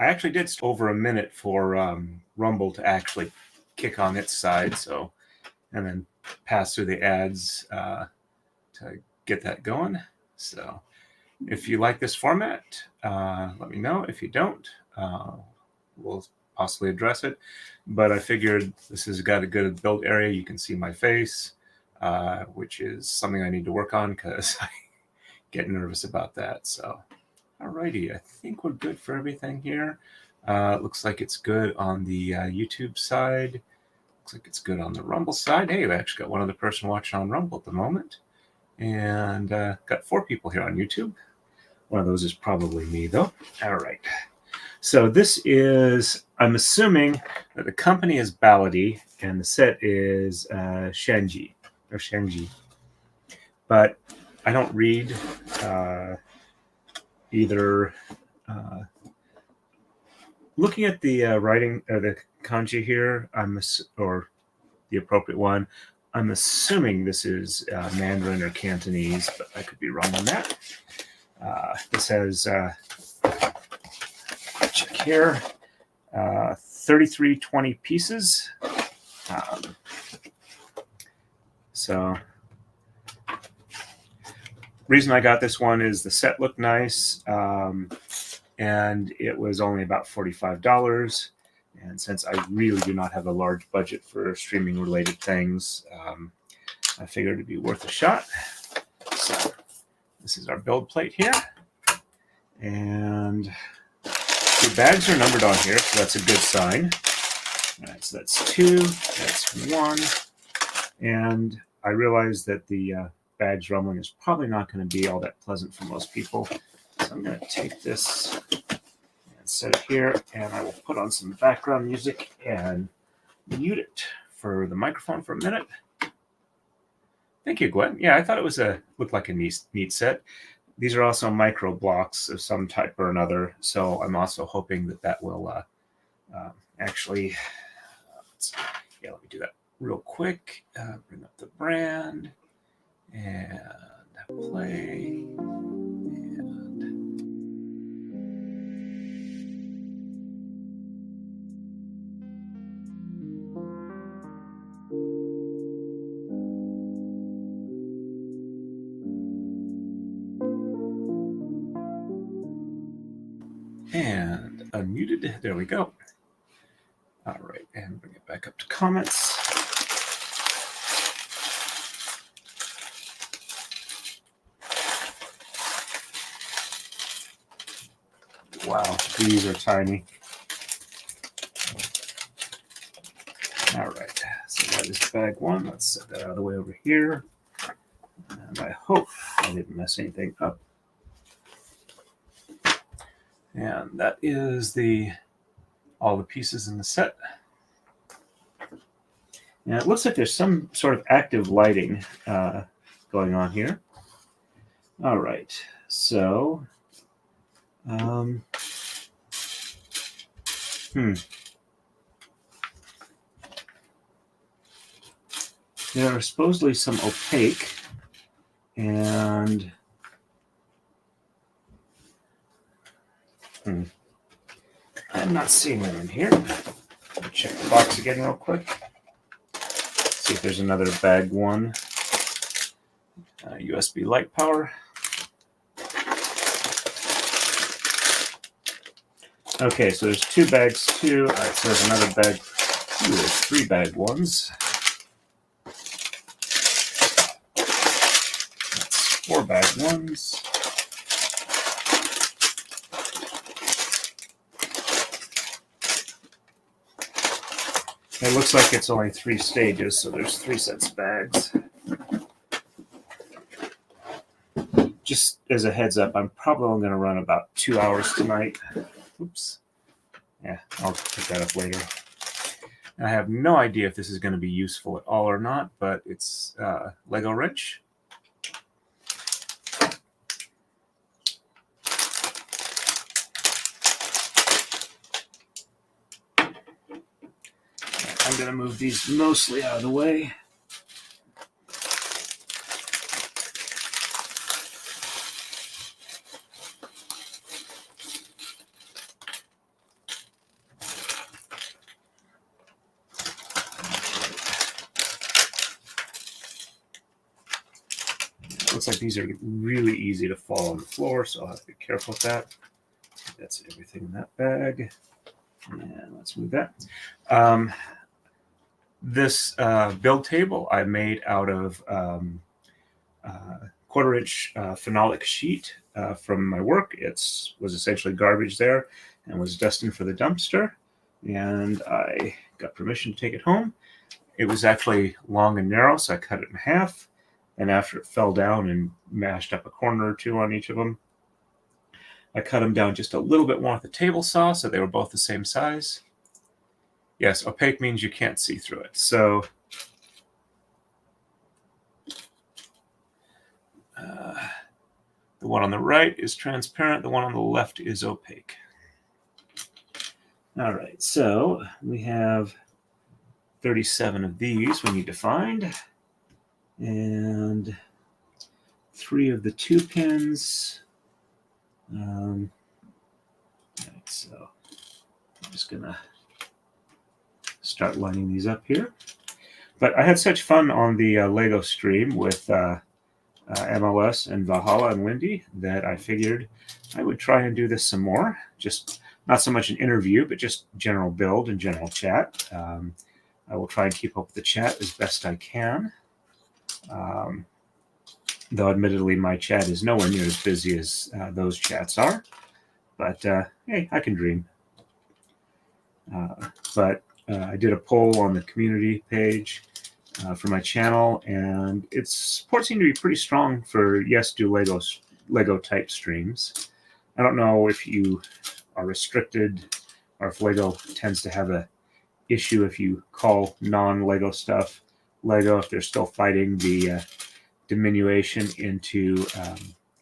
actually did over a minute for Rumble to actually kick on its side, so and then pass through the ads to get that going. So if you like this format, let me know. If you don't, we'll possibly address it. But I figured this has got a good build area. You can see my face, which is something I need to work on because I get nervous about that. So, alrighty, I think we're good for everything here. Looks like it's good on the YouTube side. Looks like it's good on the Rumble side. Hey, we actually got one other person watching on Rumble at the moment. And got 4 people here on YouTube. One of those is probably me, though. All right. So this is, I'm assuming that the company is Baladi and the set is Shenji, or Shenji. But I don't read either. Looking at the writing, the kanji here, or the appropriate one, I'm assuming this is Mandarin or Cantonese, but I could be wrong on that. This has, check here, 3320 pieces. So, reason I got this one is the set looked nice, and it was only about $45. And since I really do not have a large budget for streaming related things, I figured it'd be worth a shot. So this is our build plate here. And the bags are numbered on here, so that's a good sign. All right, so that's 2, that's 1. And I realize that the bags rumbling is probably not going to be all that pleasant for most people. So I'm going to take this set it here, and I will put on some background music and mute it for the microphone for a minute. Thank you, Gwen. Yeah, I thought it was looked like a neat set. These are also micro blocks of some type or another, so I'm also hoping that will actually. Let me do that real quick. Bring up the brand and play. And unmuted. There we go. All right, and bring it back up to comments. Wow, these are tiny. All right, so that is bag 1. Let's set that out of the way over here. And I hope I didn't mess anything up. And that is all the pieces in the set. And it looks like there's some sort of active lighting going on here. All right, so there are supposedly some opaque, and I'm not seeing them in here. Check the box again real quick. See if there's another bag 1. USB light power. Okay, so there's 2 bags 2. All right, so there's another bag. Ooh, there's 3 bag 1s. That's 4 bag 1s. It looks like it's only 3 stages, so there's 3 sets of bags. Just as a heads up, I'm probably only going to run about 2 hours tonight. Oops. Yeah, I'll pick that up later. I have no idea if this is going to be useful at all or not, but it's Lego wrench. I'm going to move these mostly out of the way. looks like these are really easy to fall on the floor, so I'll have to be careful with that. That's everything in that bag. And let's move that. This build table I made out of 1/4-inch phenolic sheet from my work. It was essentially garbage there and was destined for the dumpster. And I got permission to take it home. It was actually long and narrow, so I cut it in half. And after it fell down and mashed up a corner or two on each of them, I cut them down just a little bit more with the table saw, so they were both the same size. Yes, opaque means you can't see through it. So the one on the right is transparent. The one on the left is opaque. All right, so we have 37 of these we need to find. And 3 of the 2 pins. Right, so I'm just going to start lining these up here. But I had such fun on the Lego stream with MLS and Valhalla and Wendy that I figured I would try and do this some more. Just not so much an interview, but just general build and general chat. I will try and keep up with the chat as best I can. Though admittedly my chat is nowhere near as busy as those chats are. But hey, I can dream. But I did a poll on the community page for my channel, and its support seemed to be pretty strong for yes, do Lego type streams. I don't know if you are restricted or if Lego tends to have a issue if you call non-Lego stuff Lego, if they're still fighting the diminution into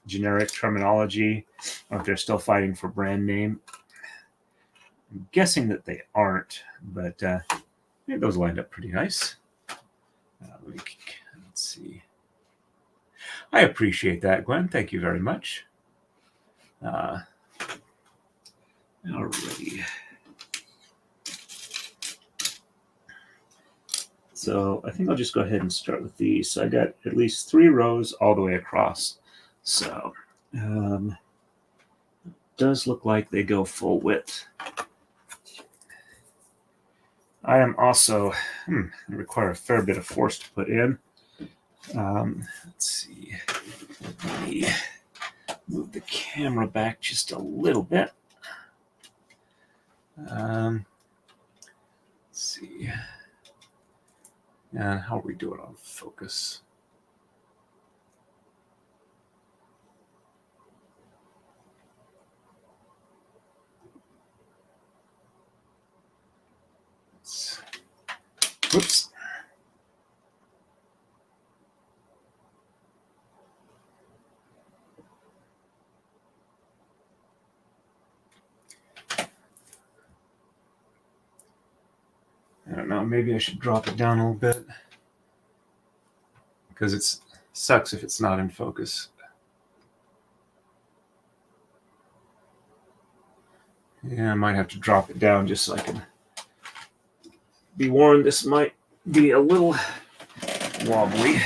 generic terminology, or if they're still fighting for brand name. I'm guessing that they aren't, but those lined up pretty nice. Let's see. I appreciate that, Gwen. Thank you very much. Alrighty. So I think I'll just go ahead and start with these. So I got at least 3 rows all the way across. So does look like they go full width. I am also require a fair bit of force to put in. Let's see. Let me move the camera back just a little bit. Let's see. And how are we doing on focus? Whoops. I don't know, maybe I should drop it down a little bit because it sucks if it's not in focus. Yeah, I might have to drop it down just so I can be warned this might be a little wobbly.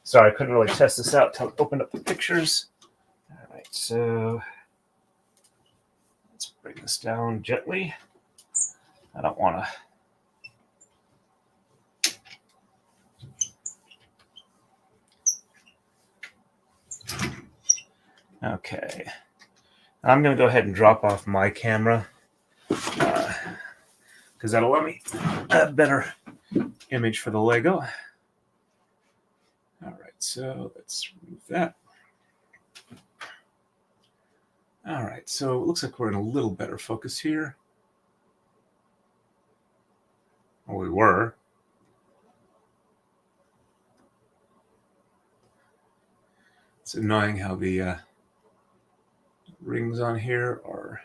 Sorry, I couldn't really test this out until I opened up the pictures. All right, so let's bring this down gently. I don't want to. Okay. I'm going to go ahead and drop off my camera because that'll let me a better image for the Lego. All right, so let's remove that. All right, so it looks like we're in a little better focus here. Well, we were. It's annoying how the rings on here are.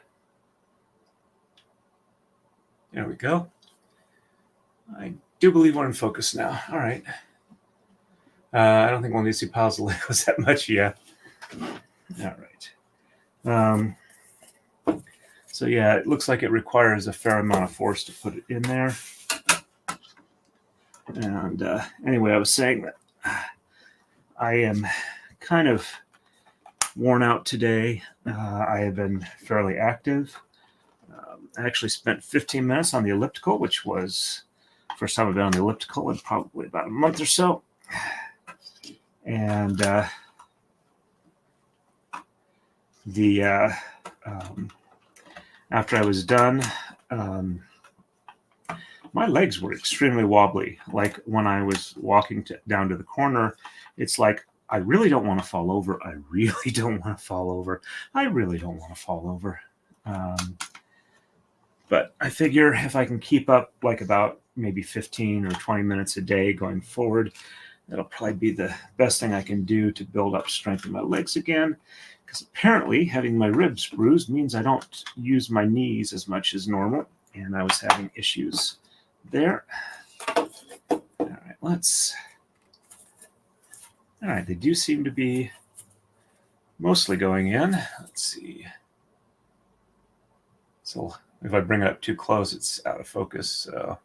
There we go. I do believe we're in focus now. All right. I don't think we'll need to see piles of Legos that much yet. All right. So yeah, it looks like it requires a fair amount of force to put it in there. And anyway, I was saying that I am kind of worn out today. I have been fairly active. I actually spent 15 minutes on the elliptical, which was first time I've been on the elliptical in probably about a month or so. And after I was done, my legs were extremely wobbly. Like when I was walking down to the corner, it's like, I really don't want to fall over. I really don't want to fall over. I really don't want to fall over. But I figure if I can keep up like about maybe 15 or 20 minutes a day going forward, that'll probably be the best thing I can do to build up strength in my legs again. Because apparently having my ribs bruised means I don't use my knees as much as normal. And I was having issues there. All right, all right, they do seem to be mostly going in. Let's see. So if I bring it up too close, it's out of focus. So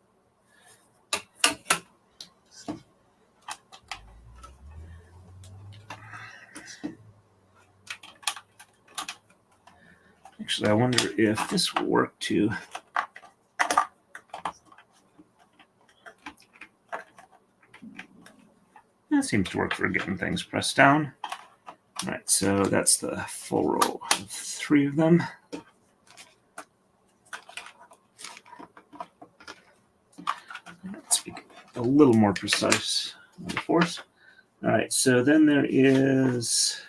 actually, I wonder if this will work too. That seems to work for getting things pressed down. All right, so that's the full row of 3 of them. Let's be a little more precise on the force. All right, so then there is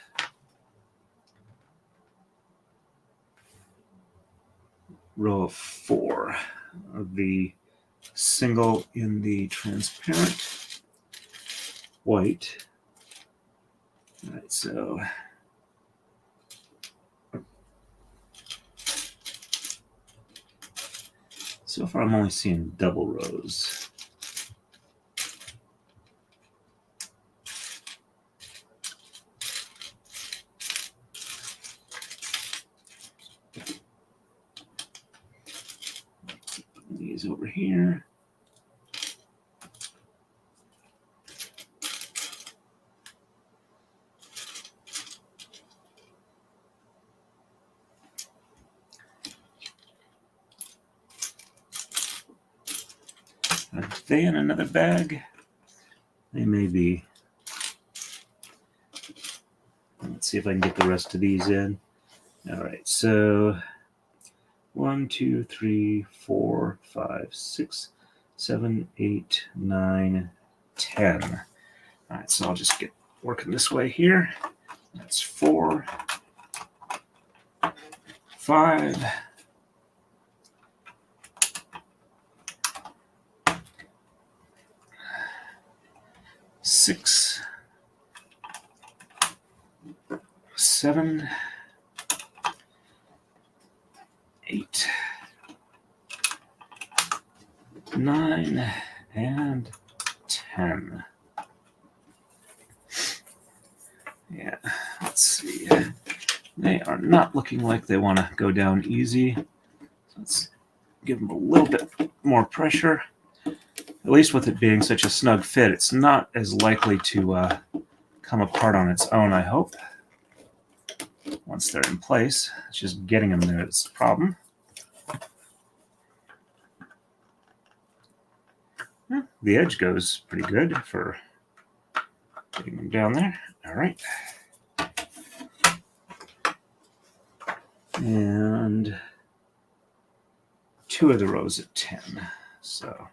row of 4 of the single in the transparent white. All right, so far I'm only seeing double rows. These over here. Are they in another bag? They may be. Let's see if I can get the rest of these in. All right, so 1, 2, 3, 4, 5, 6, 7, 8, 9, 10. All right, so I'll just get working this way here. That's 4, 5, 6, 7, 8, 9, and 10. Yeah, let's see. They are not looking like they want to go down easy. So let's give them a little bit more pressure. At least with it being such a snug fit, it's not as likely to come apart on its own, I hope. Once they're in place, it's just getting them there that's the problem. Yeah, the edge goes pretty good for getting them down there. All right. And 2 of the rows at 10. So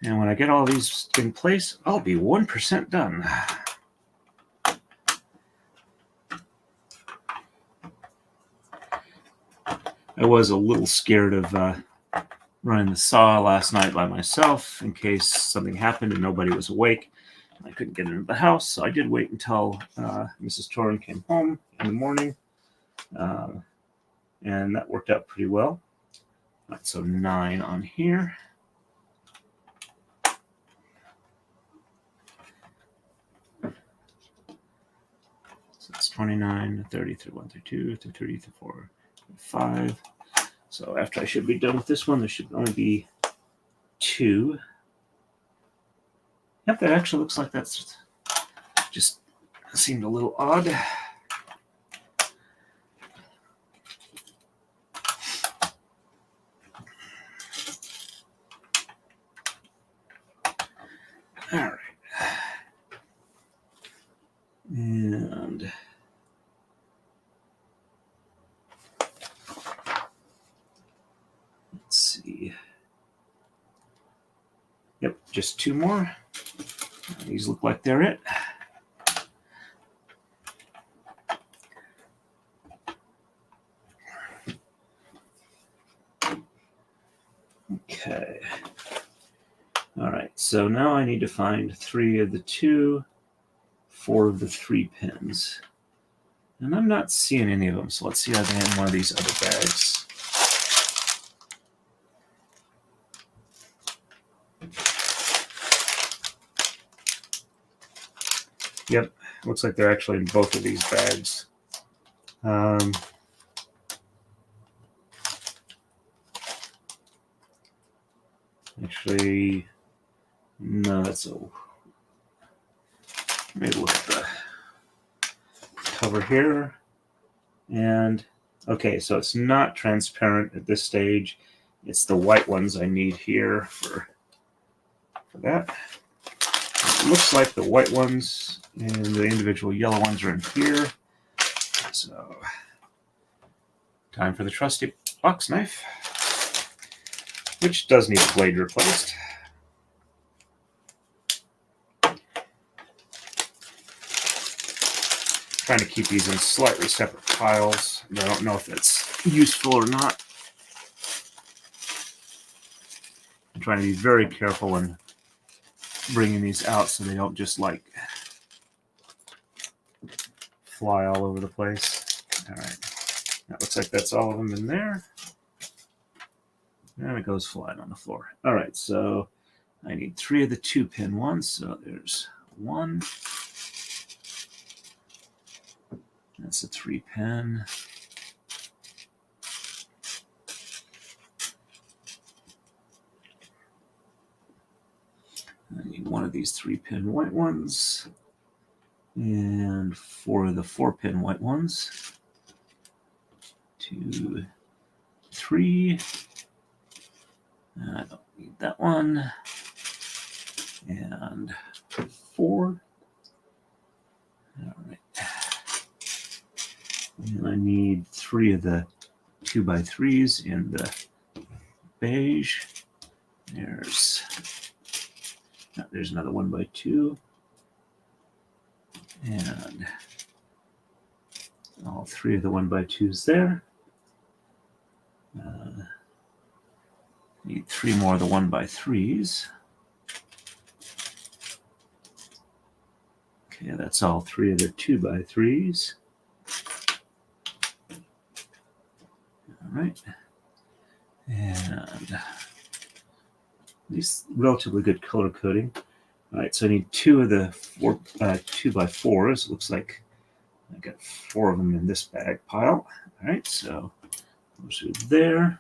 and when I get all these in place, I'll be 1% done. I was a little scared of running the saw last night by myself in case something happened and nobody was awake. I couldn't get into the house, so I did wait until Mrs. Torin came home in the morning, and that worked out pretty well. Right, so 9 on here. 29, 30 through 1 through 2 through 3 through 4 through 5. So after I should be done with this one, there should only be 2. Yep, that actually looks like that's just seemed a little odd. All right. And let's see. Yep, just 2 more. These look like they're it. Okay. All right, so now I need to find 3 of the 2, 4 of the 3 pins. And I'm not seeing any of them, so let's see how they in one of these other bags. Yep, looks like they're actually in both of these bags. Actually, no, that's a... Maybe look at the cover here. And, okay, so it's not transparent at this stage. It's the white ones I need here for that. It looks like the white ones and the individual yellow ones are in here. So, time for the trusty box knife, which does need the blade replaced. Trying to keep these in slightly separate piles. I don't know if that's useful or not. I'm trying to be very careful when bringing these out so they don't just like fly all over the place. All right, that looks like that's all of them in there. And it goes flying on the floor. All right, so I need 3 of the 2-pin ones. So there's 1. That's a 3-pin. I need 1 of these 3-pin white ones and 4 of the 4-pin white ones. 2, 3. I don't need that one. And 4. All right. And I need 3 of the 2x3s in the beige. There's another 1x2. And all 3 of the 1x2s there. Need 3 more of the 1x3s. Okay, that's all 3 of the 2x3s. All right. And these relatively good color coding. All right, so I need 2 of the 2x4s. Looks like I got 4 of them in this bag pile. All right, so those are there.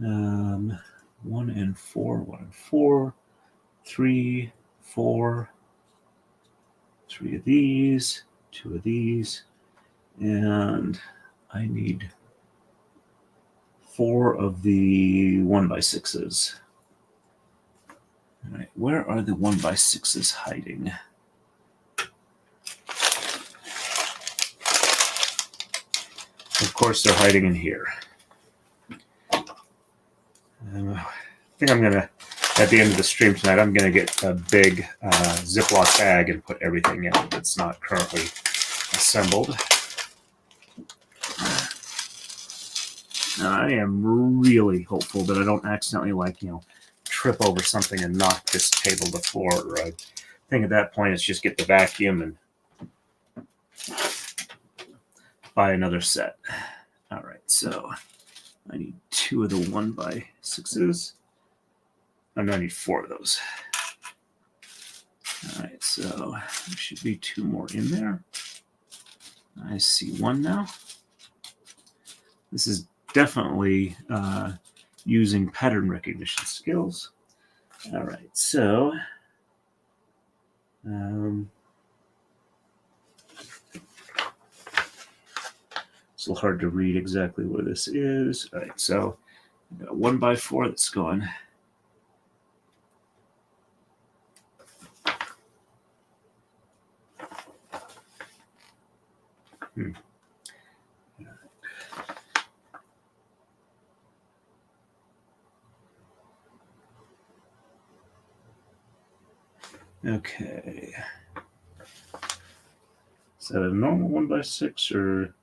1 and 4, 1 and 4, 3, 4, 3 of these, 2 of these, and I need 4 of the 1x6s. All right, where are the 1x6s hiding? Of course, they're hiding in here. I think I'm gonna, at the end of the stream tonight, I'm gonna get a big Ziploc bag and put everything in that's not currently assembled. I am really hopeful that I don't accidentally, trip over something and knock this table to the floor. I think at that point it's just get the vacuum and buy another set. All right, so I need 2 of the 1x6s. And I need 4 of those. All right, so there should be 2 more in there. I see one now. This is definitely using pattern recognition skills. All right, so it's a little hard to read exactly where this is. All right, so I've got a 1x4 that's going. Okay. Is that a normal 1x6 or?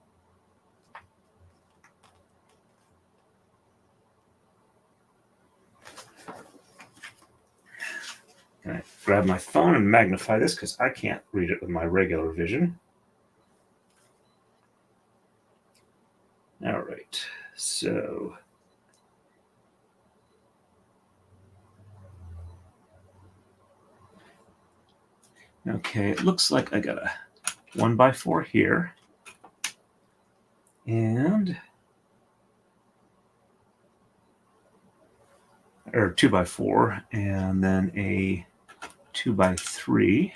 Can I grab my phone and magnify this because I can't read it with my regular vision. All right, so okay, it looks like I got a 1x4 here, and or 2x4, and then a 2x3.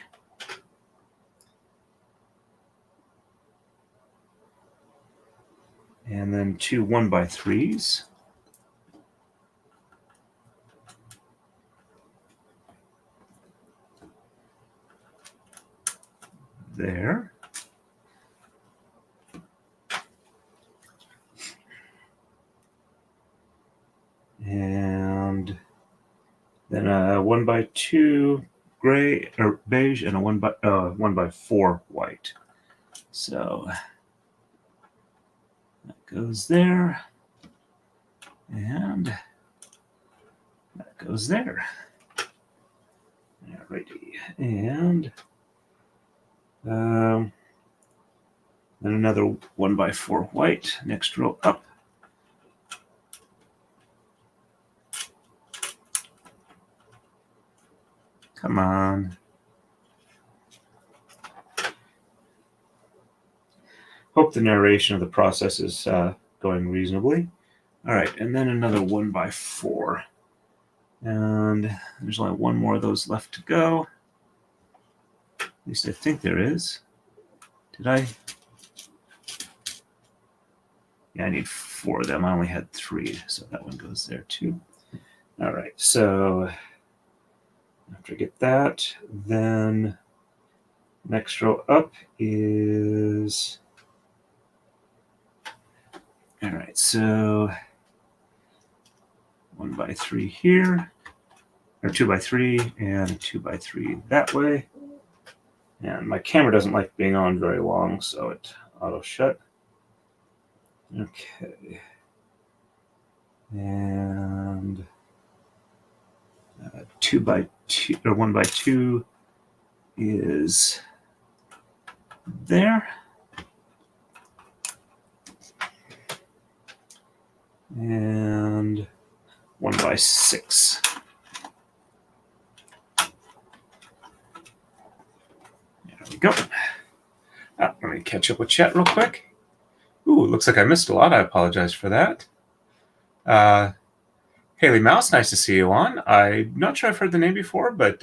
And then two 1x3s. There. And then a 1x2 gray or beige and a 1x4 white. So that goes there. And that goes there. Alrighty. And then another 1x4 white, next row up. Come on. Hope the narration of the process is going reasonably. All right, and then another 1x4. And there's only one more of those left to go. At least I think there is. Did I? Yeah, I need 4 of them. I only had 3, so that one goes there too. All right, so after I get that, then next row up is, all right, so 1x3 here, or 2x3, and 2x3 that way. And my camera doesn't like being on very long, so it auto shut. Okay. And 2x2 or 1x2 is there. And 1x6. There we go. Let me catch up with chat real quick. Ooh, looks like I missed a lot. I apologize for that. Haley Mouse, nice to see you on. I'm not sure I've heard the name before, but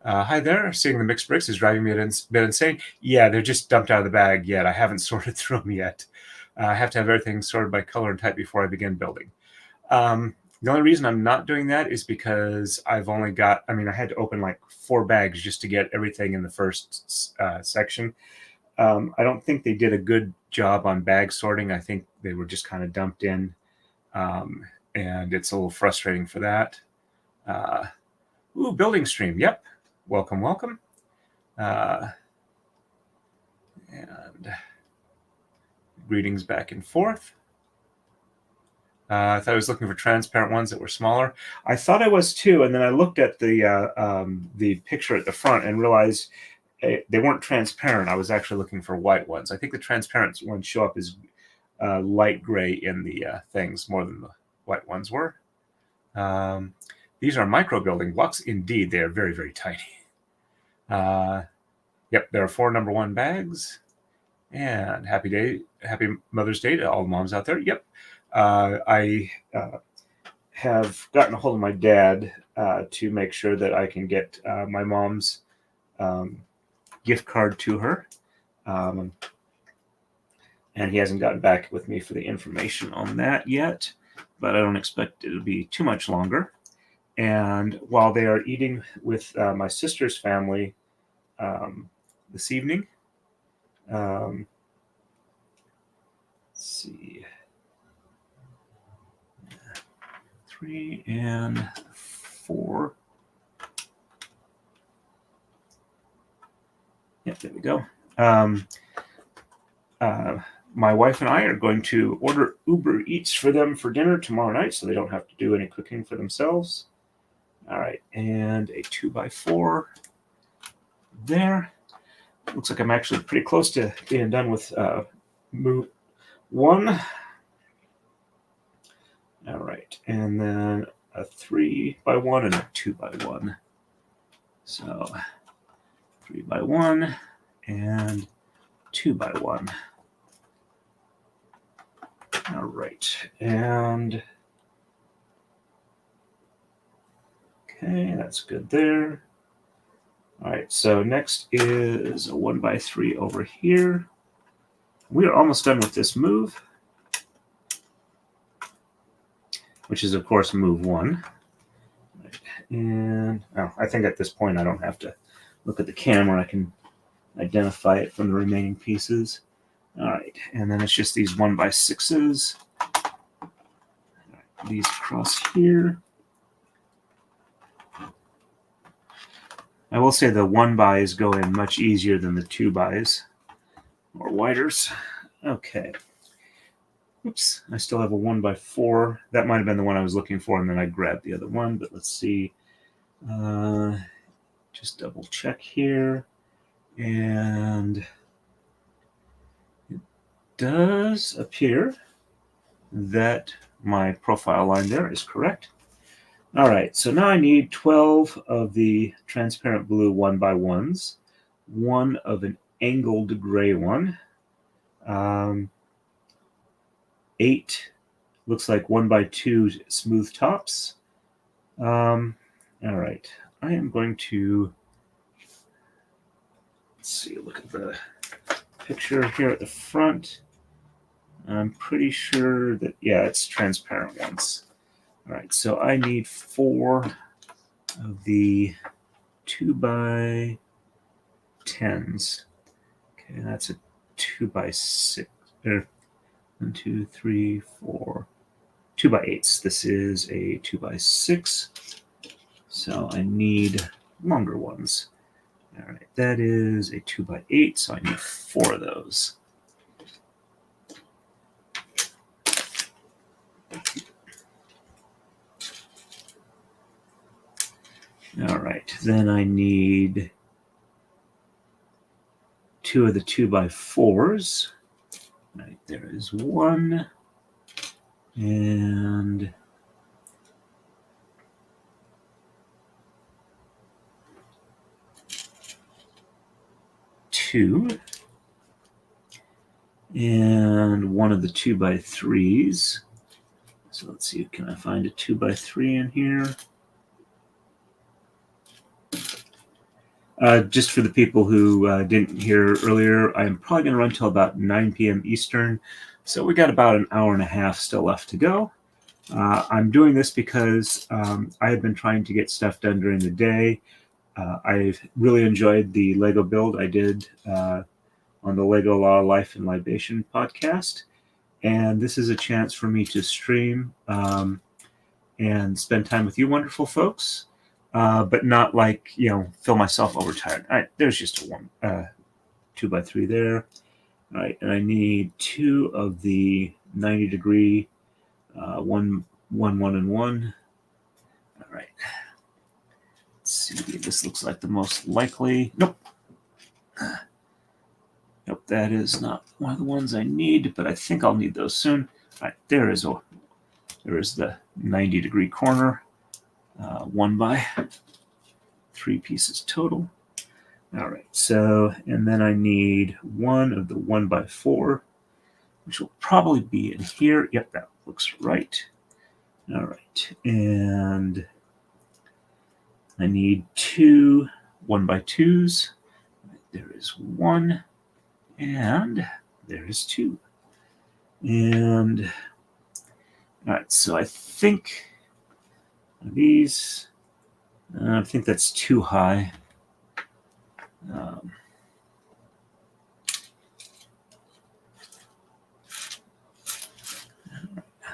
hi there. Seeing the mixed bricks is driving me a bit insane. Yeah, they're just dumped out of the bag yet. I haven't sorted through them yet. I have to have everything sorted by color and type before I begin building. The only reason I'm not doing that is because I've only got, I had to open like 4 bags just to get everything in the first section. I don't think they did a good job on bag sorting. I think they were just kind of dumped in. And it's a little frustrating for that. Ooh, building stream. Yep. Welcome, welcome. And greetings back and forth. I thought I was looking for transparent ones that were smaller. I thought I was too, and then I looked at the picture at the front and realized they weren't transparent. I was actually looking for white ones. I think the transparent ones show up as light gray in the things more than the white ones were. These are micro building blocks. Indeed, they are very, very tiny. Yep, there are 4 number 1 bags. And happy Mother's Day to all the moms out there. Yep. I have gotten a hold of my dad to make sure that I can get my mom's gift card to her. And he hasn't gotten back with me for the information on that yet, but I don't expect it to be too much longer. And while they are eating with my sister's family this evening, let's see, 3 and 4. Yep, there we go. My wife and I are going to order Uber Eats for them for dinner tomorrow night, so they don't have to do any cooking for themselves. All right, and a 2x4 there. Looks like I'm actually pretty close to being done with move 1. All right, and then a 3x1 and a 2x1. So 3x1 and 2x1. All right, and okay, that's good there. All right, so next is a 1x3 over here. We are almost done with this move, which is, of course, move 1. Right. And I think at this point I don't have to look at the camera. I can identify it from the remaining pieces. All right, and then it's just these 1x6s. Right, these across here. I will say the 1x's go in much easier than the 2x's or widers. Okay. Oops, I still have a 1x4. That might have been the one I was looking for, and then I grabbed the other one, but let's see. Just double check here. And it does appear that my profile line there is correct. All right, so now I need 12 of the transparent blue 1x1s, 1 of an angled gray one, 8 looks like 1x2 smooth tops. All right, I am going to, let's see, look at the picture here at the front. I'm pretty sure that, yeah, it's transparent ones. All right, so I need 4 of the 2x10s. Okay, that's a 2x6. 1, 2, 3, 4. 2x8s. This is a 2x6. So I need longer ones. All right, that is a 2x8, so I need 4 of those. All right, then I need 2 of the 2x4s. All right, there is 1. And 2. And 1 of the 2x3s. So let's see, can I find a 2x3 in here? Just for the people who didn't hear earlier, I'm probably going to run till about 9 p.m. Eastern. So we got about an hour and a half still left to go. I'm doing this because I have been trying to get stuff done during the day. I've really enjoyed the Lego build I did on the Lego Law, Life, and Libation podcast. And this is a chance for me to stream and spend time with you wonderful folks. But not like, feel myself overtired. All right, there's just a 2x3 there. All right, and I need 2 of the 90-degree 1, 1, 1, and 1. All right. Let's see. This looks like the most likely. Nope. Nope, that is not one of the ones I need, but I think I'll need those soon. All right, there is the 90-degree corner. 1x3 pieces total. All right, so, and then I need one of the 1x4, which will probably be in here. Yep, that looks right. All right, and I need two 1x2s. There is one, and there is two. And all right, so I think these, I think that's too high.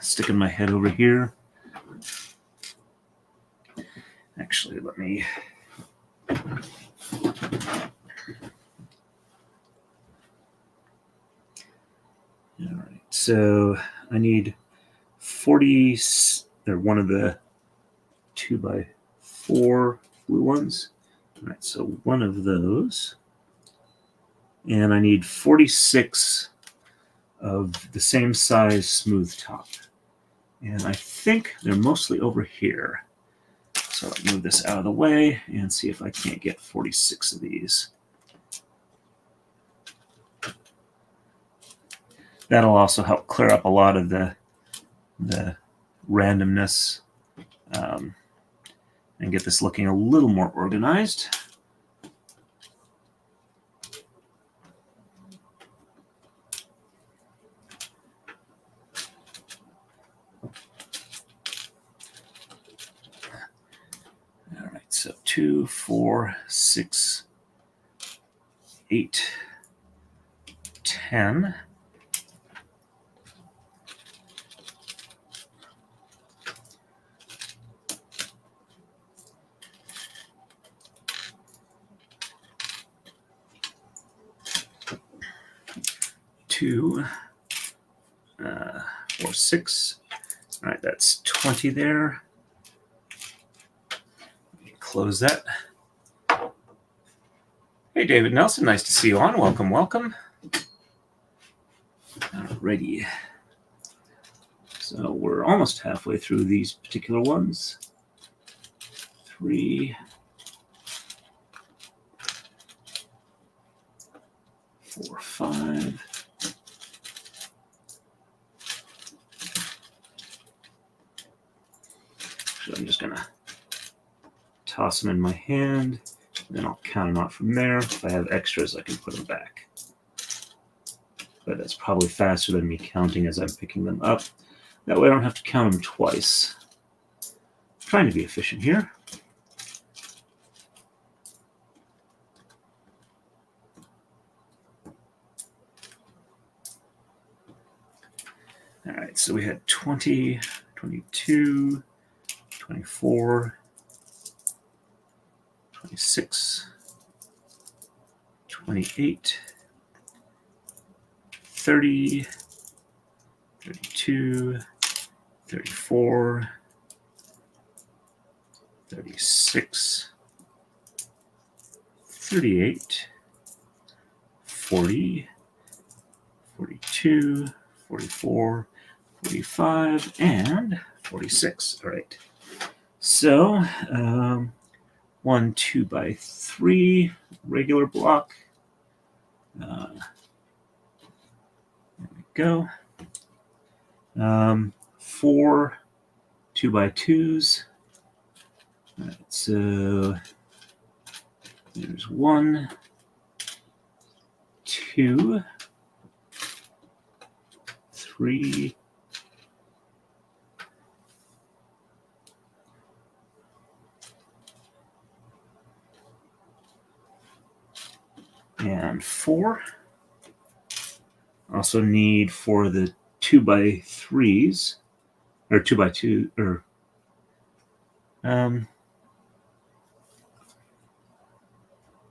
Sticking my head over here. Actually, let me. All right, so I need 40, or one of the 2x4 blue ones. All right, so one of those. And I need 46 of the same size smooth top. And I think they're mostly over here. So I'll move this out of the way and see if I can't get 46 of these. That'll also help clear up a lot of the randomness and get this looking a little more organized. All right, so 2, 4, 6, 8, 10. Two, 4, 6. All right, that's 20 there. Close that. Hey, David Nelson, nice to see you on. Welcome, welcome. Alrighty. So we're almost halfway through these particular ones. 3, 4, 5. So I'm just gonna toss them in my hand, and then I'll count them out from there. If I have extras, I can put them back. But that's probably faster than me counting as I'm picking them up. That way I don't have to count them twice. I'm trying to be efficient here. All right, so we had 20, 22, 24, 26, 28, 30, 32, 34, 36, 38, 40, 42, 44, 45, and 46. All right. So, 1 2x3 regular block. There we go. 4 2x2s. All right, so there's 1, 2, 3, and 4. Also need for the 2x3s, or 2x2, or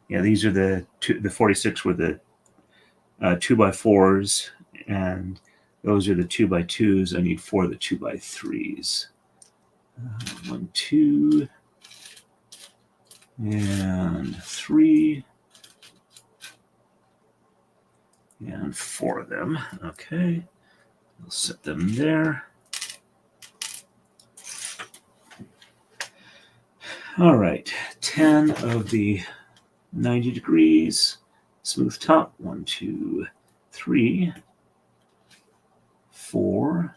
yeah, these are the 46 were the 2x4s, and those are the 2x2s. I need 4 of the 2x3s. 1, 2, and 3, and 4 of them. Okay, I'll set them there. All right, 10 of the 90 degrees, smooth top, 1, 2, 3, 4,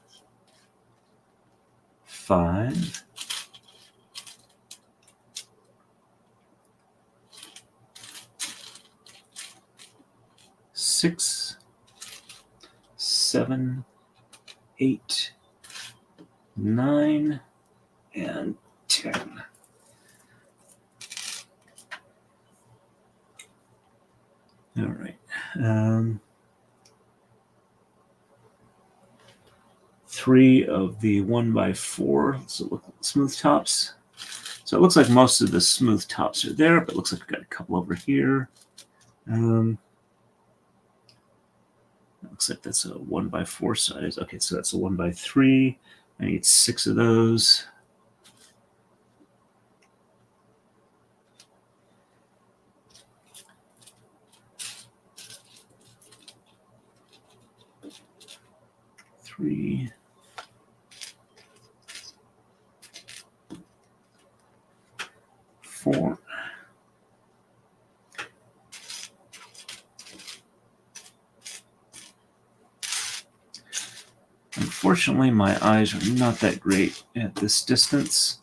5, 6, 7, 8, 9, and 10. All right. 3 of the 1x4 smooth tops. So it looks like most of the smooth tops are there, but it looks like we've got a couple over here. Looks like that's a 1x4 size. Okay, so that's a 1x3. I need 6 of those. Three. 4. Unfortunately, my eyes are not that great at this distance.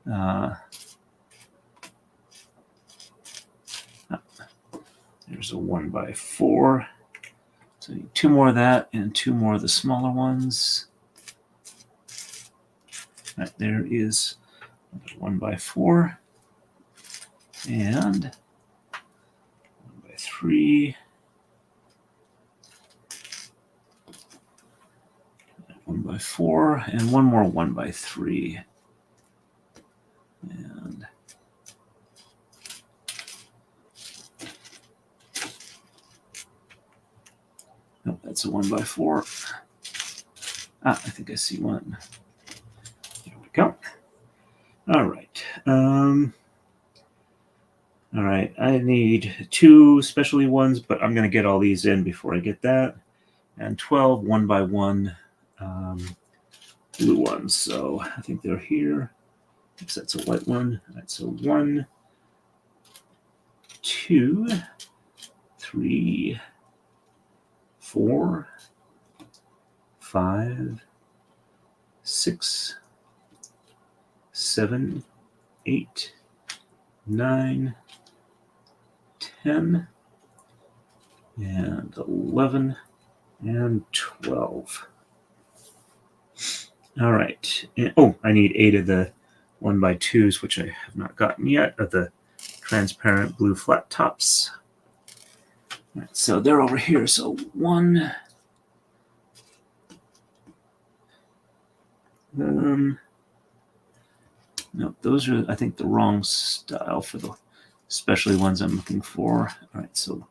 There's a 1x4. So I need 2 more of that and 2 more of the smaller ones. Right, there is 1x4 and 1x3. 1x4 and 1 more 1x3. And nope, that's a 1x4. I think I see one. There we go. All right. All right. I need 2 specialty ones, but I'm going to get all these in before I get that. And 12 1x1 blue ones. So I think they're here. That's a white one. All right, so 1, 2, 3, 4, 5, 6, 7, 8, 9, 10, and 11, and 12. All right. And, I need 8 of the 1x2s, which I have not gotten yet, of the transparent blue flat tops. All right, so they're over here. So 1. No, those are, I think, the wrong style for the specialty ones I'm looking for. All right, so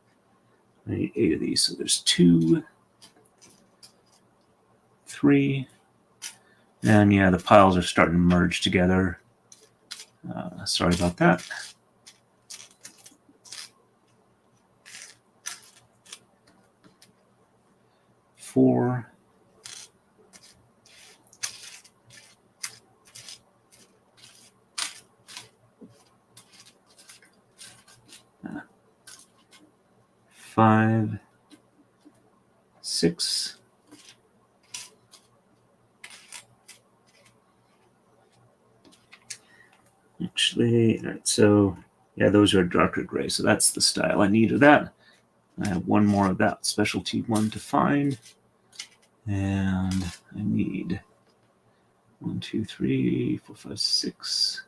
I need 8 of these. So there's 2, 3, and yeah, the piles are starting to merge together. Sorry about that. 4, 5, 6, actually, all right, so yeah, those are darker gray, so that's the style I need of that. I have 1 more of that specialty one to find, and I need 1, 2, 3, 4, 5, 6,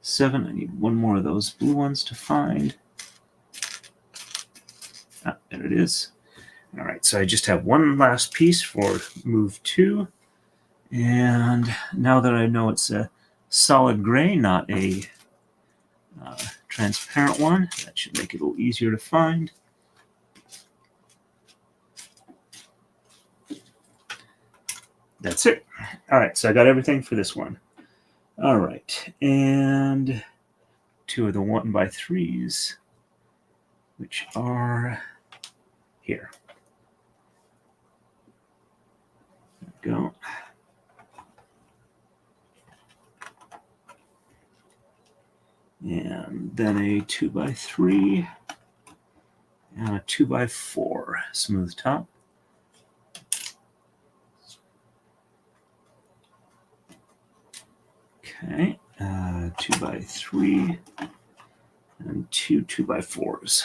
7. I need 1 more of those blue ones to find. There it is. All right, so I just have 1 last piece for move 2. And now that I know it's a solid gray, not a transparent one, that should make it a little easier to find. That's it. All right, so I got everything for this one. All right, and 2 of the 1x3s, which are here. There we go. And then a 2x3 and a 2x4 smooth top. Okay, 2x3 and two 2x4s.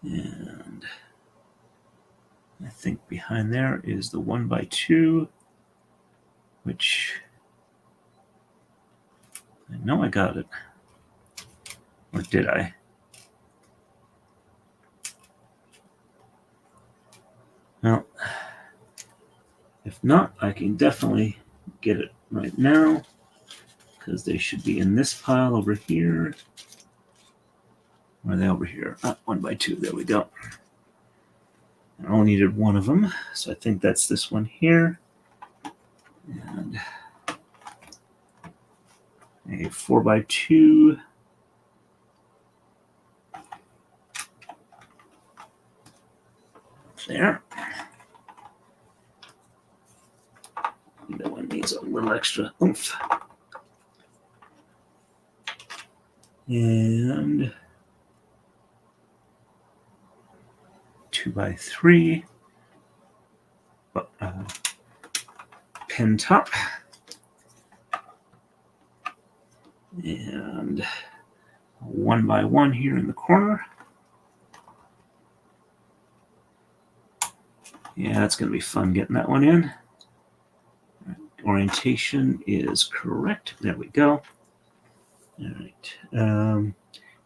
And I think behind there is the 1x2, which I know I got it. Or did I? Well, if not, I can definitely get it right now, because they should be in this pile over here. Or are they over here? 1x2, there we go. I only needed one of them, so I think that's this one here. And a 4x2. There. That one needs a little extra oomph. And 2x3 pin top. And 1x1 here in the corner. Yeah, that's going to be fun getting that one in. Orientation is correct. There we go. All right.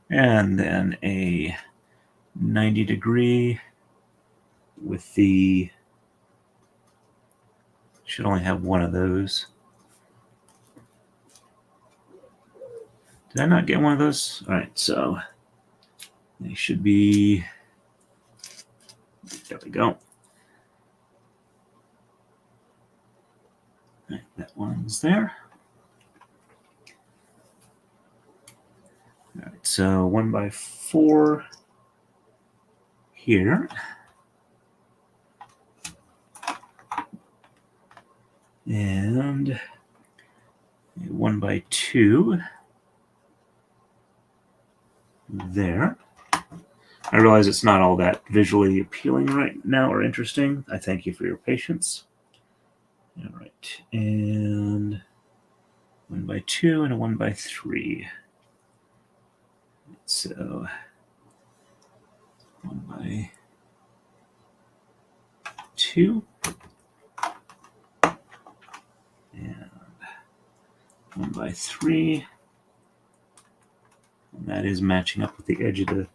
And then a 90-degree with the... Should only have one of those. Did I not get one of those? All right, so they should be... There we go. Right, that one's there. All right, so 1x4 here. And a 1x2 there. I realize it's not all that visually appealing right now or interesting. I thank you for your patience. All right, and 1x2 and a 1x3. So 1x2 and 1x3. And that is matching up with the edge of the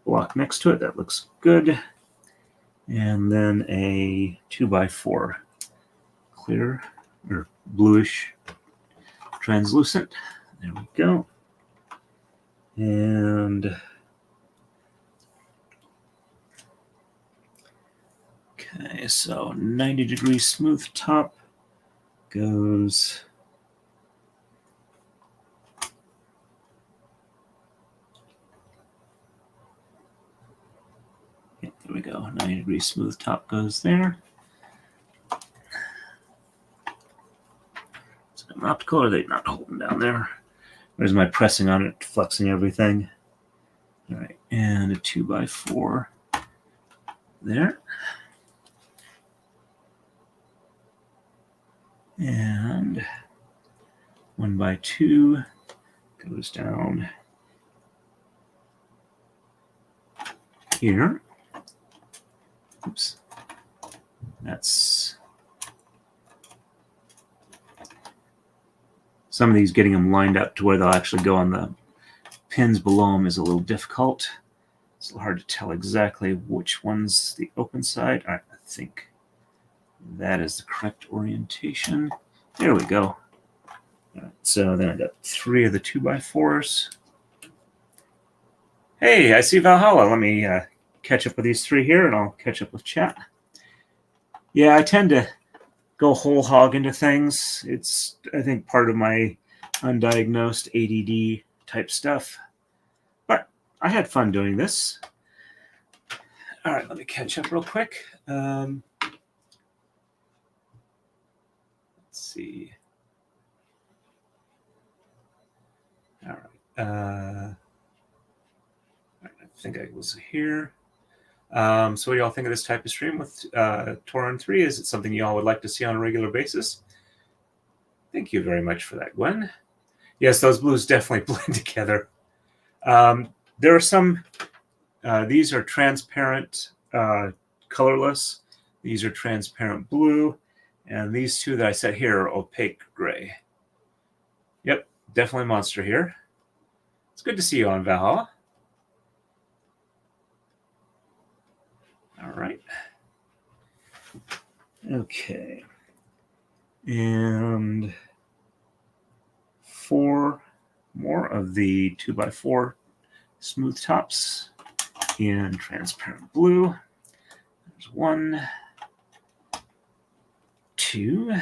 block next to it. That looks good. And then a 2x4. Clear or bluish translucent. There we go. And okay, so 90-degree smooth top goes there we go. 90-degree smooth top goes there. Optical, or are they not holding down there? Where's my pressing on it, flexing everything? All right, and a 2x4 there. And 1x2 goes down here. Oops. That's... Some of these, getting them lined up to where they'll actually go on the pins below them is a little difficult. It's a little hard to tell exactly which one's the open side. All right, I think that is the correct orientation. There we go. All right, so then I got 3 of the 2x4s. Hey, I see Valhalla. Let me catch up with these 3 here, and I'll catch up with chat. Yeah, I tend to go whole hog into things. It's, I think, part of my undiagnosed ADD type stuff. But I had fun doing this. All right, let me catch up real quick. Let's see. All right. I think I was here. So what do y'all think of this type of stream with Tauren 3? Is it something y'all would like to see on a regular basis? Thank you very much for that, Gwen. Yes, those blues definitely blend together. There are some, these are transparent, colorless. These are transparent blue. And these two that I set here are opaque gray. Yep, definitely monster here. It's good to see you on Valhalla. All right. Okay. And 4 more of the 2x4 smooth tops in transparent blue. There's 1, 2,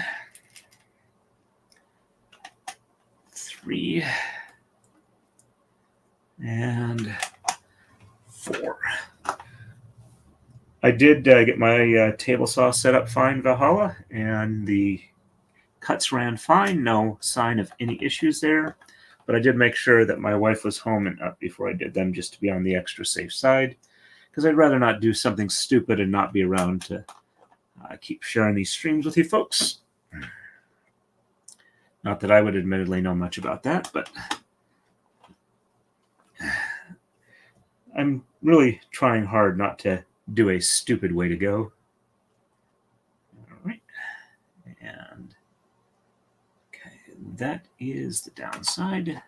3, and 4. I did get my table saw set up fine, Valhalla, and the cuts ran fine. No sign of any issues there. But I did make sure that my wife was home and up before I did them, just to be on the extra safe side, because I'd rather not do something stupid and not be around to keep sharing these streams with you folks. Not that I would admittedly know much about that, but I'm really trying hard not to do a stupid way to go. All right. And okay, that is the downside.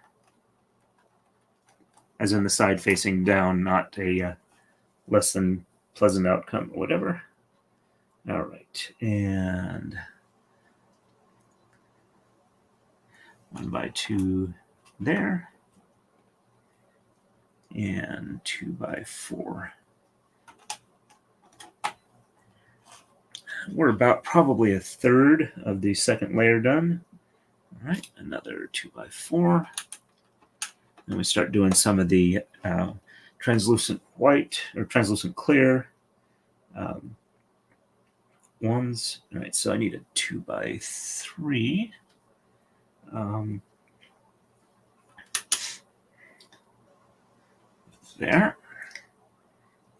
As in the side facing down, not a less than pleasant outcome or whatever. All right. And 1x2 there. And 2x4. We're about probably a third of the second layer done. All right, another 2x4. And we start doing some of the translucent white or translucent clear ones. All right, so I need a 2x3. There.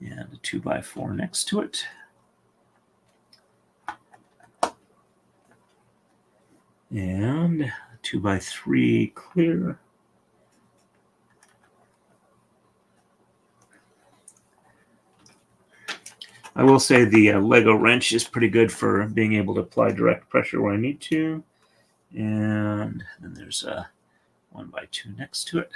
And a 2x4 next to it. And 2x3 clear. I will say the Lego wrench is pretty good for being able to apply direct pressure where I need to. And then there's a 1x2 next to it.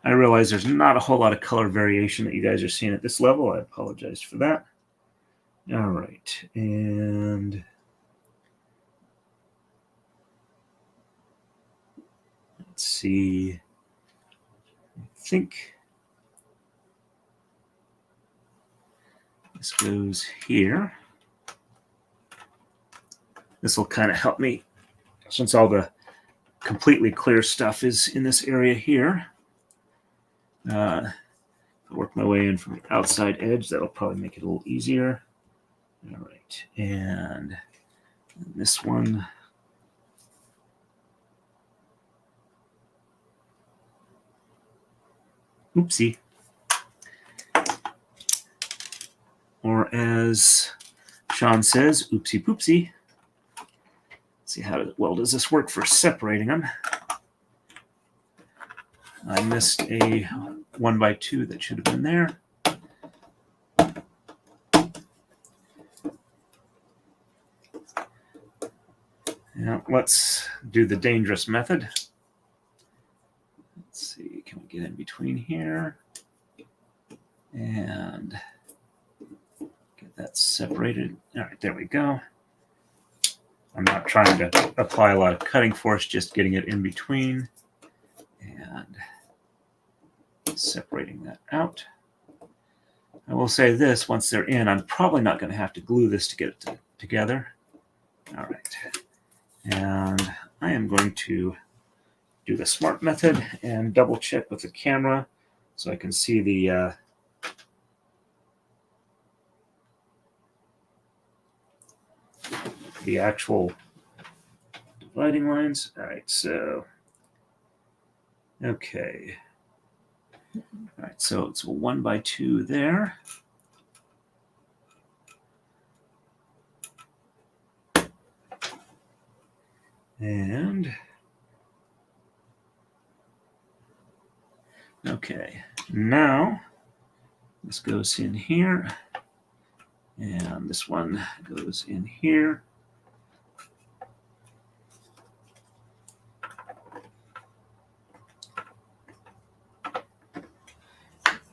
I realize there's not a whole lot of color variation that you guys are seeing at this level. I apologize for that. All right, and let's see. I think this goes here. This will kind of help me, since all the completely clear stuff is in this area here. I'll work my way in from the outside edge. That'll probably make it a little easier. All right, and this one. Oopsie. Or as Sean says, oopsie poopsie. Let's see how well does this work for separating them. I missed a 1x2 that should have been there. Now let's do the dangerous method. Let's see, can we get in between here and get that separated? All right, there we go. I'm not trying to apply a lot of cutting force, just getting it in between and separating that out. I will say this, once they're in, I'm probably not going to have to glue this to get it together. All right. And I am going to do the smart method and double check with the camera so I can see the actual dividing lines. All right, so okay. All right, so it's a 1x2 there. And okay, now this goes in here, and this one goes in here.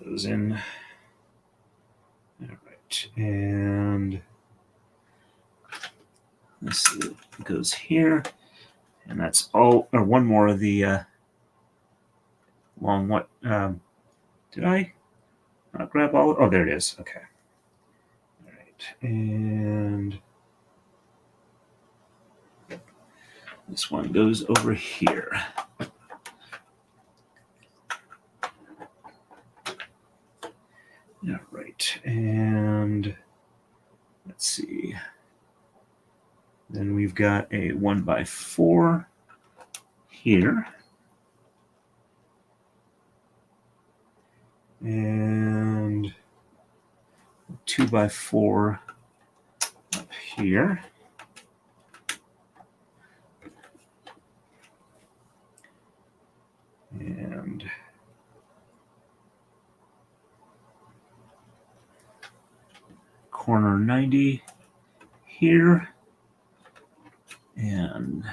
Goes in. All right, and this goes here, and that's all. Or one more of the long. What did I not grab all? Oh, there it is. Okay. All right, and this one goes over here. All right, and let's see. Then we've got a 1x4 here. And 2x4 up here. And corner 90 here. And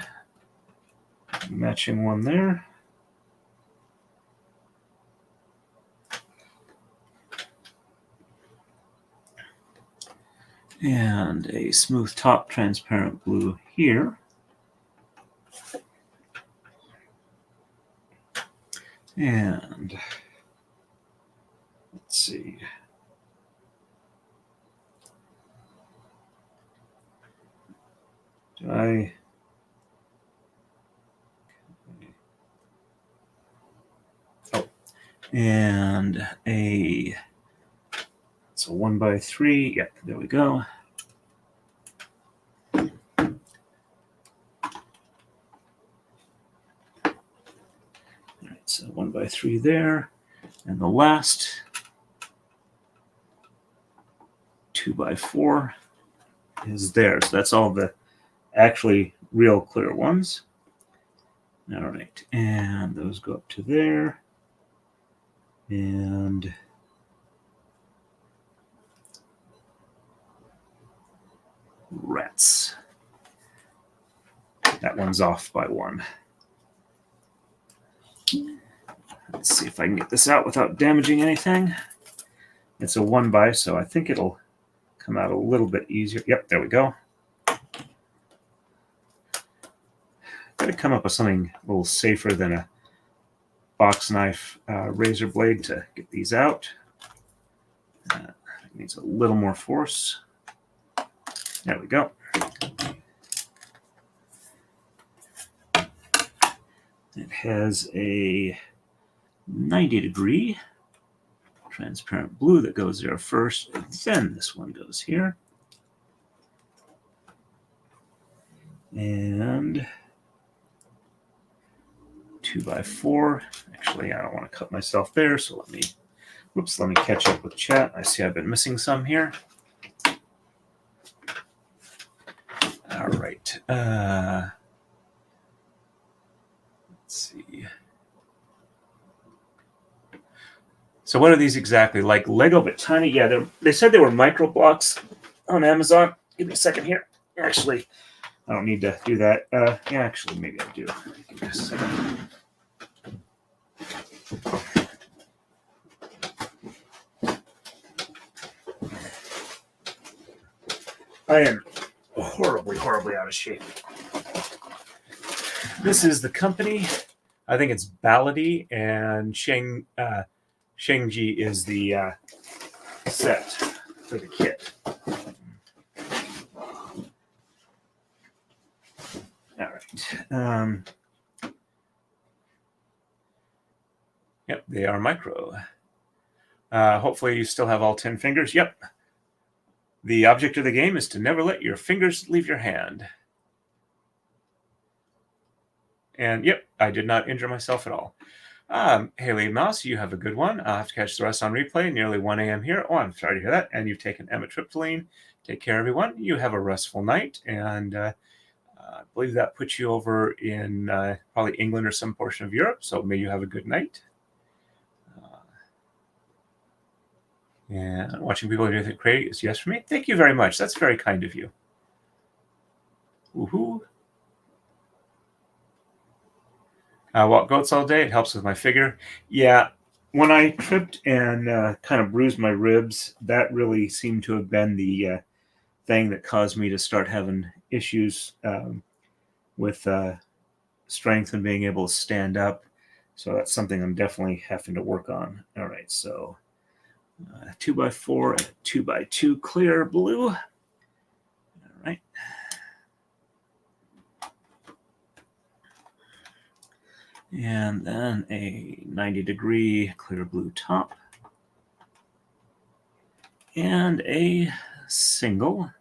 matching one there. And a smooth top transparent blue here. And let's see. Do I? Oh, and it's a 1x3. Yep, there we go. All right, so 1x3 there, and the last 2x4 is there. So that's all the actually real clear ones. All right, and those go up to there. And rats. That one's off by one. Let's see if I can get this out without damaging anything. It's a 1x, so I think it'll come out a little bit easier. Yep, there we go. Got to come up with something a little safer than a box knife razor blade to get these out. It needs a little more force. There we go. It has a 90-degree transparent blue that goes there first, and then this one goes here. And 2x4. Actually, I don't want to cut myself there, so let me catch up with chat. I see I've been missing some here. All right. Let's see. So what are these exactly? Like Lego, but tiny? Yeah, they said they were micro blocks on Amazon. Give me a second here. Actually, I don't need to do that. Yeah, actually, maybe I do. Give me a second. I am horribly out of shape. This is the company. I think it's Baladi, and Shengji is the set for the kit. All Yep, they are micro. Hopefully you still have all 10 fingers. Yep. The object of the game is to never let your fingers leave your hand. And yep, I did not injure myself at all. Haley Mouse, you have a good one. I'll have to catch the rest on replay. Nearly 1 a.m. here. Oh, I'm sorry to hear that. And you've taken amitriptyline. Take care, everyone. You have a restful night. And I believe that puts you over in probably England or some portion of Europe. So may you have a good night. And watching people do anything great is yes for me. Thank you very much. That's very kind of you. Woohoo. Walk goats all day. It helps with my figure. Yeah, when I tripped and kind of bruised my ribs, that really seemed to have been the thing that caused me to start having issues with strength and being able to stand up. So that's something I'm definitely having to work on. All right, so 2x4 and 2x2 clear blue. All right. And then a 90-degree clear blue top. And a single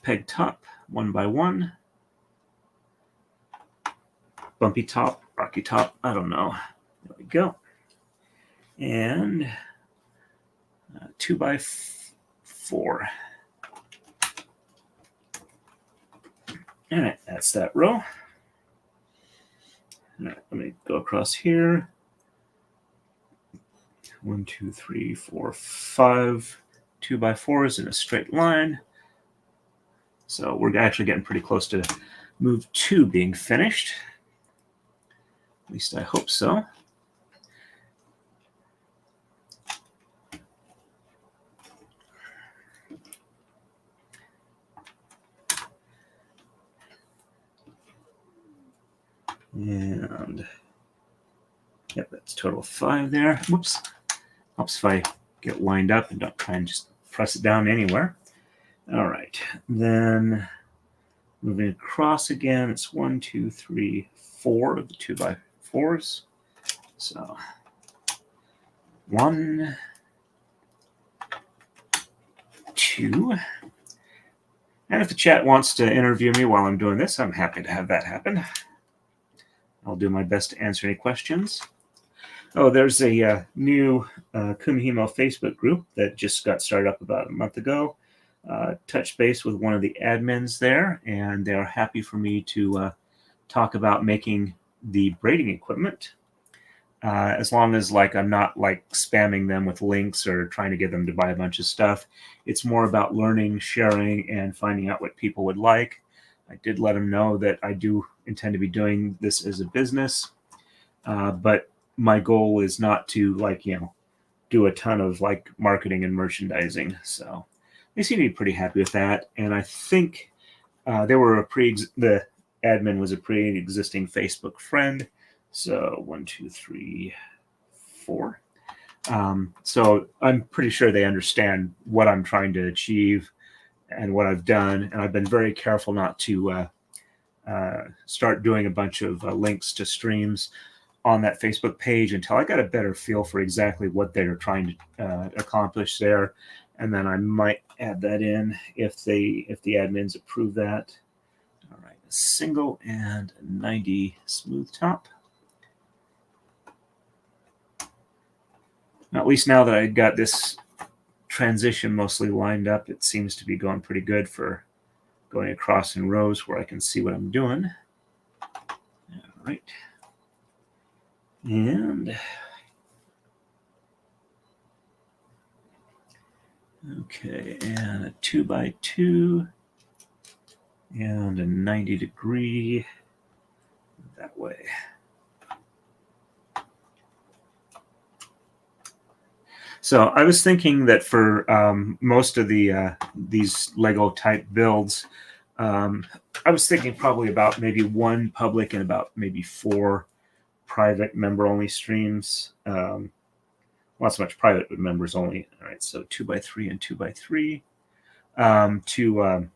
peg top, 1x1. Bumpy top, rocky top, I don't know. There we go. And 2x4. All right, that's that row. All right, let me go across here. 1, 2, 3, 4, 5 2x4s in a straight line. So we're actually getting pretty close to move 2 being finished. At least I hope so. And yep, that's total 5 there. Whoops. Helps if I get lined up and don't try and just press it down anywhere. All right. Then moving across again, it's 1, 2, 3, 4 of the 2x4s. So 1, 2. And if the chat wants to interview me while I'm doing this, I'm happy to have that happen. I'll do my best to answer any questions. Oh, there's a new Kumihimo Facebook group that just got started up about a month ago. Touch base with one of the admins there, and they are happy for me to talk about making the braiding equipment. As long as I'm not spamming them with links or trying to get them to buy a bunch of stuff. It's more about learning, sharing, and finding out what people would like. I did let them know that I do intend to be doing this as a business, but my goal is not to do a ton of marketing and merchandising. So they seem to be pretty happy with that, and I think the admin was a pre-existing Facebook friend. So 1, 2, 3, 4. So I'm pretty sure they understand what I'm trying to achieve and what I've done. And I've been very careful not to start doing a bunch of links to streams on that Facebook page until I got a better feel for exactly what they're trying to accomplish there. And then I might add that in if the admins approve that. All right, a single and a 90 smooth top. At least now that I got this transition mostly lined up, it seems to be going pretty good for going across in rows where I can see what I'm doing. All right. And okay, and a 2x2 and a 90-degree that way. So I was thinking that for most of these Lego type builds, I was thinking probably about maybe 1 public and about maybe 4 private member-only streams. Not so much private, but members only. All right, so 2x3 and 2x3 to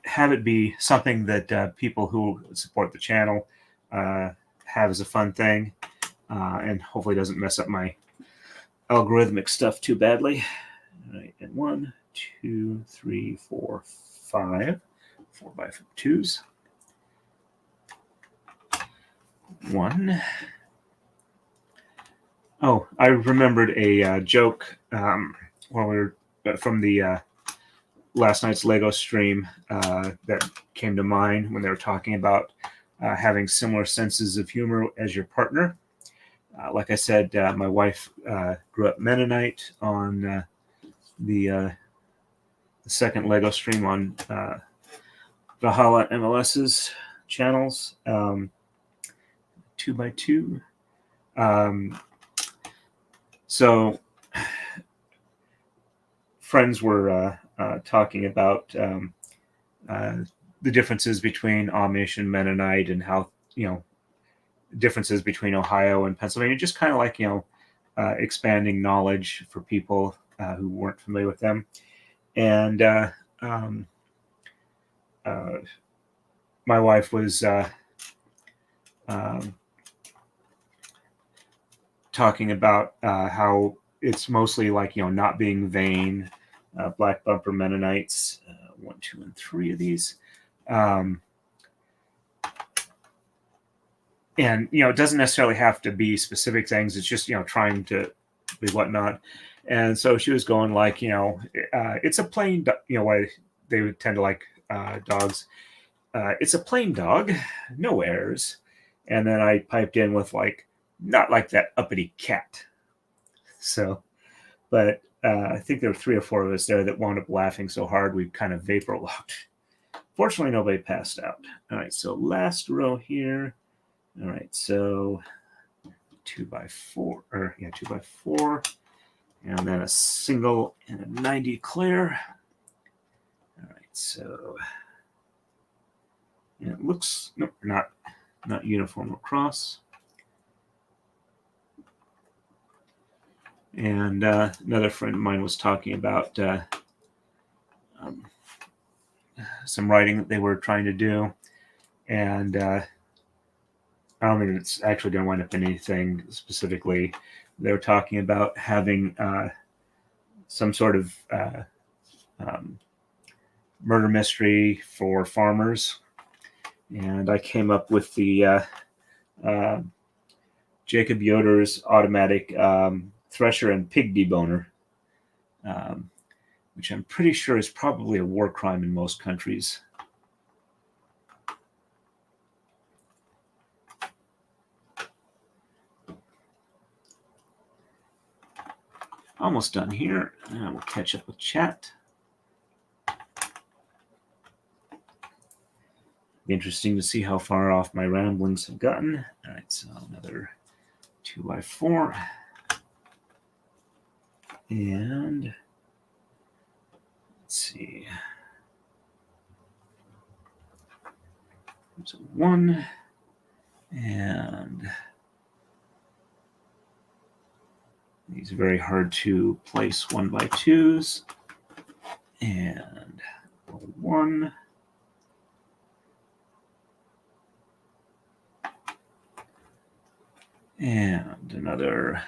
have it be something that people who support the channel have as a fun thing, and hopefully doesn't mess up my algorithmic stuff too badly. All right, and 1, 2, 3, 4, 5, 4x2s. 1. Oh, I remembered a joke while we were from the last night's Lego stream that came to mind when they were talking about having similar senses of humor as your partner. Like I said, my wife grew up Mennonite on the second Lego stream on Valhalla MLS's channels, 2x2. So friends were talking about the differences between Amish and Mennonite, and how, differences between Ohio and Pennsylvania, just kind of like, expanding knowledge for people who weren't familiar with them. And my wife was talking about how it's mostly like, not being vain, black bumper Mennonites, 1, 2, and 3 of these. And, it doesn't necessarily have to be specific things. It's just, trying to be whatnot. And so she was going like, it's a plain, why they would tend to like dogs. It's a plain dog, no airs. And then I piped in with like, not like that uppity cat. So, but I think there were 3 or 4 of us there that wound up laughing so hard we kind of vapor locked. Fortunately, nobody passed out. All right, so last row here. All right, so 2x4, 2x4, and then a single and a 90 clear. All right, so it looks, nope, not uniform across. And another friend of mine was talking about some writing that they were trying to do, and I don't think it's actually going to wind up in anything specifically. They were talking about having some sort of murder mystery for farmers, and I came up with the Jacob Yoder's automatic thresher and pig deboner, which I'm pretty sure is probably a war crime in most countries. Almost done here. And we'll catch up with chat. Be interesting to see how far off my ramblings have gotten. All right, so another 2x4. And let's see. There's a 1. And these are very hard to place 1x2s. And a 1. And another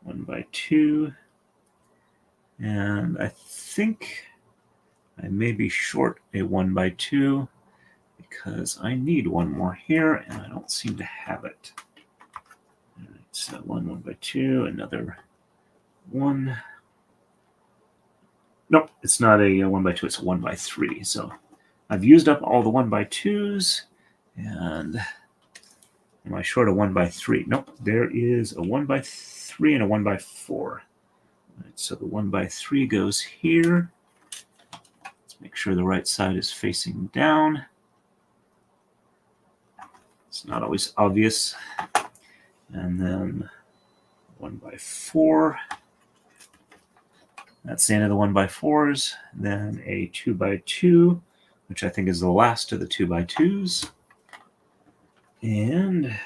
1x2. And I think I may be short a 1x2 because I need one more here and I don't seem to have it. All right, so 1x2, another 1. Nope, it's not a 1x2, it's a 1x3. So I've used up all the 1x2s, and am I short a 1x3? Nope, there is a 1x3 and a 1x4. All right, so the 1x3 goes here. Let's make sure the right side is facing down. It's not always obvious. And then 1x4. That's the end of the 1x4s. Then a 2x2, which I think is the last of the 2x2s. And a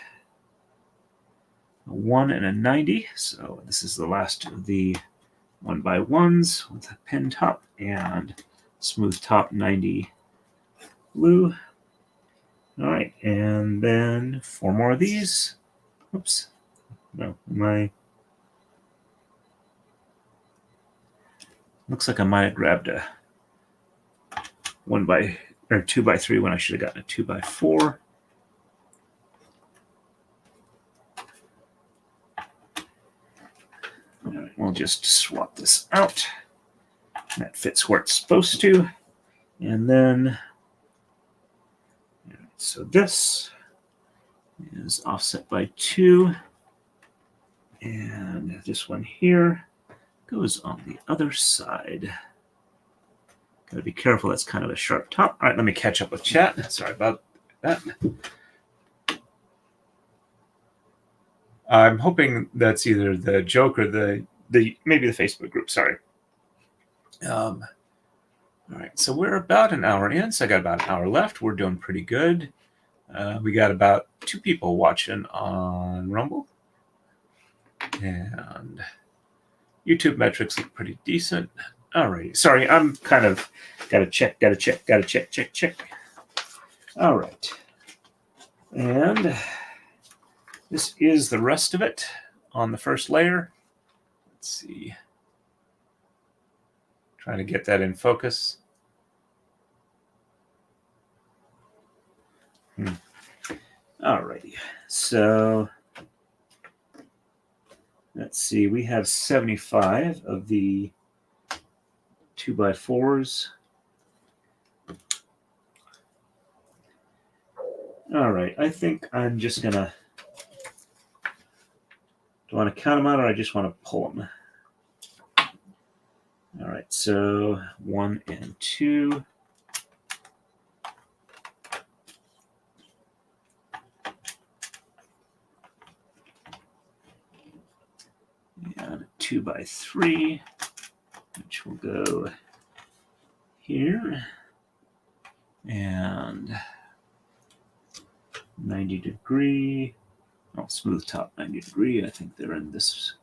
1 and a 90. So this is the last of the 1x1s with a pin top. And smooth top 90 blue. All right, and then 4 more of these. Oops. No, looks like I might have grabbed a 2x3 when I should have gotten a 2x4. All right, we'll just swap this out. That fits where it's supposed to. And then, so this is offset by 2. And this one here goes on the other side. Gotta be careful, that's kind of a sharp top. All right, let me catch up with chat. Sorry about that. I'm hoping that's either the joke or the maybe the Facebook group. Sorry. All right, so we're about an hour in, so I got about an hour left. We're doing pretty good. We got about 2 people watching on Rumble, and YouTube metrics look pretty decent. All right, sorry, I'm kind of gotta check. All right, and this is the rest of it on the first layer. Let's see. Trying to get that in focus. All righty. So let's see. We have 75 of the 2x4s. All right. I think I'm just gonna. Do I want to count them out, or I just want to pull them? All right. So 1 and 2. And a 2x3, which will go here, and 90 degree. Oh, smooth top 90 degree. I think they're in this.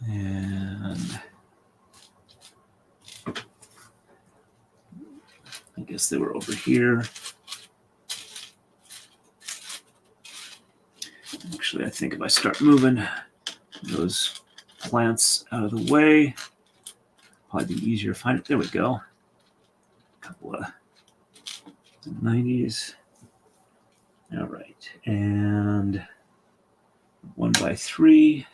And I guess they were over here. Actually, I think if I start moving those plants out of the way, probably be easier to find it. There we go. A couple of 90s. All right. And 1x3.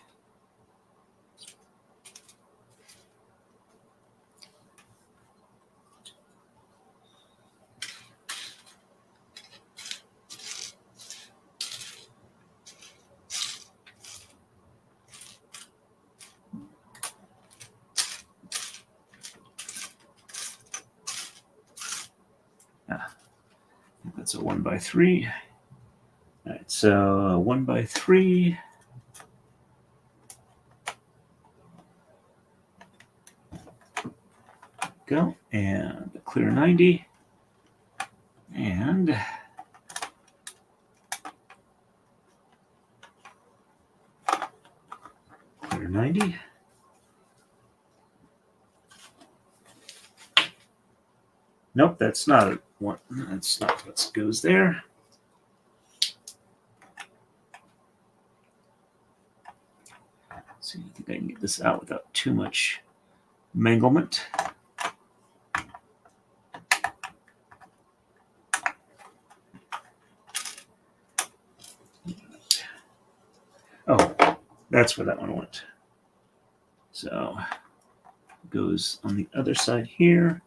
That's a 1x3. All right, so 1x3. Go, and clear 90. And clear 90. Nope, that's not one. That's not what goes there. So I think I can get this out without too much manglement. Oh, that's where that one went. So it goes on the other side here,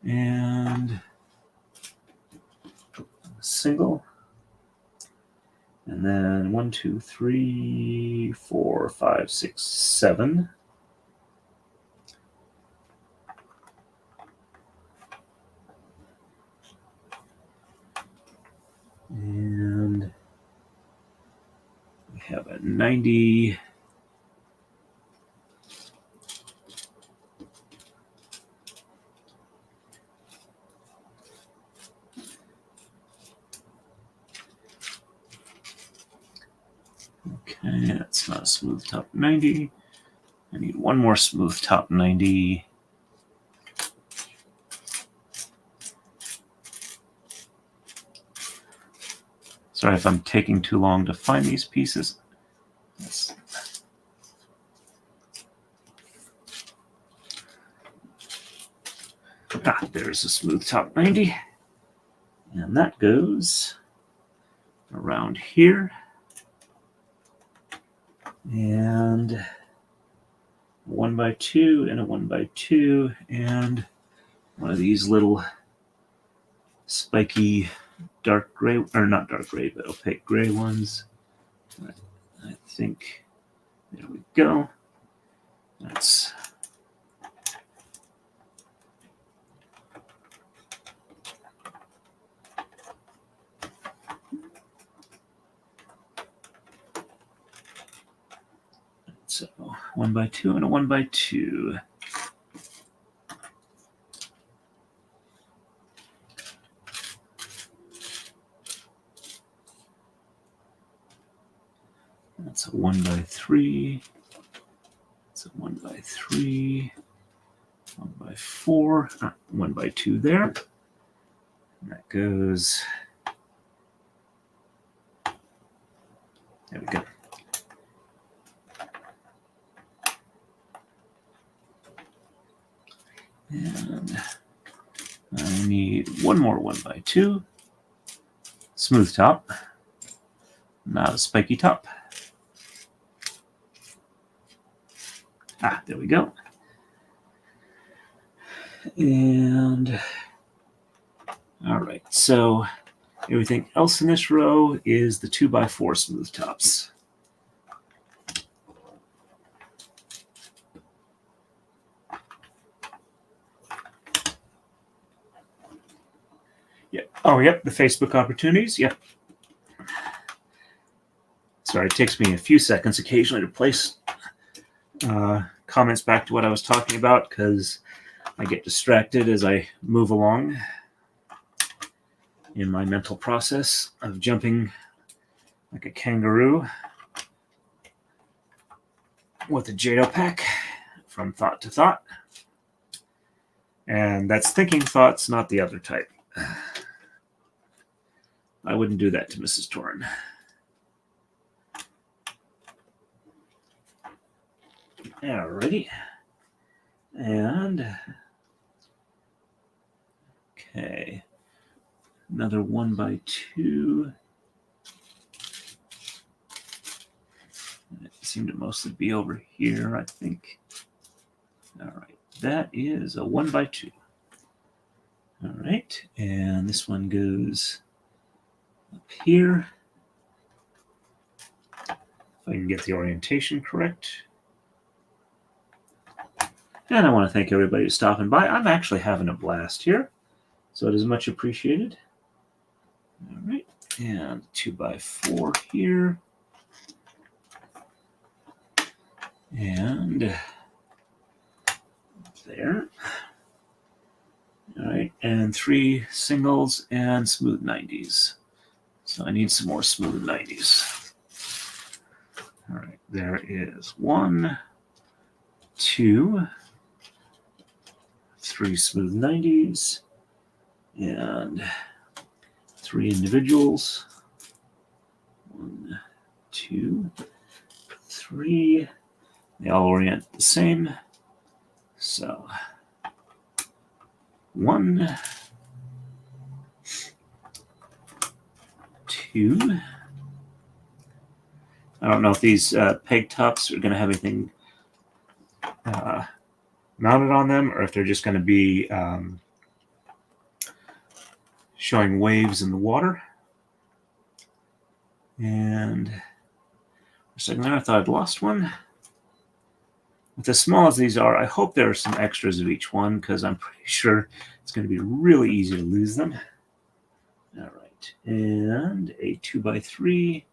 and single. And then 1, 2, 3, 4, 5, 6, 7. And we have a 90. Okay, that's not a smooth top 90. I need one more smooth top 90. Sorry if I'm taking too long to find these pieces. There's a smooth top 90. And that goes around here. And a 1x2 and a 1x2 and one of these little spiky dark gray, or not dark gray, but opaque gray ones. I think, there we go. That's so 1x2 and a 1x2. That's a 1x3. It's a 1x3. 1x4. 1x2 there. And that goes. There we go. And I need one more 1x2. Smooth top. Not a spiky top. There we go. And all right, so everything else in this row is the 2x4 smooth tops. Yep. Oh, yep, the Facebook opportunities. Yep. Sorry, it takes me a few seconds occasionally to place comments back to what I was talking about because I get distracted as I move along in my mental process of jumping like a kangaroo with a Jado pack from thought to thought. And that's thinking thoughts, not the other type. I wouldn't do that to Mrs. Torrin. Alrighty. And okay. Another 1x2. It seemed to mostly be over here, I think. All right. That is a 1x2. All right. And this one goes up here. If I can get the orientation correct. And I want to thank everybody for stopping by. I'm actually having a blast here, so it is much appreciated. All right, and 2x4 here. And there. All right, and 3 singles and smooth 90s. So I need some more smooth 90s. All right, there is 1, 2, 3 smooth 90s, and 3 individuals. 1, 2, 3. They all orient the same. So 1, 2. I don't know if these peg tops are going to have anything mounted on them, or if they're just going to be showing waves in the water. And for a second there, I thought I'd lost one. With as small as these are, I hope there are some extras of each one, because I'm pretty sure it's going to be really easy to lose them. All right, and a 2x3,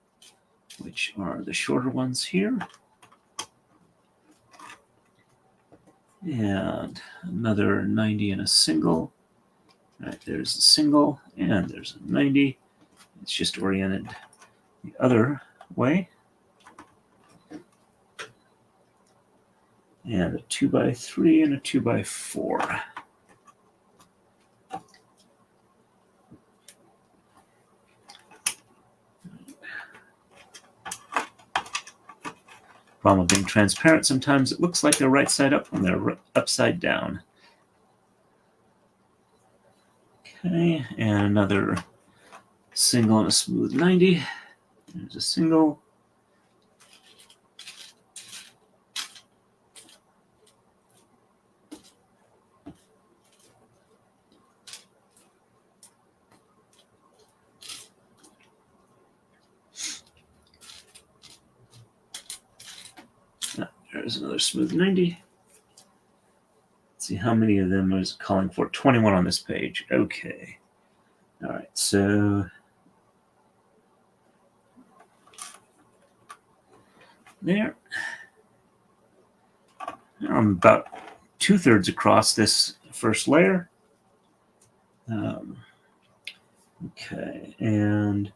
which are the shorter ones here. And another 90 and a single. All right, there's a single, and there's a 90. It's just oriented the other way. and a 2x3 and a 2x4. Problem with being transparent, sometimes it looks like they're right side up when they're upside down. Okay, and another single and a smooth 90. There's a single. There's another smooth 90. Let's see how many of them is calling for. 21 on this page. Okay. All right, so there. I'm about 2/3 across this first layer. Okay, and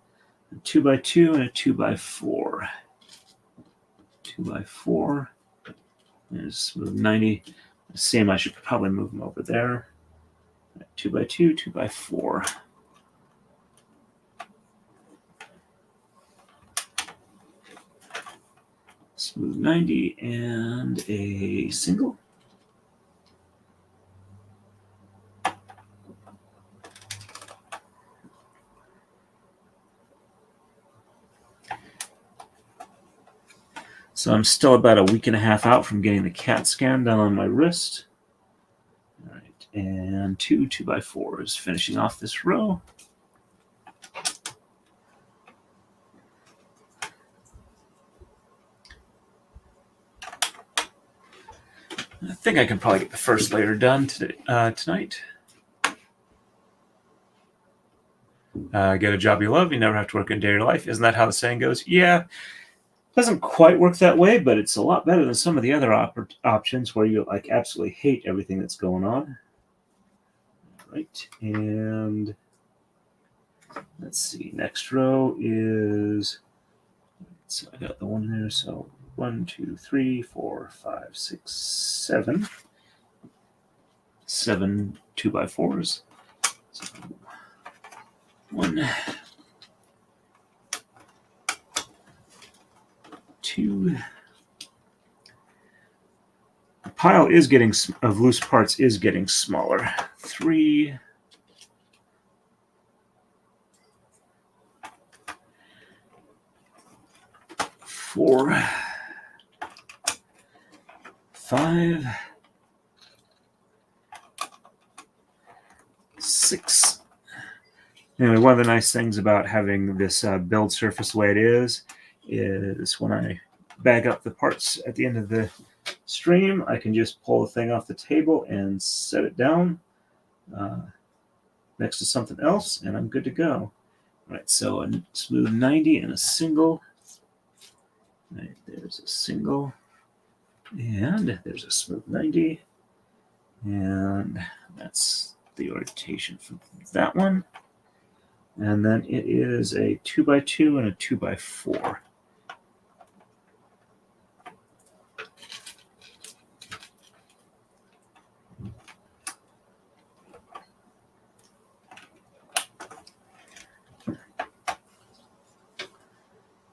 a 2x2 and a 2x4. 2x4. There's smooth 90. Same, I should probably move them over there. 2x2, 2x4. Smooth 90 and a single. So I'm still about a week and a half out from getting the CAT scan done on my wrist. All right, and 2x4s finishing off this row. I think I can probably get the first layer done tonight. Get a job you love, you never have to work a day of your life. Isn't that how the saying goes? Yeah. Doesn't quite work that way, but it's a lot better than some of the other options where you like absolutely hate everything that's going on. All right, and let's see. Next row is, so I got the one there. So 1, 2, 3, 4, 5, 6, 7. 7 2x4s. So 1, 2. The pile is getting of loose parts is getting smaller. 3. 4. 5. 6. Anyway, one of the nice things about having this build surface the way it is when I bag up the parts at the end of the stream, I can just pull the thing off the table and set it down next to something else, and I'm good to go. All right, so a smooth 90 and a single. Right, there's a single, and there's a smooth 90, and that's the orientation for that one. And then it is a 2x2 and a 2x4.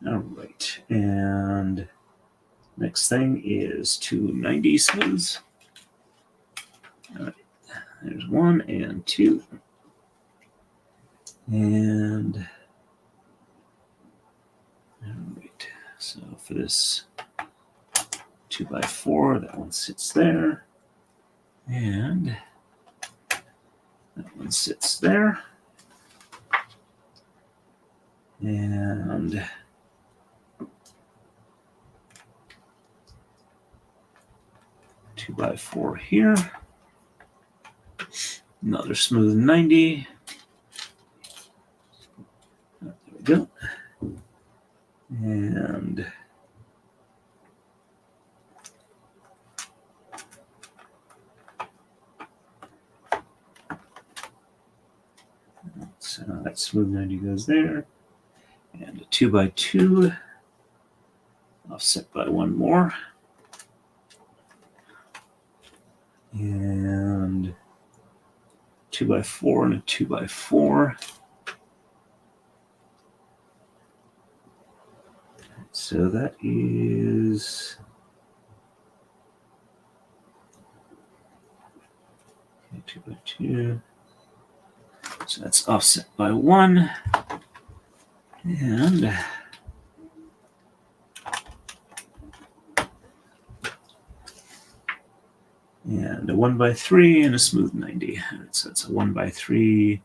All right, and next thing is 290 smooths. All right, there's 1 and 2. And all right, so for this 2x4, that one sits there, and that one sits there, and 2x4 here, another smooth 90. There we go. And so that smooth 90 goes there. And a 2x2, offset by one more. and 2x4 and a 2x4. So that is 2x2. So that's offset by 1. And a 1x3 and a smooth 90. So that's a 1x3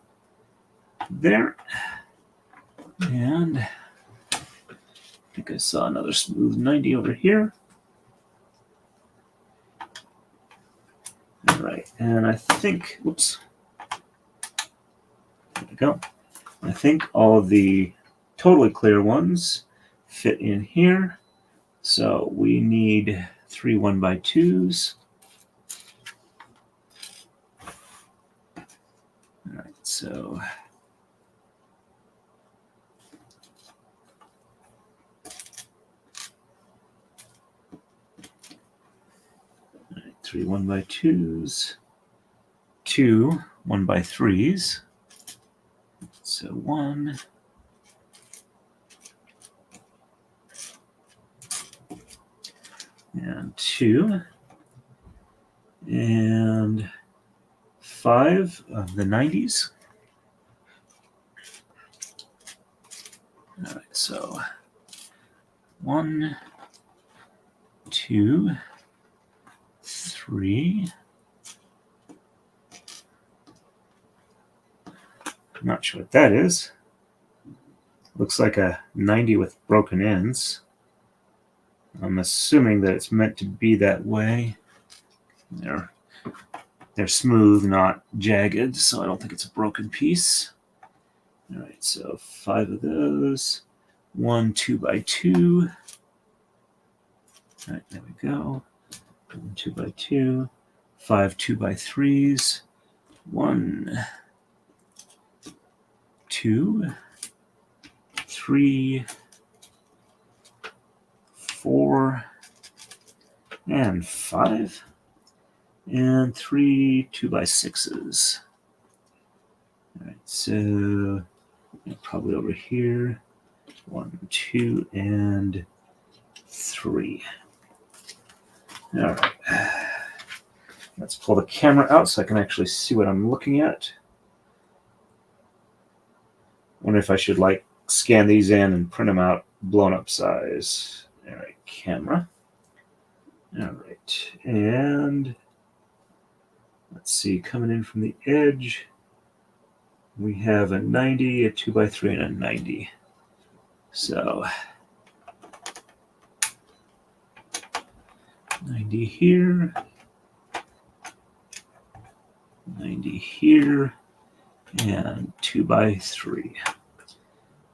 there. And I think I saw another smooth 90 over here. All right, and I think, whoops, there we go. I think all of the totally clear ones fit in here. So we need 3 1x2s. All right, so 3 1x2s, 2 1x3s. So 1, and 2, and 5 of the 90s. All right, so 1, 2, 3. I'm not sure what that is. Looks like a 90 with broken ends. I'm assuming that it's meant to be that way. They're smooth, not jagged, so I don't think it's a broken piece. All right, so 5 of those. 1 2x2. All right, there we go. 1 2x2. 5 2x3s. 1, 2, 3, 4, and 5. And 3 2x6s. All right, so probably over here. 1, 2, and 3. All right. Let's pull the camera out so I can actually see what I'm looking at. Wonder if I should like scan these in and print them out blown up size. All right, camera. All right, and let's see, coming in from the edge, we have a 90, a 2x3, and a 90. So 90 here, 90 here, and 2x3.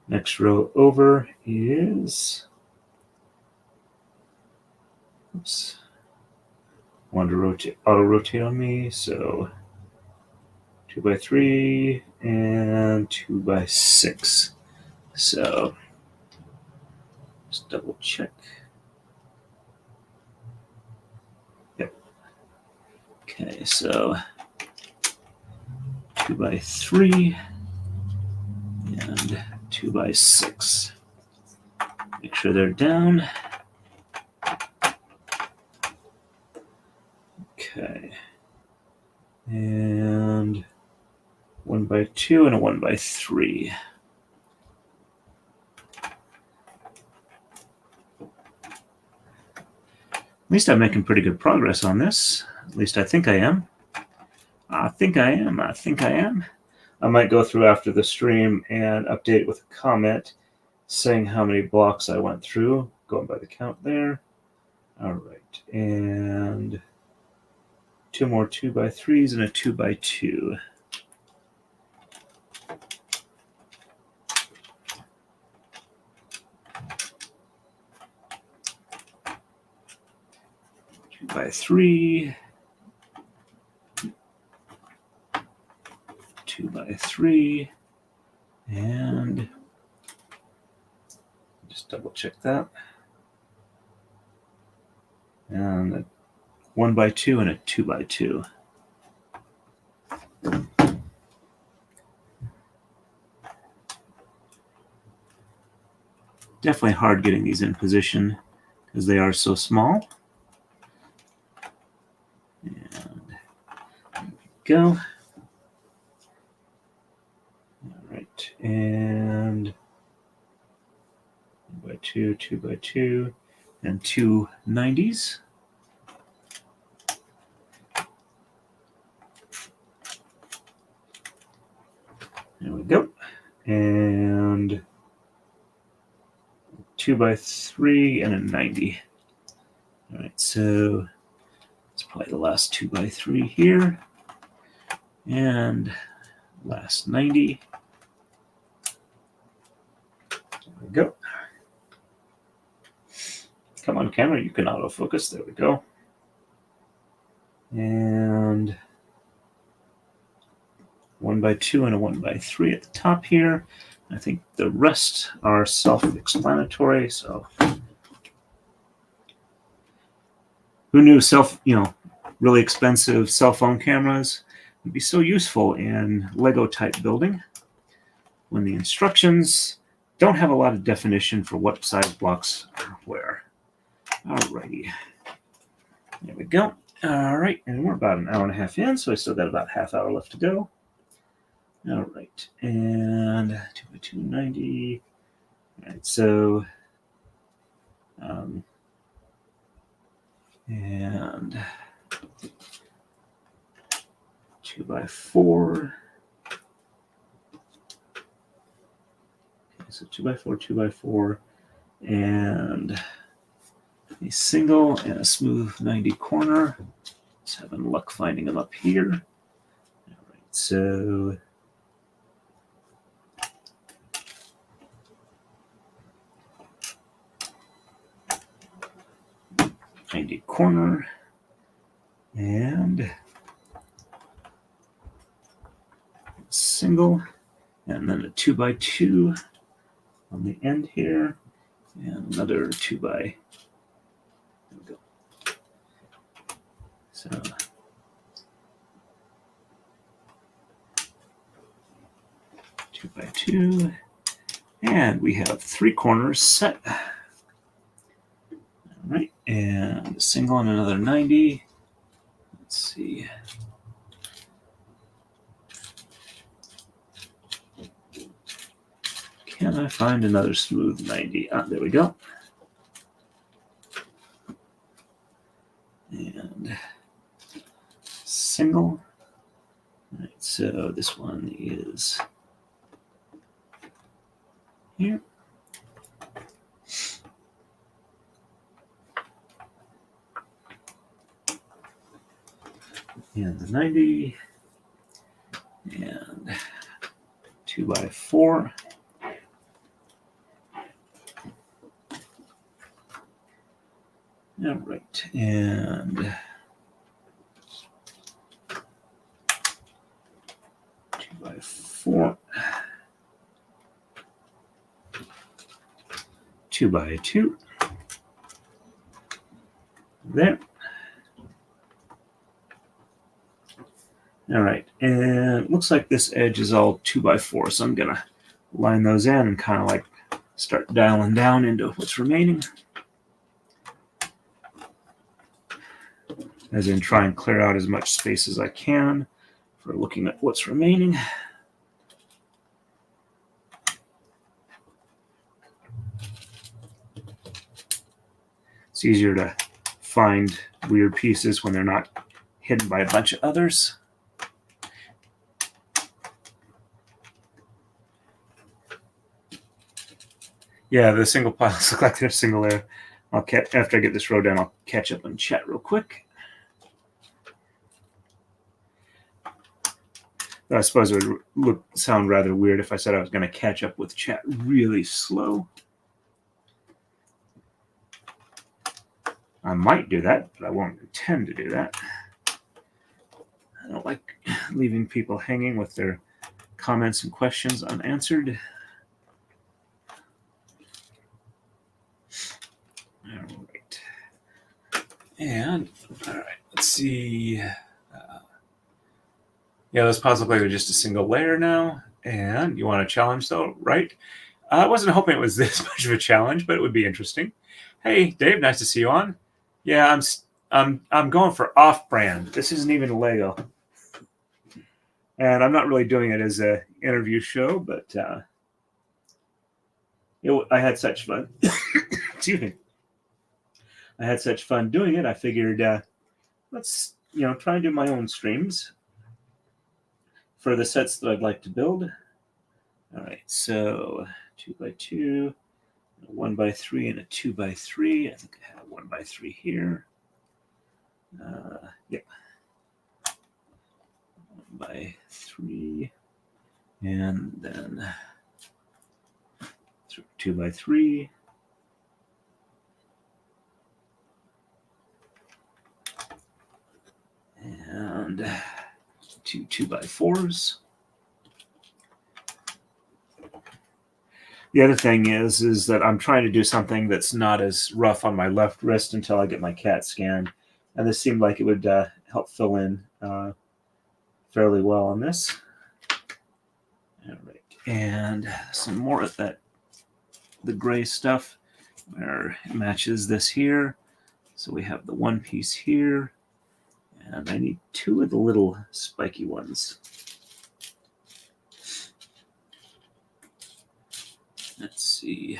Next row over is, oops, wanted to rotate, auto rotate on me, so 2x3 and 2x6. So just double check. Yep. Okay, so 2x3 and 2x6. Make sure they're down. Okay. And 1x2 and a 1x3. At least I'm making pretty good progress on this. At least I think I am. I think I am. I might go through after the stream and update it with a comment saying how many blocks I went through, going by the count there. All right, and 2 more 2x3s and a 2x2. By 3, 2x3, and just double check that. And 1x2 and a 2x2. Definitely hard getting these in position because they are so small. And there we go. All right, and 1x2, 2x2, and 2 90s. There we go. And 2x3 and a 90. All right, so it's probably the last 2x3 here. And last 90. There we go. Come on, camera, you can autofocus. There we go. And 1x2 and a 1x3 at the top here. I think the rest are self-explanatory. So who knew really expensive cell phone cameras would be so useful in Lego type building when the instructions don't have a lot of definition for what size blocks are where. Alrighty. There we go. All right, and we're about an hour and a half in, so I still got about half hour left to go. All right, and 2x2 90. All right, so and 2x4. Okay, so 2x4, 2x4, and a single and a smooth 90 corner. Just having luck finding them up here. All right, so corner and single, and then a 2x2 on the end here, and another 2x. There we go. So 2x2, and we have 3 corners set. All right, and a single and another 90. Let's see. Can I find another smooth 90? Ah, there we go. And single. All right, so this one is here. And the 90. And 2x4. All right, and 2x4, 2x2, there. All right, and it looks like this edge is all 2x4, so I'm gonna line those in and kind of like start dialing down into what's remaining. As in try and clear out as much space as I can for looking at what's remaining. It's easier to find weird pieces when they're not hidden by a bunch of others. Yeah, the single piles look like they're single layer. After I get this row done, I'll catch up and chat real quick. I suppose it would sound rather weird if I said I was going to catch up with chat really slow. I might do that, but I won't intend to do that. I don't like leaving people hanging with their comments and questions unanswered. All right. And, all right, let's see. Yeah, those pods look like they're just a single layer now. And you want a challenge, though, right? I wasn't hoping it was this much of a challenge, but it would be interesting. Hey, Dave, nice to see you on. Yeah, I'm going for off-brand. This isn't even Lego, and I'm not really doing it as an interview show, but I had such fun. Excuse me. I had such fun doing it. I figured let's try and do my own streams for the sets that I'd like to build. All right, so 2x2, a 1x3, and a 2x3. I think I have a 1x3 here. Yep. 1x3, and then 2x3. And two 2x4s. The other thing is that I'm trying to do something that's not as rough on my left wrist until I get my CAT scan. And this seemed like it would help fill in fairly well on this. All right. And some more of the gray stuff where it matches this here. So we have the one piece here. And I need two of the little spiky ones. Let's see.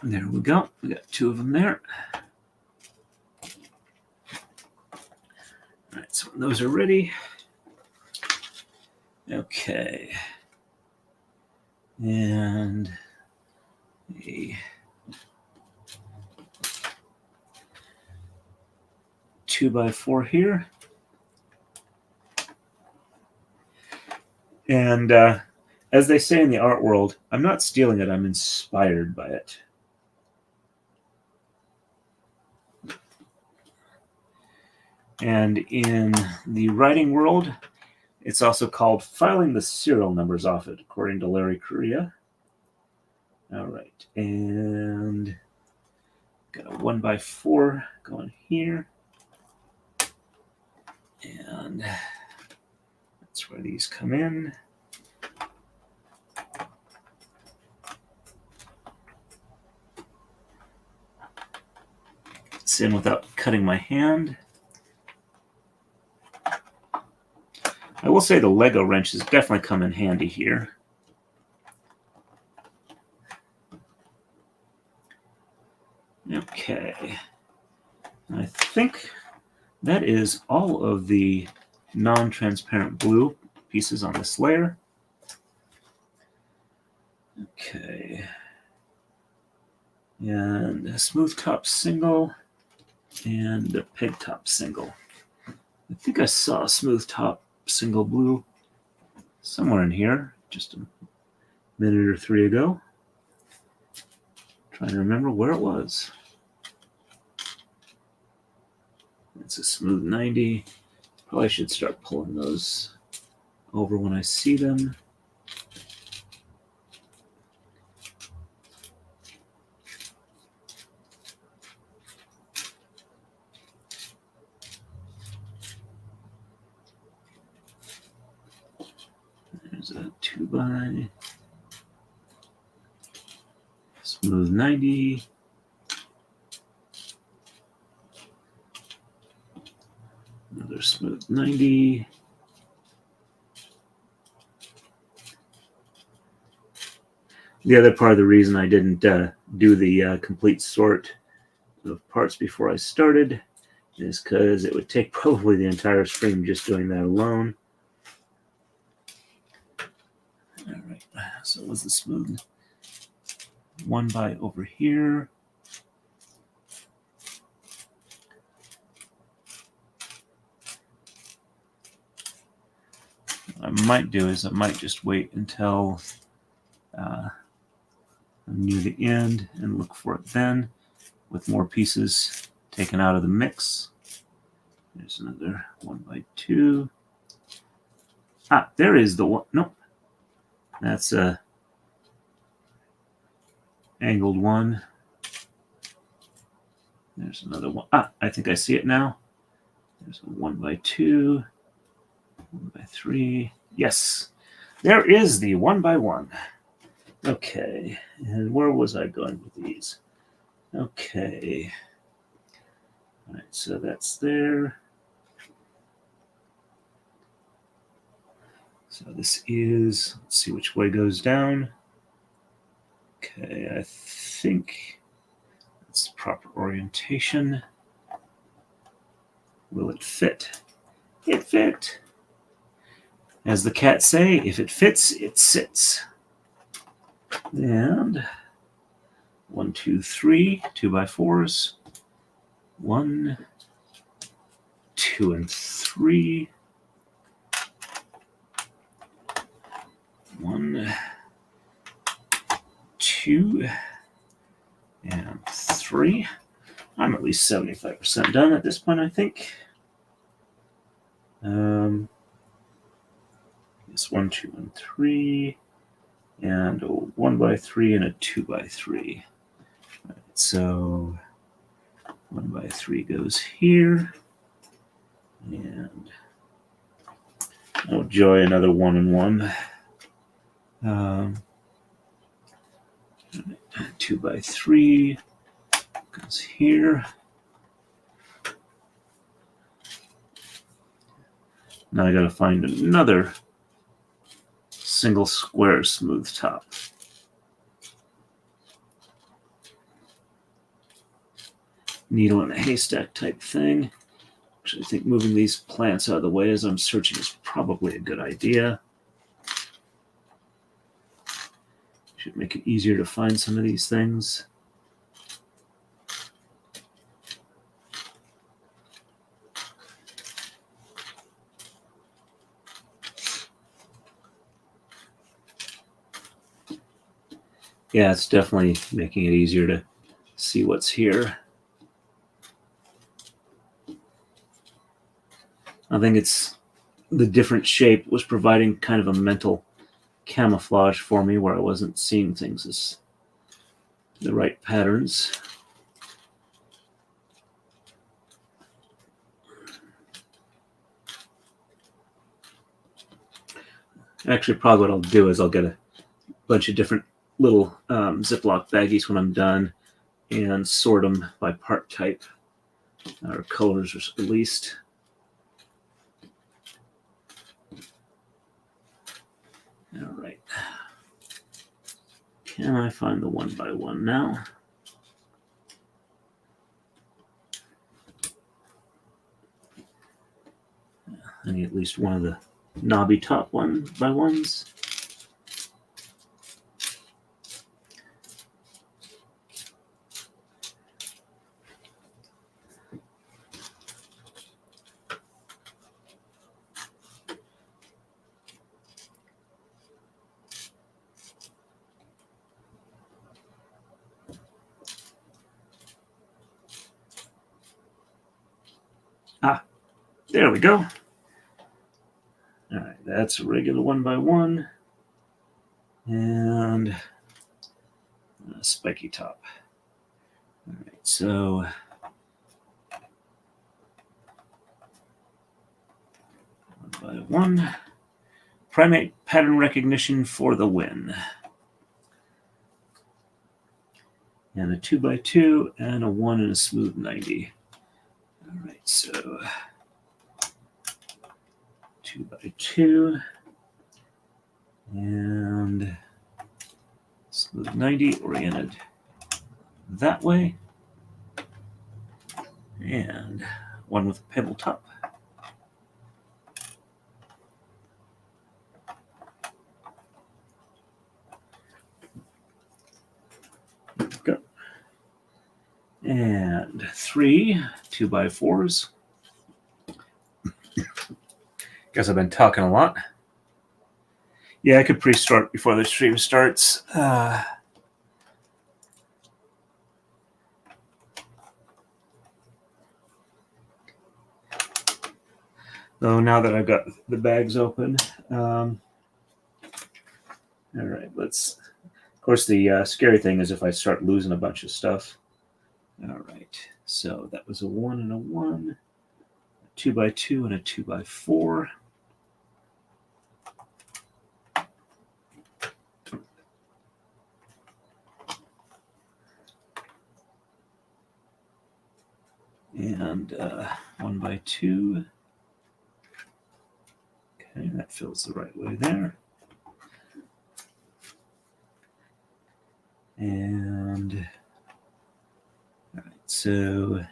There we go. We got two of them there. All right, so those are ready. Okay. And a 2x4 here. And as they say in the art world, I'm not stealing it, I'm inspired by it. And in the writing world, it's also called filing the serial numbers off it, according to Larry Correia. All right, and got a 1x4 going here. And that's where these come in. It's in without cutting my hand. I will say the Lego wrenches definitely come in handy here. Okay. I think that is all of the non-transparent blue pieces on this layer. Okay. And a smooth top single and a peg top single. I think I saw a smooth top single blue somewhere in here just a minute or three ago. Trying to remember where it was. It's a smooth 90. Probably should start pulling those over when I see them. There's a 2x smooth 90. Another smooth 90. The other part of the reason I didn't do the complete sort of parts before I started is because it would take probably the entire stream just doing that alone. All right, so it was the smooth 1x over here. What I might do is I might just wait until I'm near the end and look for it then with more pieces taken out of the mix. There's another 1x2. Ah, there is the one. Nope. That's a angled one. There's another one. Ah, I think I see it now. There's a 1x2, 1x3. Yes, there is the 1x1. Okay, and where was I going with these? Okay. All right, so that's there. So this is, let's see which way goes down. Okay, I think that's the proper orientation. Will it fit? It fit. As the cats say, if it fits, it sits. And 1, 2, 3, 2x4s. 1, 2, and 3. 1, 2, and 3. I'm at least 75% done at this point, I think. It's 1, 2, and 3, and a 1x3 and a 2x3. Right, so 1x3 goes here, and oh joy, another 1 and 1. 2x3 goes here. Now I got to find another single square smooth top. Needle in a haystack type thing. Actually, I think moving these plants out of the way as I'm searching is probably a good idea. Should make it easier to find some of these things. Yeah, it's definitely making it easier to see what's here. I think it's the different shape was providing kind of a mental camouflage for me where I wasn't seeing things as the right patterns. Actually, probably what I'll do is I'll get a bunch of different little Ziploc baggies when I'm done and sort them by part type or colors at least. All right. Can I find the 1x1 now? I need at least one of the knobby top 1x1s. Ah, there we go. All right, that's a regular 1x1 and a spiky top. All right, so 1x1. Primate pattern recognition for the win. And a 2x2 and a 1 and a smooth 90. All right, so 2x2 and smooth 90 oriented that way. And one with a pebble top. There we go. And 3 2x4s. Guess I've been talking a lot. Yeah, I could pre-start before the stream starts. Though now that I've got the bags open, all right, let's. Of course, the scary thing is if I start losing a bunch of stuff. All right, So that was a 1 and a 1, a 2x2 and a 2x4. And 1x2. Okay, that fills the right way there. And all right, so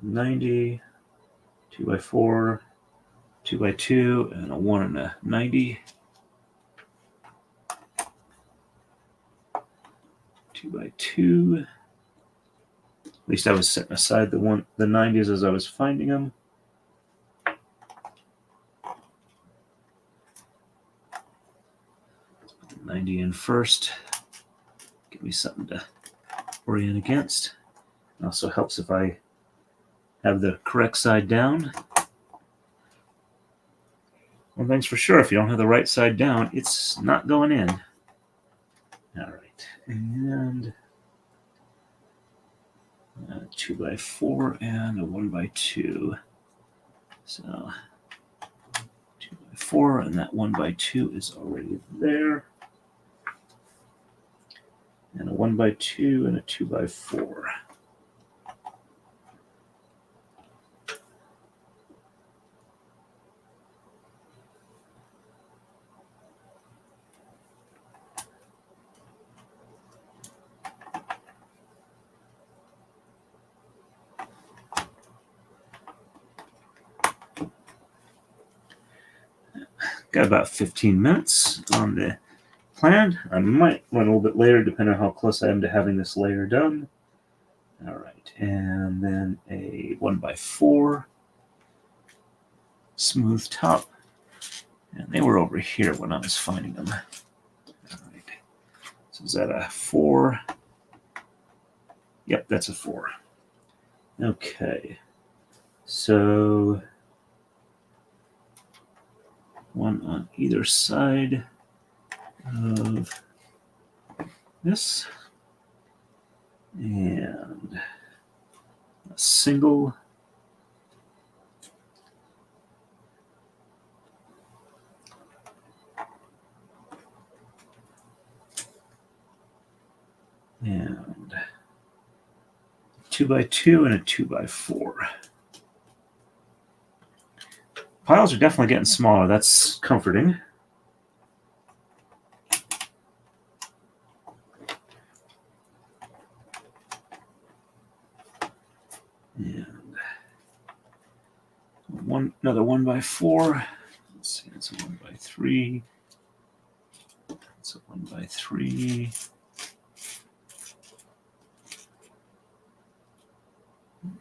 90, 2x4, 2x2, and a 1 and a 90. 2x2. At least I was setting aside the 90s as I was finding them. Put the 90 in first. Give me something to orient against. It also helps if I have the correct side down. One thing's for sure, if you don't have the right side down, it's not going in. All right, and 2x4 and a 1x2. So 2x4 and that 1x2 is already there. And a 1x2 and a 2x4. Got about 15 minutes on the plan. I might run a little bit later depending on how close I am to having this layer done. All right, and then a 1x4 smooth top. And they were over here when I was finding them. All right, so is that a 4? Yep, that's a 4. Okay, so one on either side of this, and a single, and 2x2 and a 2x4. Piles are definitely getting smaller. That's comforting. And another 1x4. Let's see, it's a 1x3. It's a 1x3.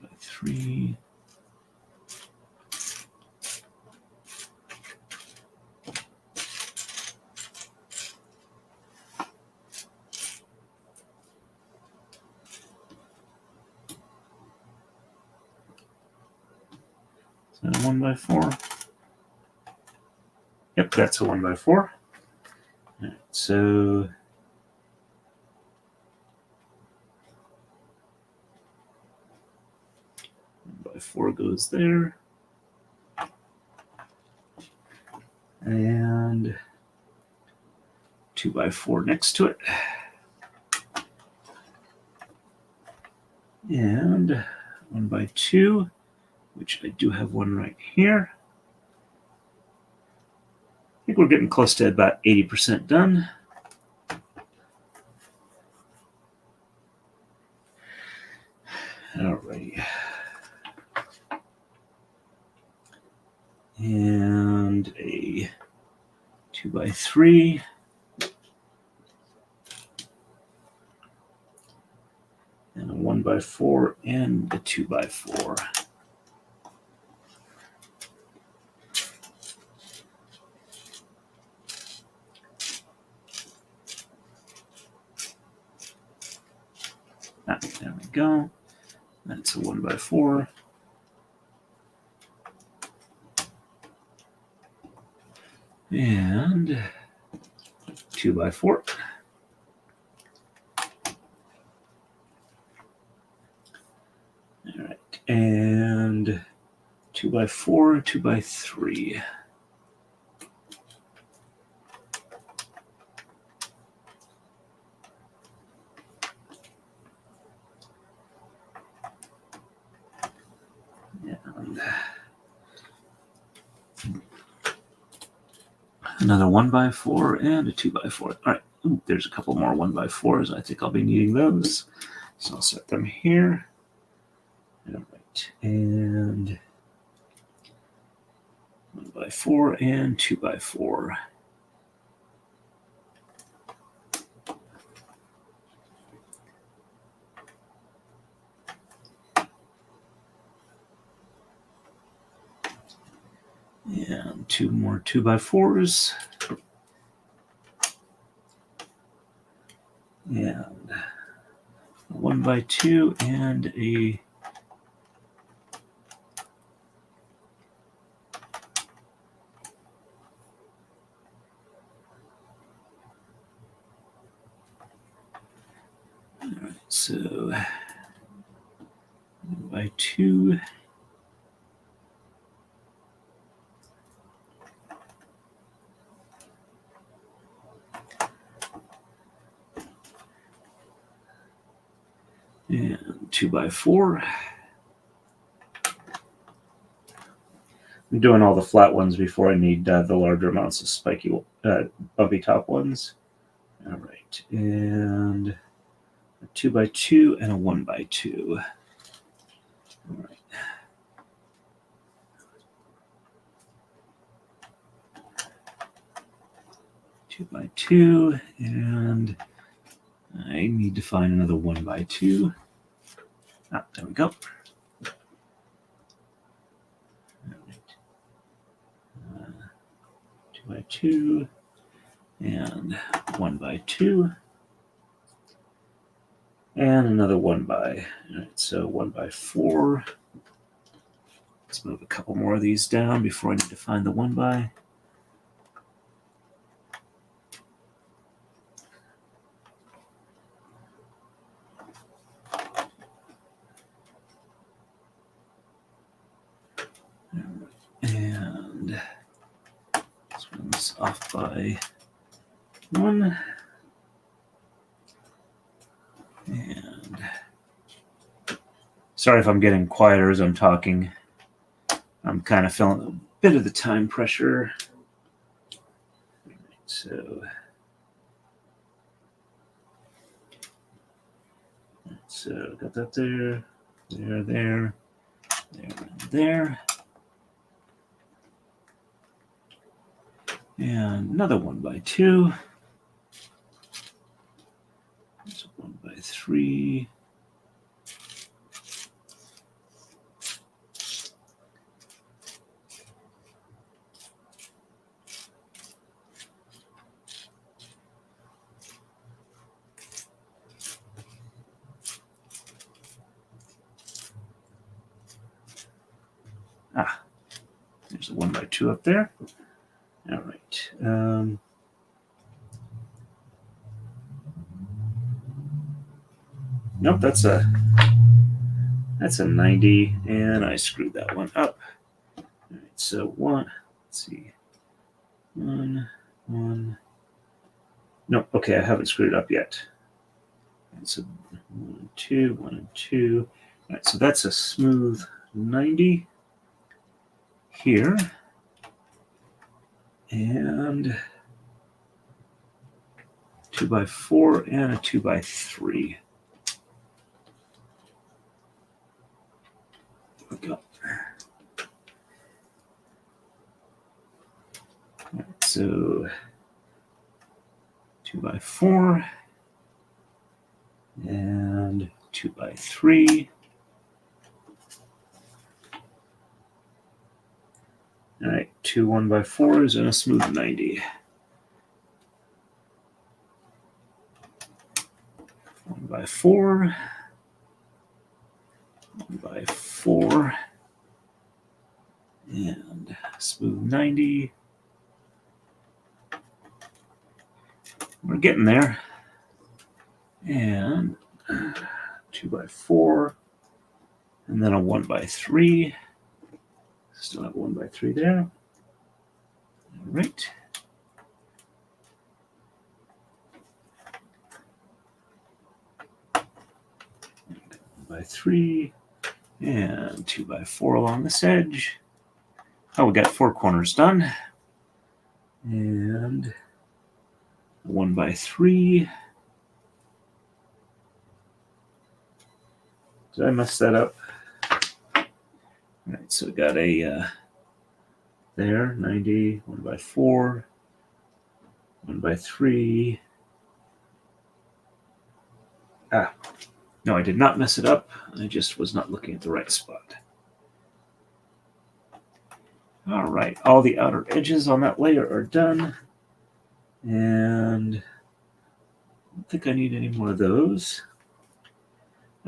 1x3. Is that a 1x4? Yep, that's a 1x4. All right, so 1x4 goes there. And 2x4 next to it. And 1x2, which I do have one right here. I think we're getting close to about 80% done. Alrighty. And a 2x3. And a 1x4 and a 2x4. There we go. That's a 1x4. And 2x4. and 2x4, 2x3. And another 1x4 and a 2x4. All right, ooh, there's a couple more 1x4s. I think I'll be needing those. So I'll set them here. All right, and 1x4 and 2x4. And 2 more 2x4s. And a 1x2 and a so 1x2. And 2x4. I'm doing all the flat ones before I need the larger amounts of spiky, bumpy top ones. All right, and a 2x2 and a 1x2. All right. Two by two, and I need to find another 1x2. Ah, there we go. 2x2 and 1x2, and another 1x. All right, so 1x4. Let's move a couple more of these down before I need to find the 1x. And this one's off by 1. And sorry if I'm getting quieter as I'm talking. I'm kind of feeling a bit of the time pressure. So got that there, there, and there. And another 1x2. There's a 1x3. Ah, there's a 1x2 up there. All right. Nope, that's a 90, and I screwed that one up. All right, so let's see, 1. Nope, okay, I haven't screwed it up yet. So 1 and 2, 1 and 2. All right, so that's a smooth 90 here, and 2x4 and a 2x3. There we go. All right, so 2x4 and 2x3. All right, 2 1x4s and a smooth 90. 1x4, 1x4, and smooth 90. We're getting there. And 2x4 And then a 1x3. Still have a 1x3 there. All right. By 3 and 2x4 along this edge. Oh, we got 4 corners done. And 1x3. Did I mess that up? All right, so we got a there, 90, 1x4, 1x3. Ah, no, I did not mess it up. I just was not looking at the right spot. All right, all the outer edges on that layer are done. And I don't think I need any more of those.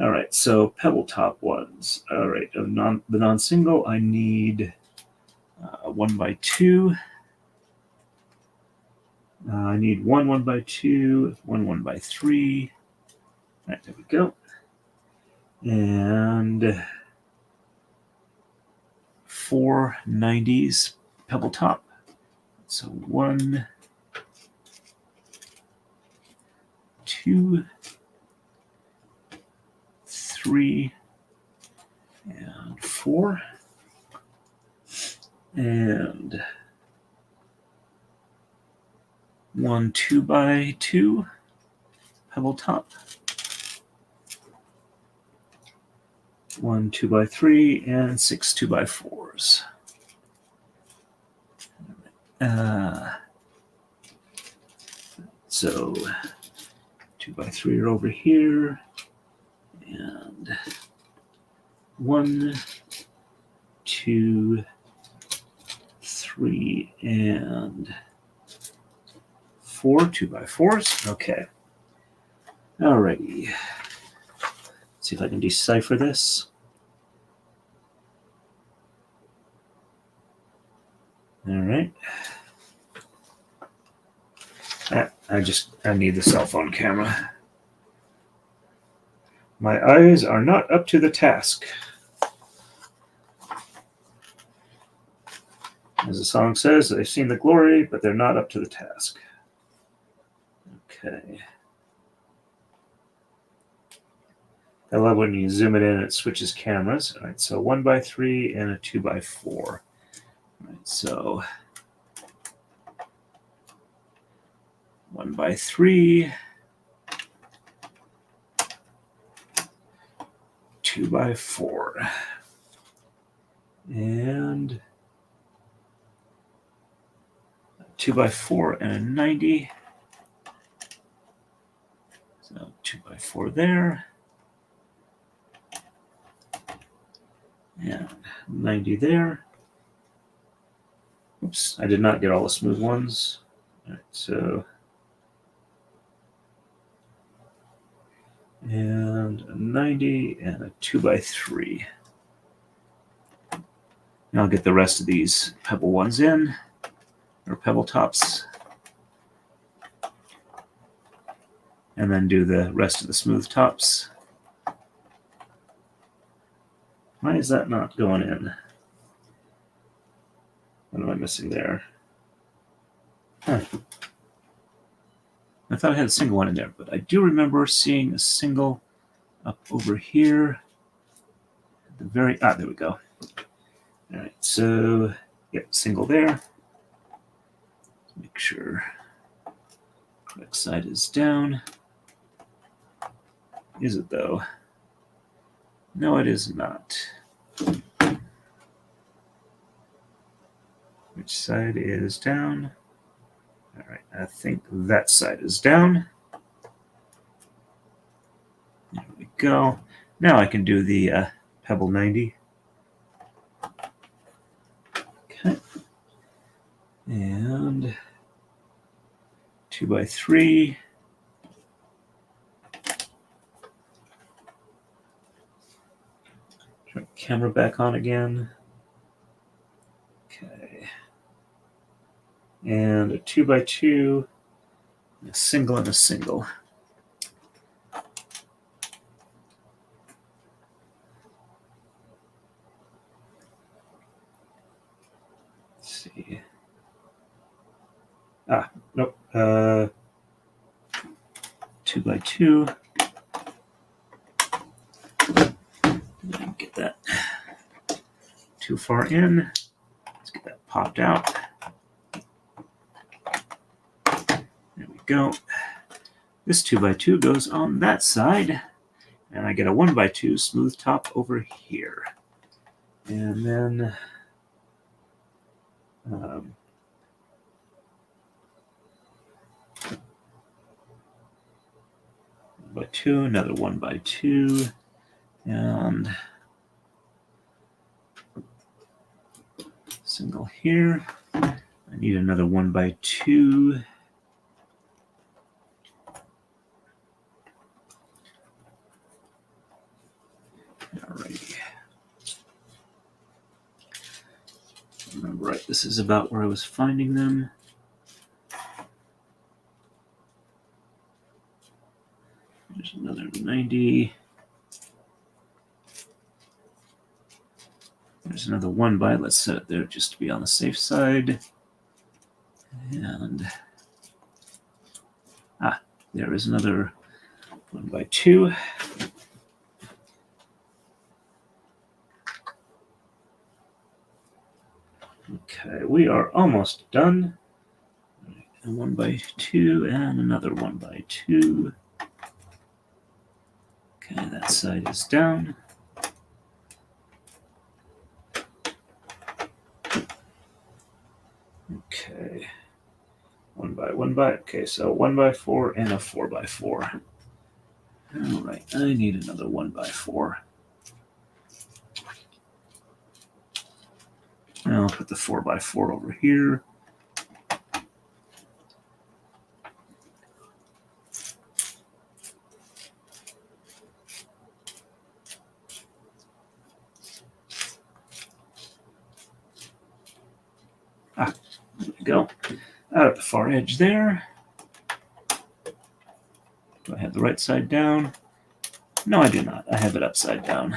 All right, so pebble top ones. All right, the non-single, I need 1x2. I need 1x2, 1x3. All right, there we go. And 4 90s pebble top. So 1, 2, 3, and 4. And 1 2x2 pebble top. 1 2x3 and 6 2x4s. So 2x3 are over here, and 1, 2, 3, and 4 2x4s. Okay. Alrighty. See if I can decipher this. All right. I need the cell phone camera. My eyes are not up to the task. As the song says, they've seen the glory, but they're not up to the task. Okay. I love when you zoom it in, it switches cameras. All right, so 1x3 and a 2x4. All right, so 1x3, 2x4, and 2x4 and a 90. So 2x4 there. And 90 there. Oops, I did not get all the smooth ones. All right, so and a 90 and a 2x3. Now I'll get the rest of these pebble ones in, or pebble tops, and then do the rest of the smooth tops. Why is that not going in? What am I missing there? Huh. I thought I had a single one in there, but I do remember seeing a single up over here. At the very, there we go. All right, so, yep, single there. Make sure correct side is down. Is it though? No, it is not. Which side is down? All right, I think that side is down. There we go. Now I can do the pebble 90. Okay. And 2x3. Turn the camera back on again. Okay. And a 2x2, a single and a single. Nope. 2x2. Get that too far in. Let's get that popped out. There we go. This 2x2 goes on that side, and I get a 1x2 smooth top over here. And then by 2, another 1x2, and single here. I need another 1x2. Alrighty. Remember, right, this is about where I was finding them. There's another 90. There's another 1x. Let's set it there just to be on the safe side. And there is another 1x2. Okay, we are almost done. A 1x2 and another 1x2. Okay, that side is down. Okay, 1x1x. Okay, so 1x4 and a 4x4. All right, I need another 1x4. I'll put the 4x4 over here. There we go. Out at the far edge there. Do I have the right side down? No, I do not. I have it upside down.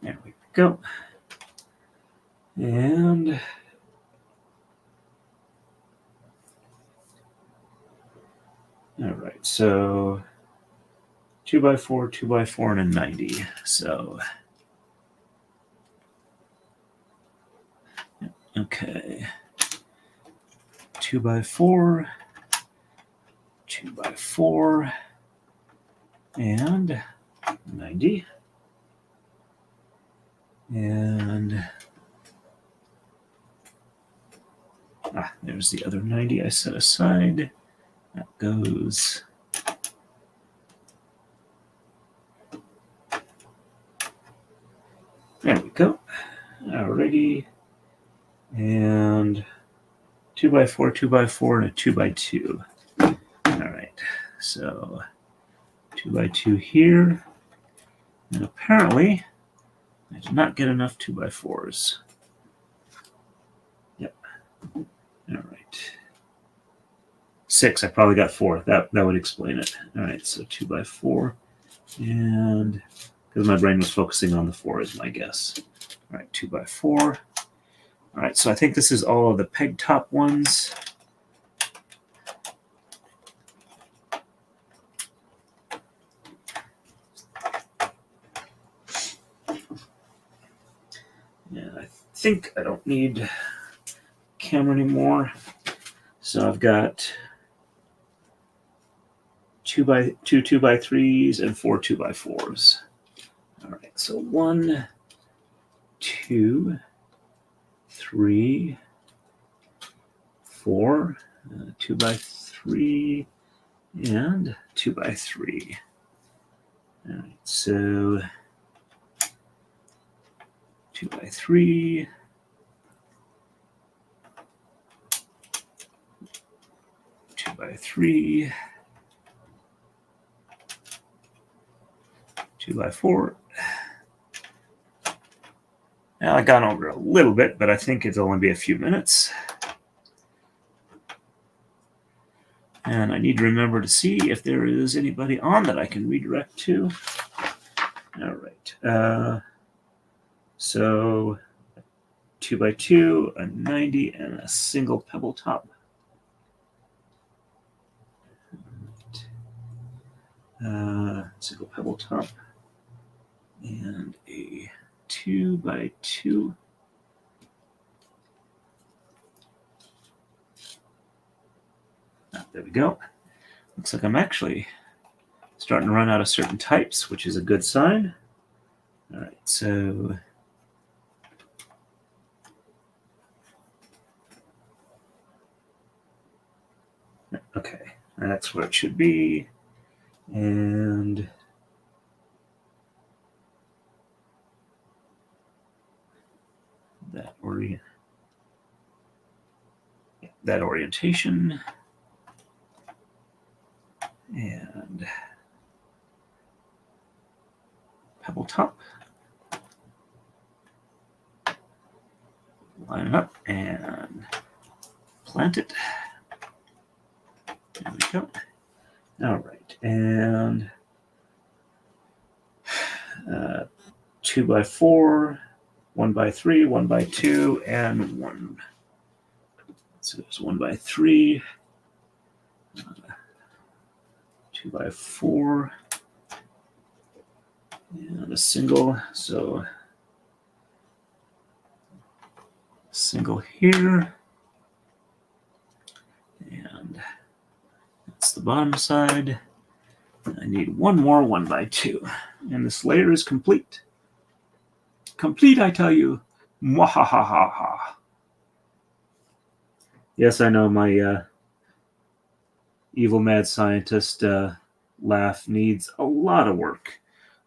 There we go. And all right, so 2x4, 2x4, and a 90. So okay, 2x4, 2x4, and 90. And there's the other 90 I set aside. That goes. There we go. Alrighty. And 2x4, 2x4, and a 2x2. All right. So 2x2 here. And apparently, I did not get enough 2x4s. Yep. All right. 6. I probably got 4. That would explain it. All right. So 2x4. And because my brain was focusing on the 4 is my guess. All right. 2x4. All right. So I think this is all of the peg top ones. And I think I don't need camera anymore. So I've got 2x2 2x3s and 4 2x4s. All right, so 1, 2, 3, 4, 2x3, and 2x3. All right, so 2x3. 2x3, 2x4. Now I got over a little bit, but I think it'll only be a few minutes. And I need to remember to see if there is anybody on that I can redirect to. All right. So 2x2, a 90, and a single pebble top. Single pebble top, and a 2x2. There we go. Looks like I'm actually starting to run out of certain types, which is a good sign. All right, so okay, that's where it should be. And that orientation. And pebble top. Line it up and plant it. There we go. All right, and 2x4, 1x3, 1x2, and 1. So there's 1x3, 2x4, and a single. So single here, and that's the bottom side. I need one more 1x2, and this layer is complete. Complete, I tell you. Mwahahaha. Yes, I know my evil mad scientist laugh needs a lot of work,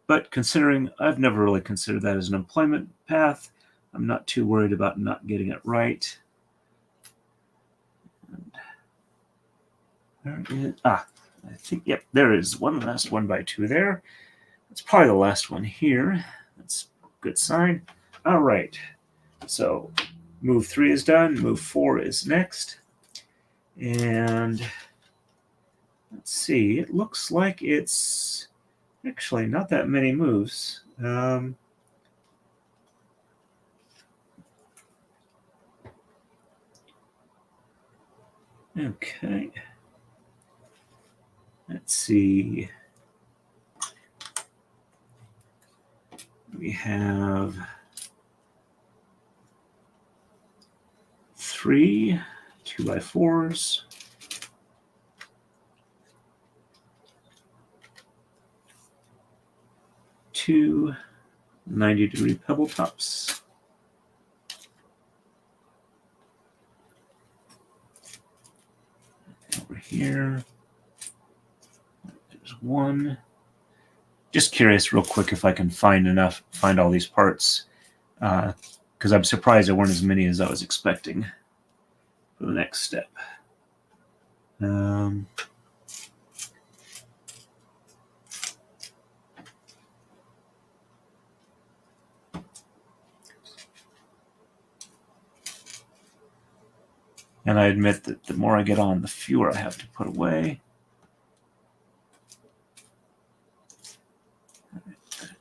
but considering I've never really considered that as an employment path, I'm not too worried about not getting it right. And I think, yep, there is one last 1x2 there. That's probably the last one here. That's a good sign. All right, so move 3 is done. Move 4 is next. And let's see, it looks like it's actually not that many moves. Okay. Let's see. We have 3 2x4s. 2 90-degree pebble tops. Over here, there's 1. Just curious real quick if I can find all these parts, because I'm surprised there weren't as many as I was expecting for the next step. And I admit that the more I get on, the fewer I have to put away.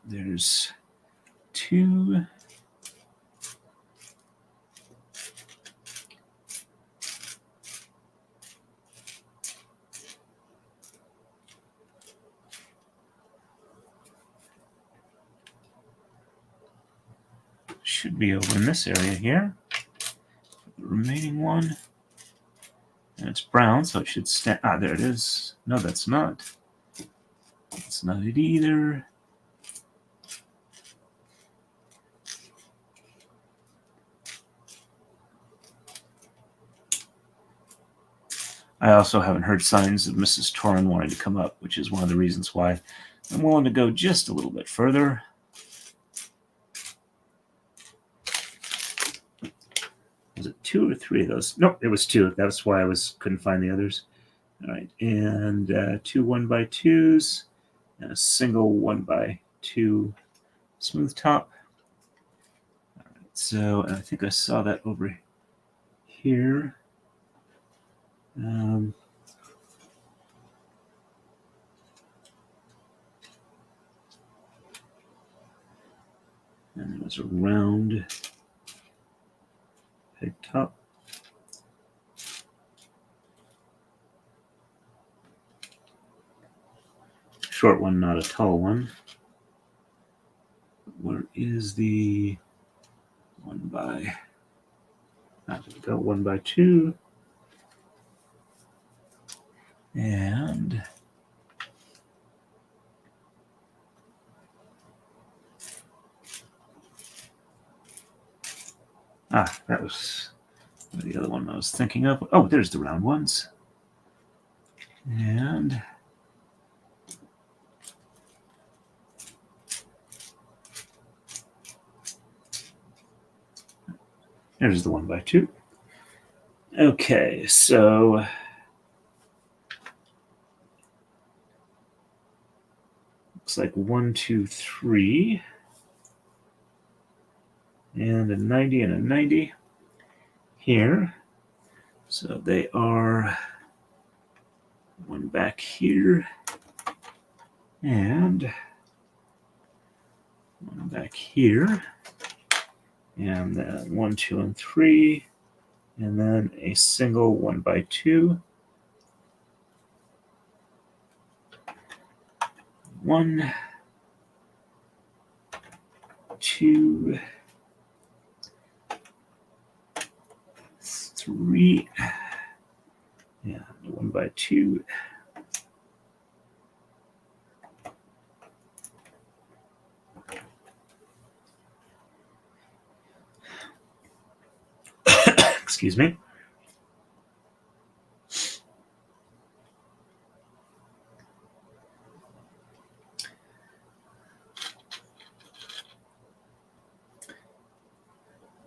There's 2. Should be over in this area here. The remaining one. And it's brown, so it should stand. There it is. No, that's not. That's not it either. I also haven't heard signs of Mrs. Torin wanting to come up, which is one of the reasons why I'm willing to go just a little bit further. Was it 2 or 3 of those? Nope, it was 2. That's why I couldn't find the others. All right, and 2 1x2s, and a single 1x2 smooth top. All right, so I think I saw that over here. And it was a round Peg top. Short one, not a tall one. Where is the 1x? Not going to go 1x2. And that was the other one I was thinking of. Oh, there's the round ones. And there's the 1x2. Okay, so looks like 1, 2, 3. And a 90 and a 90 here. So they are one back here and one back here. And then 1, 2, and 3. And then a single 1x2. 1, 2, 3, and 1x2. Excuse me.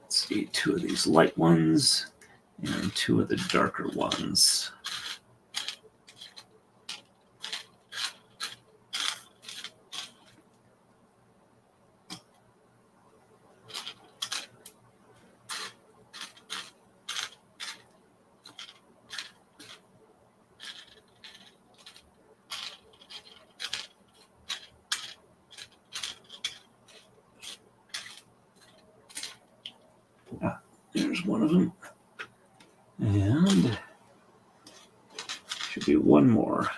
Let's see, 2 of these light ones and 2 of the darker ones. There's one of them. And should be one more.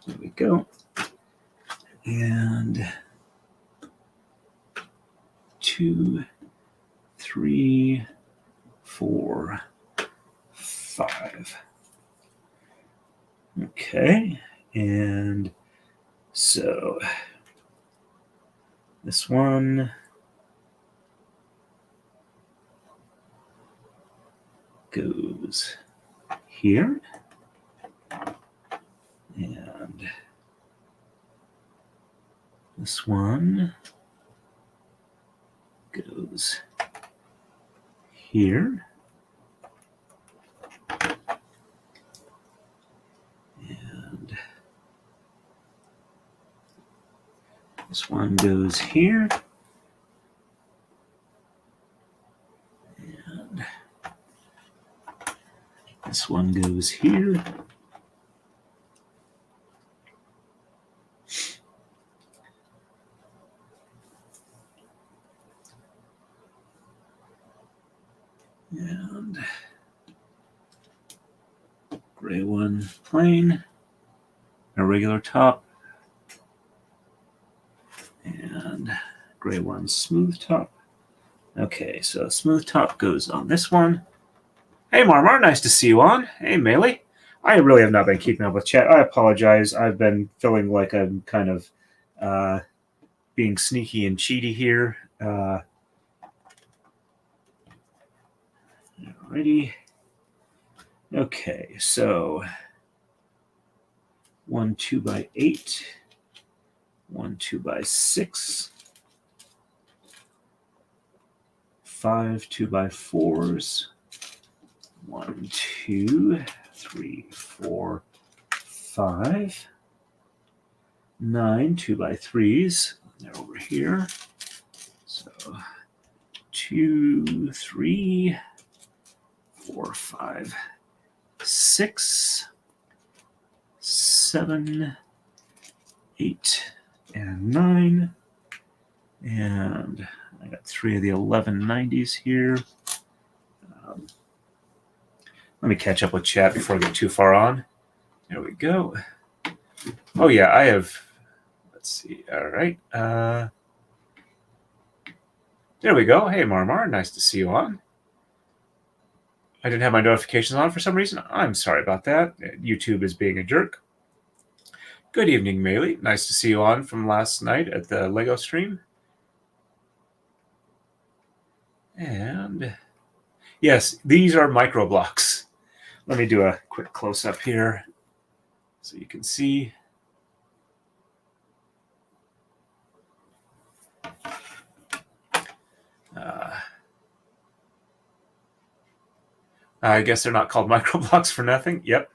There we go. And 2, 3, 4, 5. Okay. And so this one goes here, and this one goes here, and this one goes here, and this one goes here. And gray one plain, a regular top, and gray one smooth top. Okay, so smooth top goes on this one. Hey Marmar, nice to see you on. Hey Melee. I really have not been keeping up with chat. I apologize. I've been feeling like I'm kind of being sneaky and cheaty here. Alrighty. Okay, so 1 2x8, 1 2x6, 5 2x4s, 1 2 3 4 5, 9 2x3s. They're over here. So 2 3 4 5 6 7 8 and 9, and I got 3 of the 1190s here. Let me catch up with chat before I get too far on. There we go. Oh yeah, I have. Let's see. All right. There we go. Hey, Marmar, nice to see you on. I didn't have my notifications on for some reason. I'm sorry about that. YouTube is being a jerk. Good evening, Maylee. Nice to see you on from last night at the Lego stream. And yes, these are micro blocks. Let me do a quick close-up here so you can see. I guess they're not called micro blocks for nothing. Yep.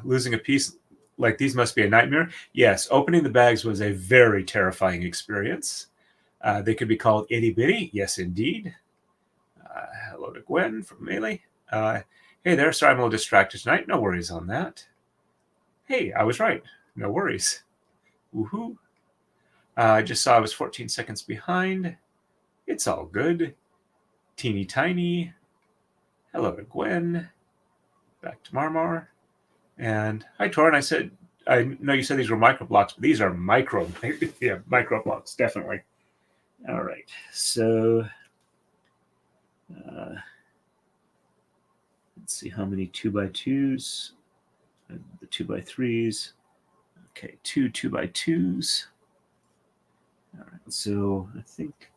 Losing a piece like these must be a nightmare. Yes, opening the bags was a very terrifying experience. They could be called itty bitty. Yes, indeed. Hello to Gwen from Melee. Hey there, sorry I'm a little distracted tonight. No worries on that. Hey, I was right. No worries. Woohoo. I just saw I was 14 seconds behind. It's all good. Teeny tiny. Hello to Gwen. Back to Marmar. And hi, Torin. I know you said these were micro blocks, but these are micro blocks, definitely. All right. So let's see how many 2x2s. The 2x3s. Okay, two 2x2s. All right. So I think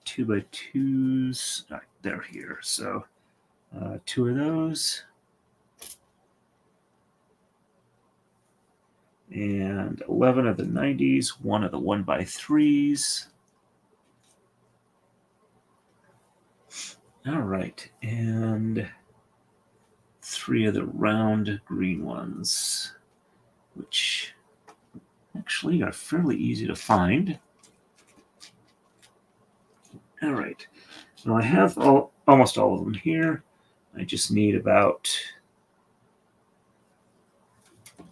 2x2s. All right, they're here. So 2 of those. And 11 of the 90s, 1 of the 1x3s. All right, and 3 of the round green ones, which actually are fairly easy to find. All right, now I have almost all of them here. I just need about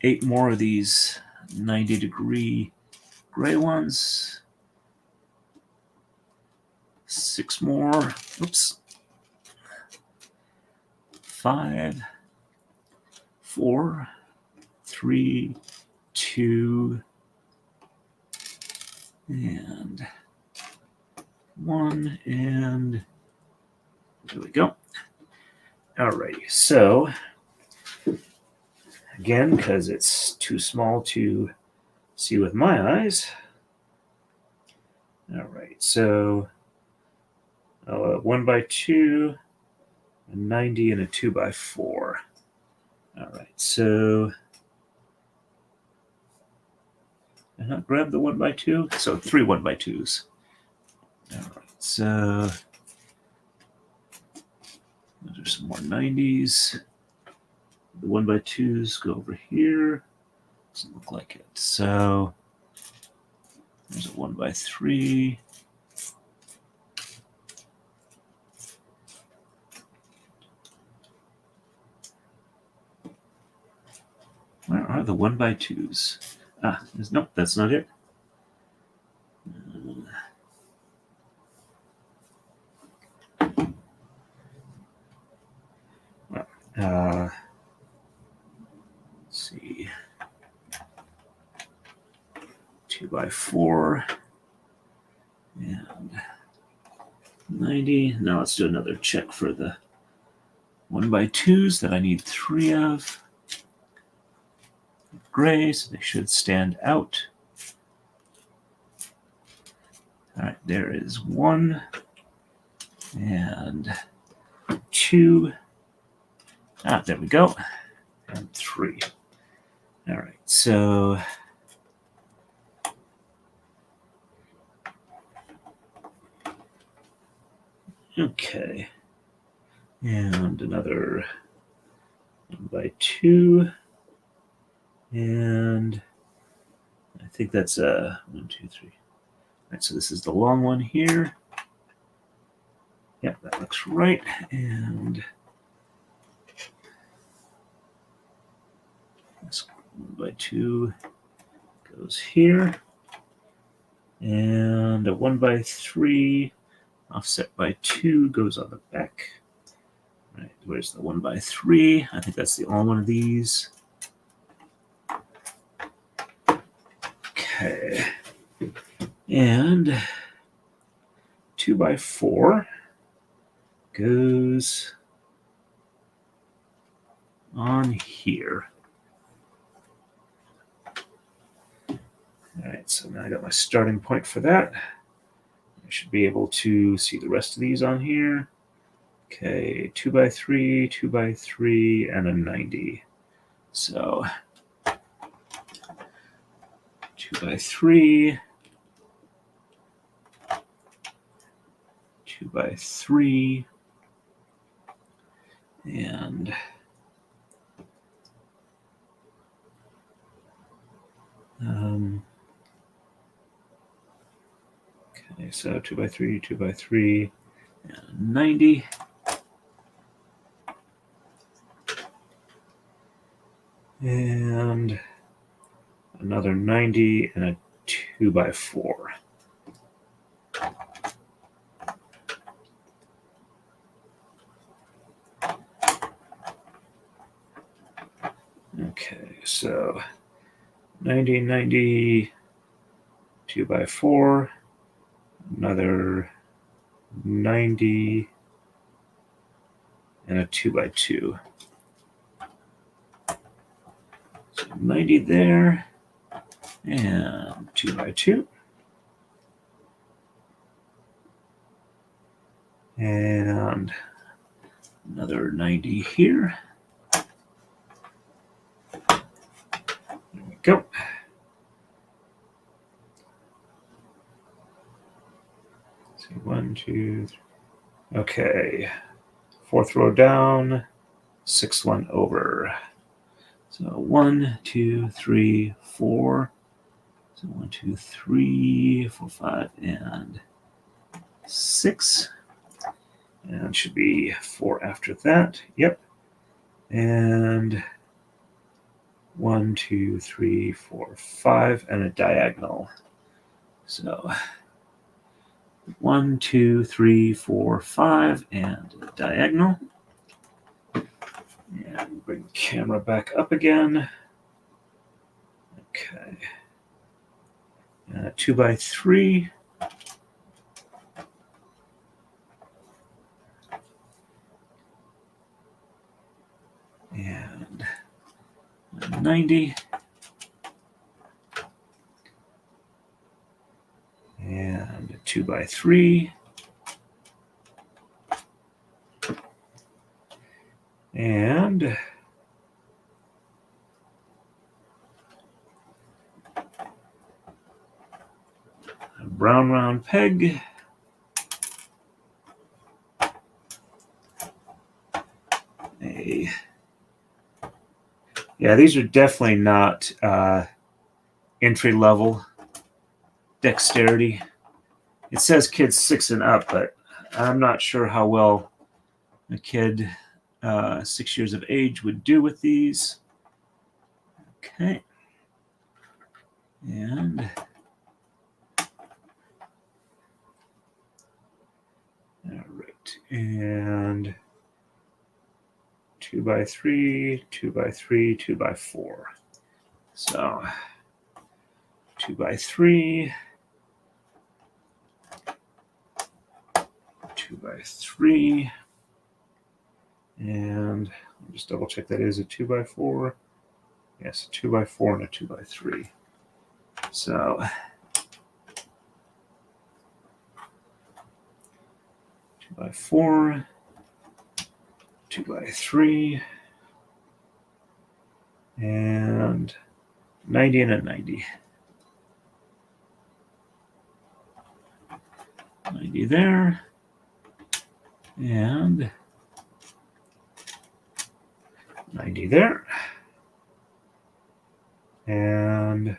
8 more of these 90-degree gray ones. 6 more. Oops. 5, 4, 3, 2, and 1, and there we go. Alrighty, so again, because it's too small to see with my eyes. All right, so 1x2, a 90, and a 2x4. All right, so I not grab the 1x2, so 3 1x2s. All right, so those are some more 90s. The 1x2s go over here. Doesn't look like it. So there's a 1x3. Where are the 1x2s? Nope, that's not it. Let's see. 2x4 and 90. Now let's do another check for the 1x2s that I need 3 of. Gray, so they should stand out. All right, there is 1 and 2. There we go. And 3. All right, so okay. And another 1x2. And I think that's 1, 2, 3. All right, so this is the long one here. Yep, that looks right. And this 1x2 goes here. And a 1x3 Offset by 2 goes on the back. Right, where's the 1x3? I think that's the only one of these. Okay. And 2x4 goes on here. All right, so now I got my starting point for that. I should be able to see the rest of these on here. Okay, 2x3, 2x3, and a 90. So 2x3, 2x3, and okay, so 2x3, 2x3, and 90. And another 90 and a 2x4. Okay, so 90, 90, 2x4, another 90, and a 2x2. So 90 there, and 2x2. And another 90 here. There we go. Let's see, 1, 2, 3. Okay, 4th row down, 6th one over. So 1, 2, 3, 4. So 1, 2, 3, 4, 5, and 6. And should be 4 after that. Yep. And 1, 2, 3, 4, 5, and a diagonal. So 1, 2, 3, 4, 5, and a diagonal. And bring the camera back up again. Okay. 2x3. And 90. And 2x3. And a brown round peg. Yeah, these are definitely not entry level dexterity. It says kids 6 and up, but I'm not sure how well a kid 6 years of age would do with these. Okay. And all right. And 2x3, 2x3, 2x4. So 2x3, 2x3, and I'll just double check that is a 2x4. Yes, a 2x4 and a 2x3. So 2x4, 2x3, and 90 and a 90. 90 there, and 90 there, and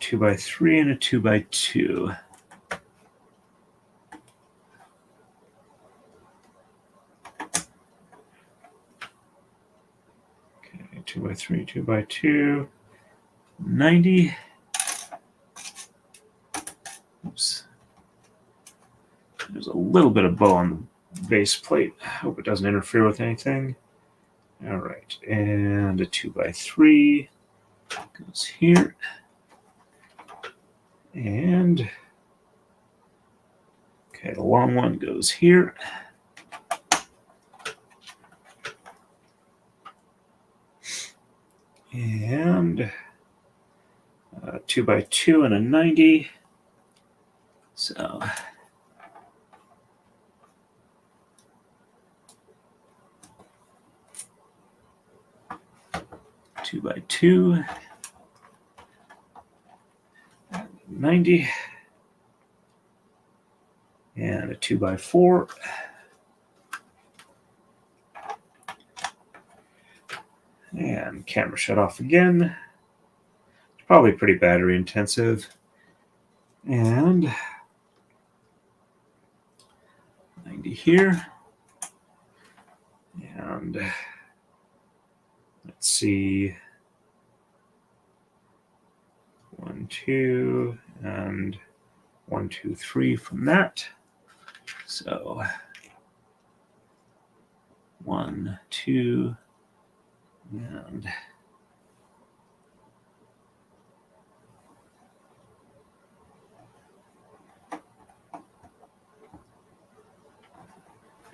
2x3 and a 2x2. Okay, 2x3, 2x2, 90. Oops, little bit of bow on the base plate. Hope it doesn't interfere with anything. All right, and a 2x3 goes here. And okay, the long one goes here. And 2x2 and a 90. So two by two, 90, and a 2x4. And camera shut off again. It's probably pretty battery intensive. And 90 here. And let's see. 1, 2, and 1, 2, 3 from that. So 1, 2, and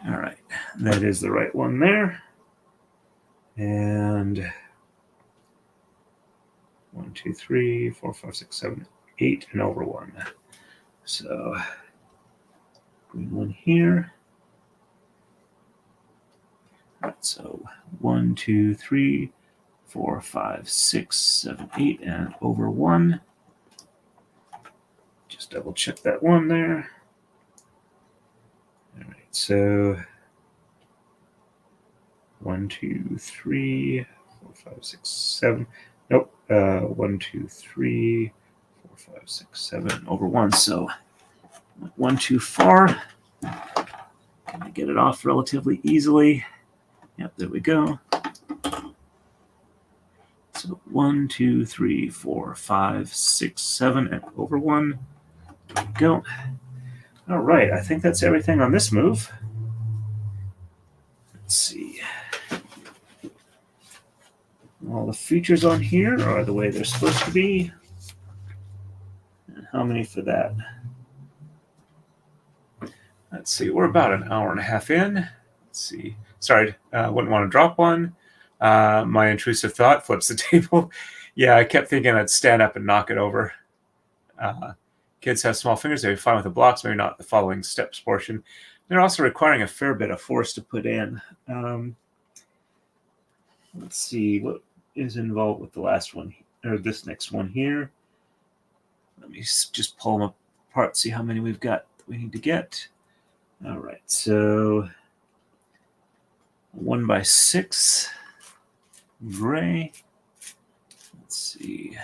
all right, that is the right one there. And 1, 2, 3, 4, 5, 6, 7, 8, and over 1. So green one here. All right, so 1, 2, 3, 4, 5, 6, 7, 8, and over 1. Just double check that one there. All right, so 1, 2, 3, 4, 5, 6, 7. Nope. 1, 2, 3, 4, 5, 6, 7 over 1. So went 1 too far. Can I get it off relatively easily? Yep, there we go. So 1, 2, 3, 4, 5, 6, 7, and over 1. There we go. All right, I think that's everything on this move. Let's see. All the features on here are the way they're supposed to be. And how many for that? Let's see, we're about an hour and a half in. Let's see. Sorry, wouldn't want to drop one. My intrusive thought flips the table. Yeah, I kept thinking I'd stand up and knock it over. Kids have small fingers. They're fine with the blocks, maybe not the following steps portion. They're also requiring a fair bit of force to put in. Let's see what is involved with the last one, or this next one here. Let me just pull them apart, see how many we've got that we need to get. All right, so 1x6 gray. Let's see.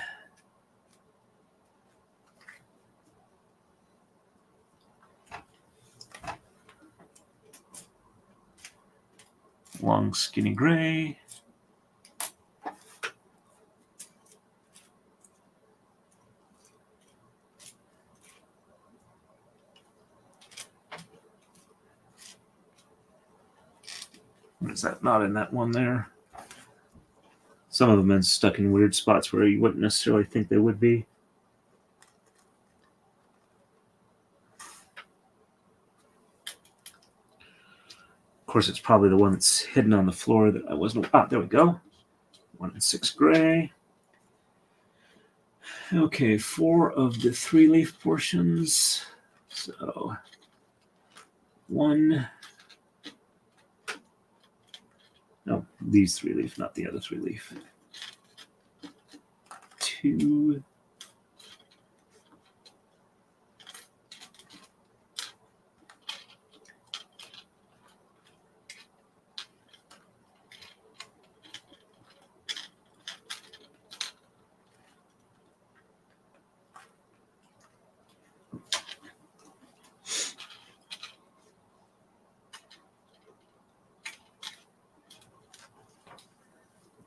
Long skinny gray. What is that? Not in that one there. Some of them been stuck in weird spots where you wouldn't necessarily think they would be. Of course, it's probably the one that's hidden on the floor that I wasn't. Ah, there we go. 1-6 gray. Okay, 4 of the 3-leaf portions. So 1. No, these 3-leaf, not the other 3-leaf. 2.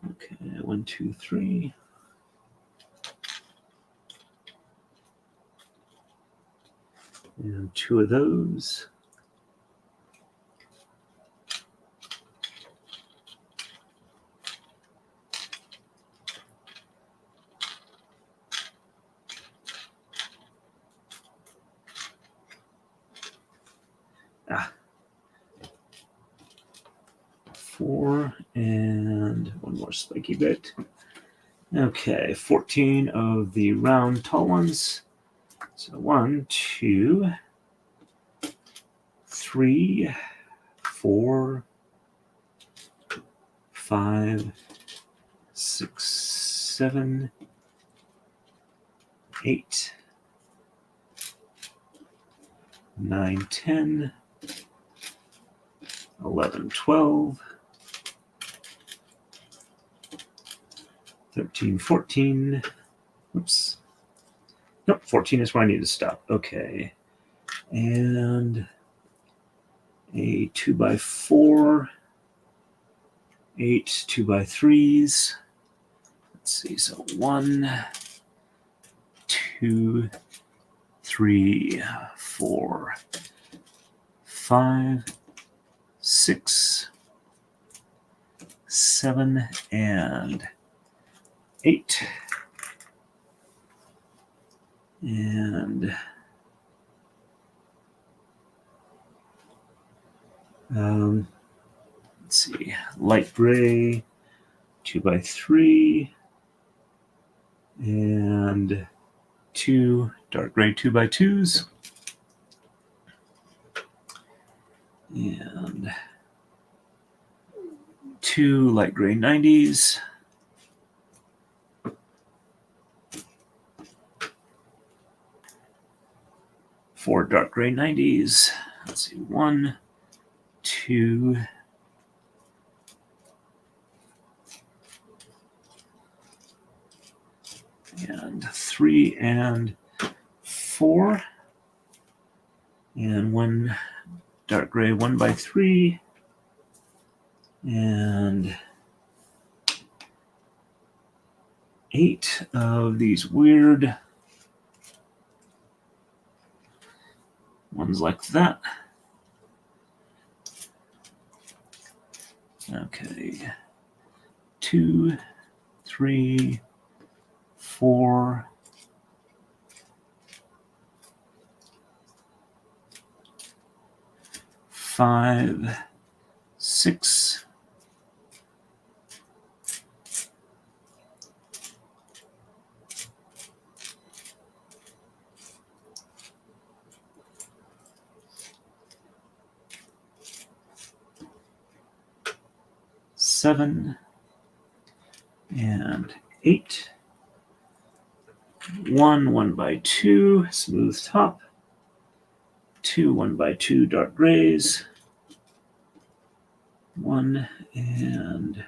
Okay, 1, 2, 3. And 2 of those. 4 and one more spiky bit. Okay, 14 of the round tall ones. So 1, 2, 3, 4, 5, 6, 7, 8, 9, 10, 11, 12, 13, 14. Oops. Nope, 14 is where I need to stop. Okay. And a 2x4, 8 2x3s. Let's see, so 1, 2, 3, 4, 5, 6, 7, and 8. And let's see, light gray, 2x3, and 2 dark gray 2x2s, and 2 light gray 90s, 4 dark gray 90s. Let's see, 1, 2, and 3 and 4, and 1 dark gray 1x3, and 8 of these weird ones like that. Okay, 2, 3, 4, 5, 6, 7, and 8. 1 1x2 smooth top. 2 1x2 dark grays. 1 and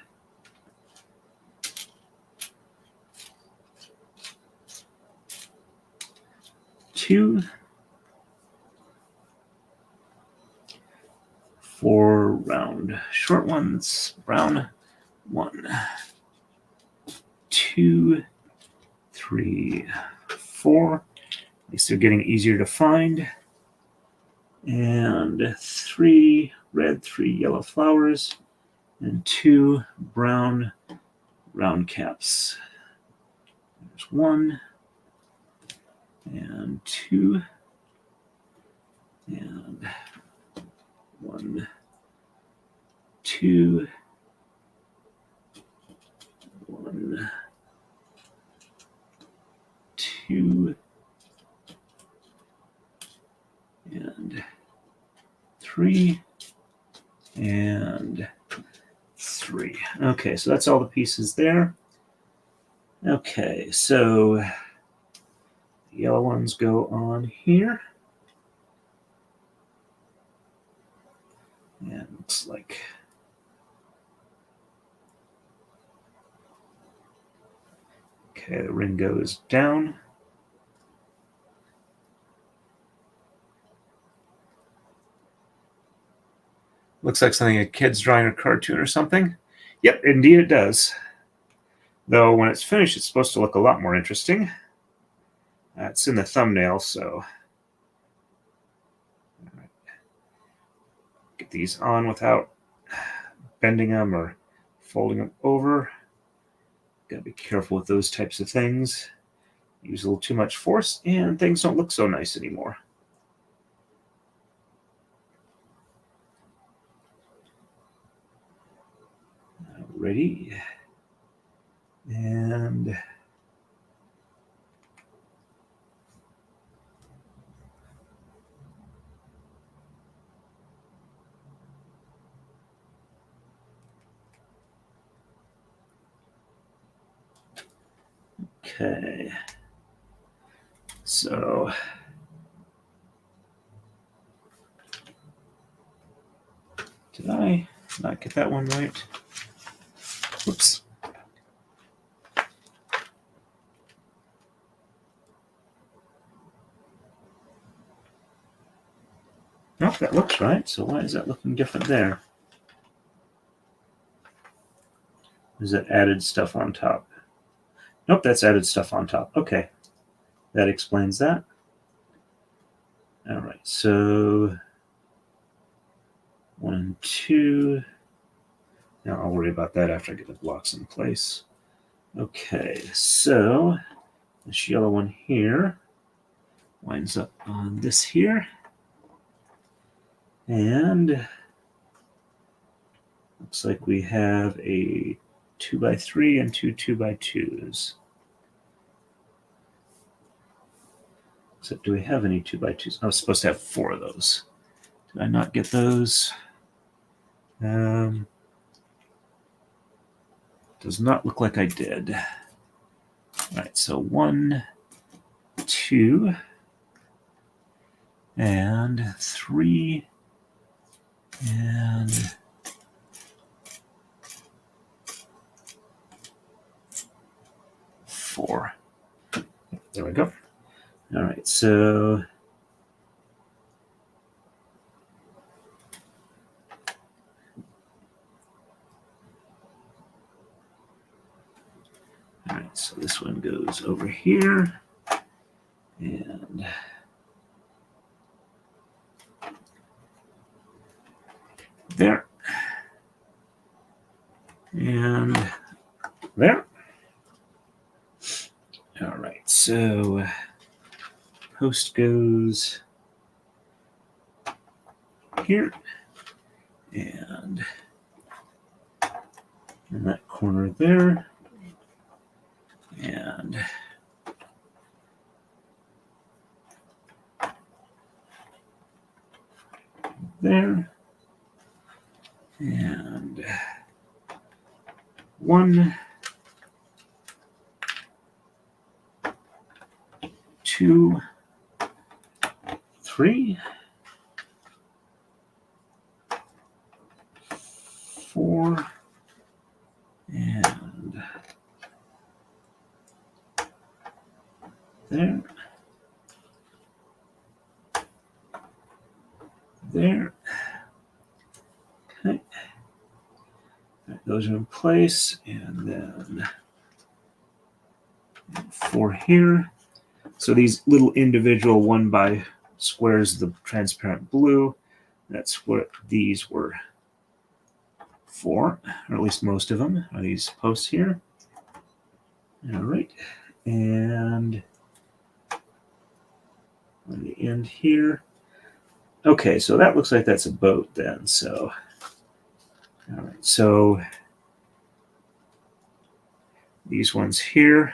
2. 4 round short ones, brown. 1, 2, 3, 4. At least they're getting easier to find. And 3 red, 3 yellow flowers, and 2 brown round caps. There's 1 and 2 and 1, 2, 1, 2, and 3, and 3. Okay, so that's all the pieces there. Okay, so the yellow ones go on here. And looks like okay, the ring goes down. Looks like something a kid's drawing, a cartoon or something. Yep, indeed it does. Though when it's finished, it's supposed to look a lot more interesting. It's in the thumbnail, so get these on without bending them or folding them over. Gotta be careful with those types of things. Use a little too much force and things don't look so nice anymore. Alrighty. And okay. So did I not get that one right? Whoops. Nope, that looks right. So why is that looking different there? Is that added stuff on top? Nope, that's added stuff on top. Okay. That explains that. All right, so 1 and 2. Now I'll worry about that after I get the blocks in place. Okay, so this yellow one here winds up on this here. And looks like we have a 2x3 and two 2x2s. So do we have any 2x2s? I was supposed to have 4 of those. Did I not get those? Does not look like I did. All right, so 1, 2, and 3, and 4. There we go. All right, so all right, so this one goes over here, and there, and there. All right, so post goes here, and in that corner there, and there, and 1, 2, 3, 4, and there, there. Okay. Right, those are in place, and then 4 here. So these little individual 1 by squares, the transparent blue, that's what these were for, or at least most of them are these posts here. All right, and on the end here. Okay, so that looks like that's a boat then. So, all right, so these ones here,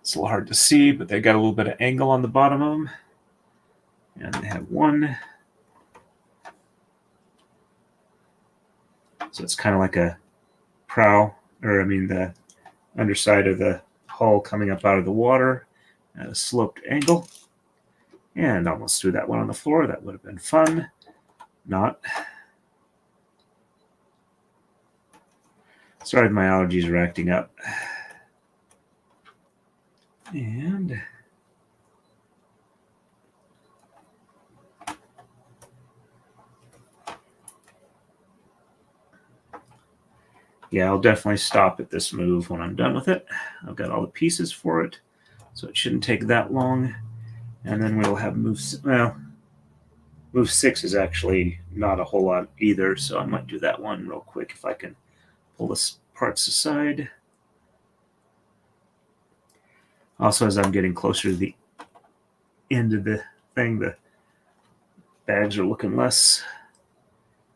it's a little hard to see, but they got a little bit of angle on the bottom of them. And they have 1. So it's kind of like a prow, or I mean the underside of the hull coming up out of the water at a sloped angle. And almost threw that one on the floor. That would have been fun. Not. Sorry, my allergies are acting up. And yeah, I'll definitely stop at this move when I'm done with it. I've got all the pieces for it, so it shouldn't take that long. And then we'll have move, well, move 6 is actually not a whole lot either, so I might do that one real quick if I can pull the parts aside. Also, as I'm getting closer to the end of the thing, the bags are looking less,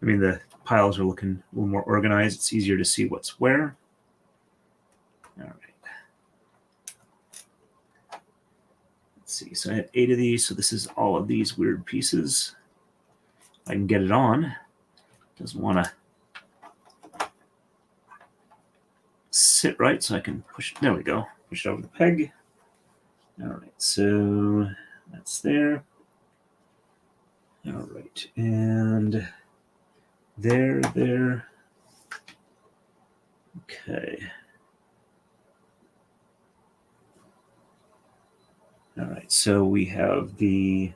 I mean, the piles are looking a little more organized. It's easier to see what's where. All right. Let's see. So I had 8 of these. So this is all of these weird pieces. I can get it on. Doesn't want to sit right, so I can push. There we go. Push it over the peg. All right. So that's there. All right. And there. Okay. All right. So we have the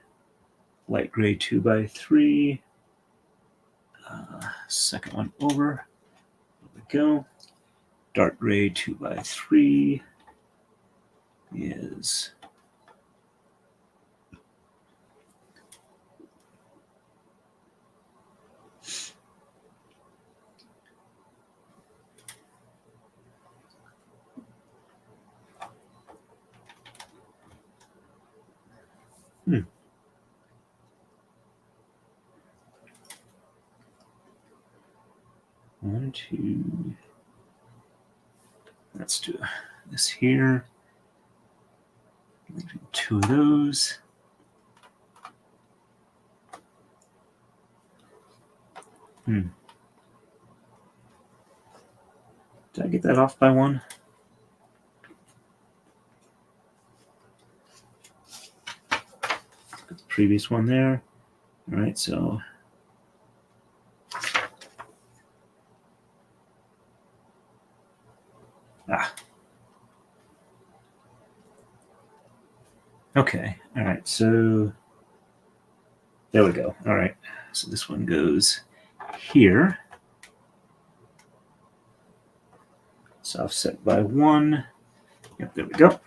light gray 2x3. Second one over. There we go. Dark gray 2x3 is one, two. Let's do this here. 2 of those. Did I get that off by 1? Put the previous one there. All right, so okay. All right, so there we go. All right, so this one goes here. It's offset by 1. Yep, there we go.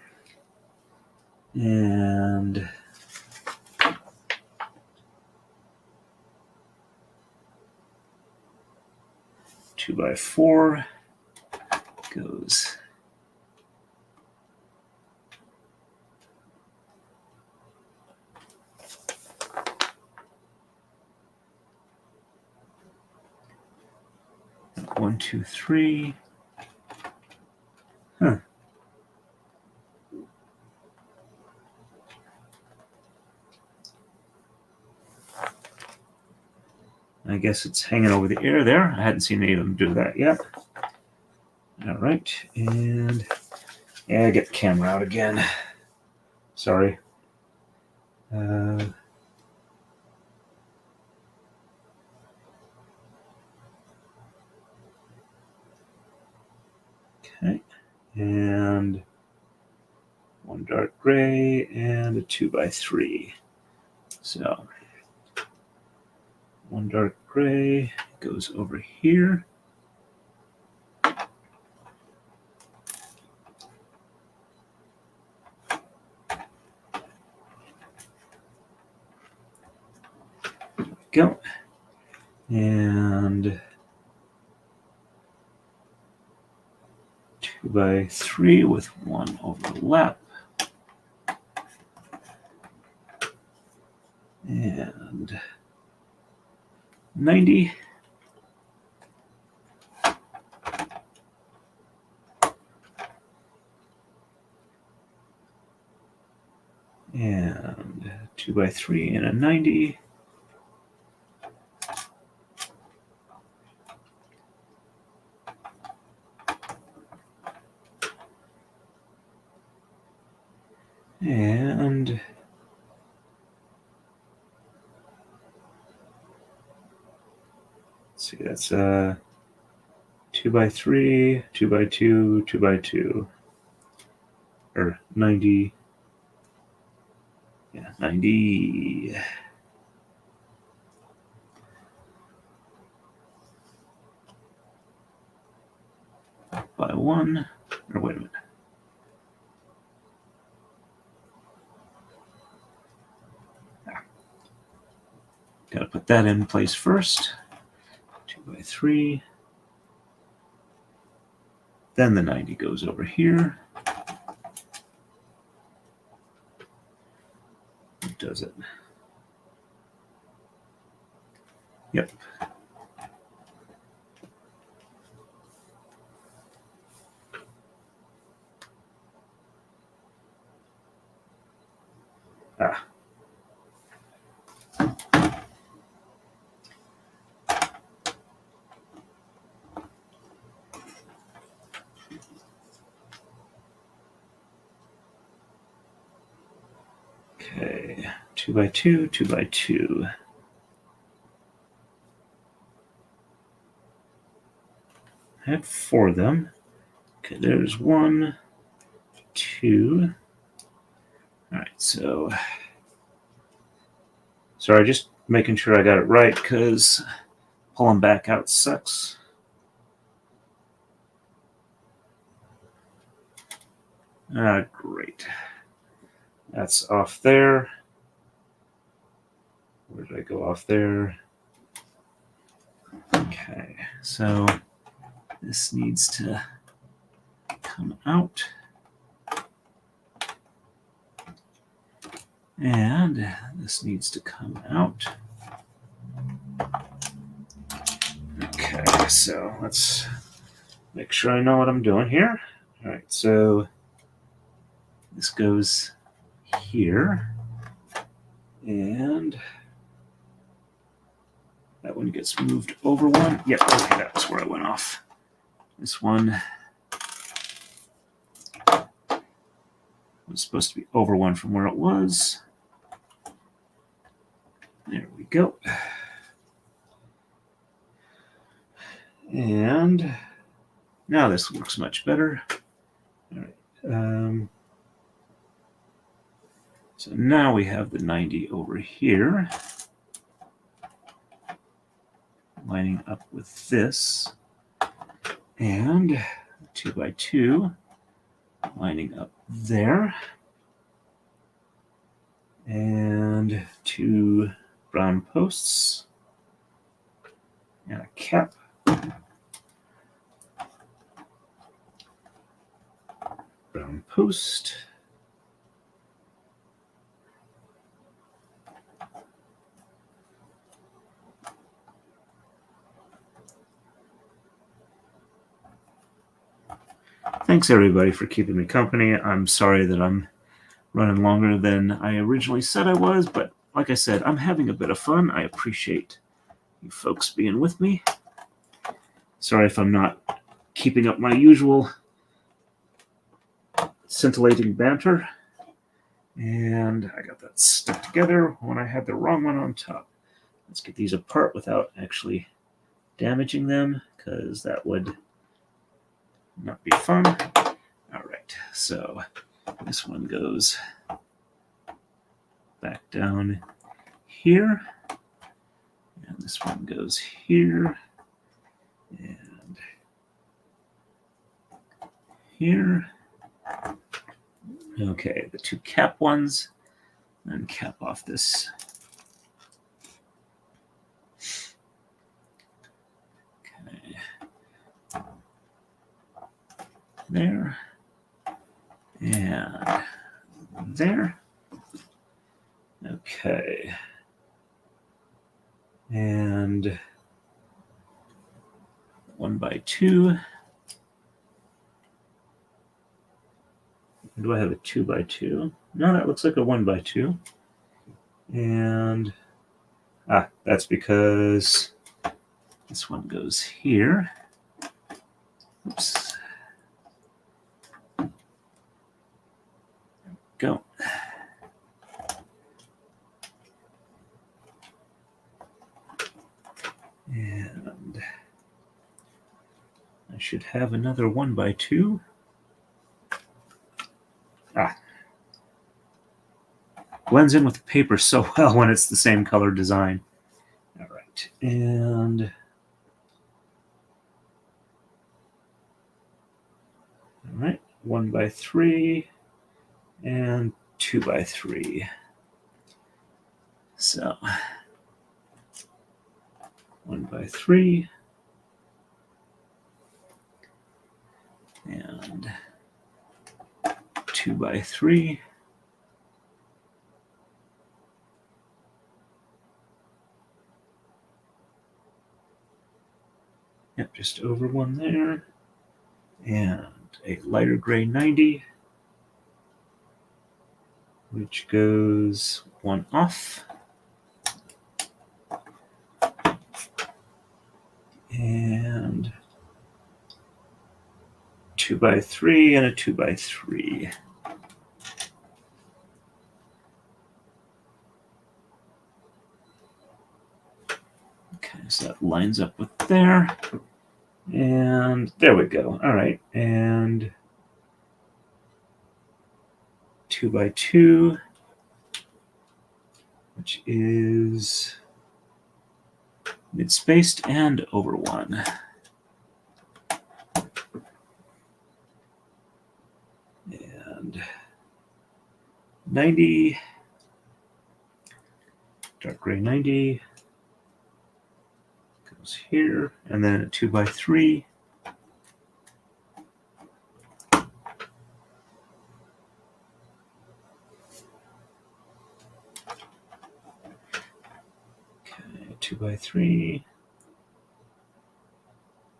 And 2x4 goes one, two, three. Huh. I guess it's hanging over the air there. I hadn't seen any of them do that yet. All right, and yeah, get the camera out again. Sorry. Okay, and 1 dark gray and a 2x3. So 1 dark gray goes over here. Go. And 2x3 with 1 overlap. And 90. And 2x3 and a 90. And let's see, that's 2x3, 2x2, 2x2, or 90. Yeah, 90. By 1, or wait a minute. Got to put that in place first. 2x3. Then the 90 goes over here. Does it? Yep. Ah. Okay, 2x2, 2x2. I had 4 of them. Okay, there's 1, 2. All right, so sorry, just making sure I got it right because pulling back out sucks. Great. That's off there. Where did I go off there? Okay, so this needs to come out. And this needs to come out. Okay, so let's make sure I know what I'm doing here. All right, so this goes here. And that one gets moved over one. Yep, okay, that was where I went off. This one was supposed to be over one from where it was. There we go. And now this works much better. All right. So now we have the 90 over here, lining up with this, and 2x2 lining up there, and 2 brown posts and a cap. Brown post. Thanks everybody for keeping me company. I'm sorry that I'm running longer than I originally said I was, but like I said, I'm having a bit of fun. I appreciate you folks being with me. Sorry if I'm not keeping up my usual scintillating banter. And I got that stuck together when I had the wrong one on top. Let's get these apart without actually damaging them, because that would not be fun. All right, so this one goes back down here, and this one goes here, and here. Okay, the 2 cap ones, and cap off this. Okay. There. And there. Okay. And 1x2. Do I have a 2x2? No, that looks like a 1x2. And that's because this one goes here. Oops. There we go. And I should have another 1x2. Blends in with the paper so well when it's the same color design. All right, and all right, 1x3 and 2x3. So 1x3 and 2x3. Yep, just over one there. And a lighter gray 90. which goes 1 off. And 2x3 and a 2x3. Okay, so that lines up with there. And there we go. All right. And 2x2, which is mid-spaced and over 1. And 90, dark gray 90 goes here, and then a 2x3. Okay, 2x3,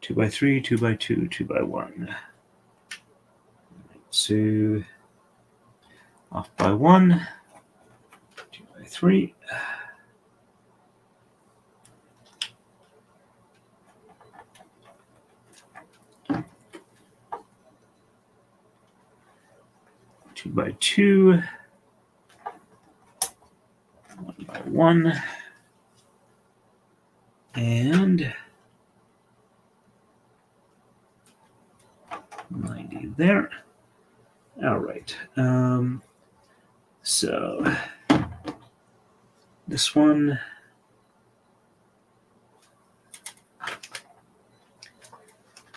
2x3, 2x2, 2x1. So off by 1, 2x3. Two by 2, 1 by 1, and 90 there. All right. So this one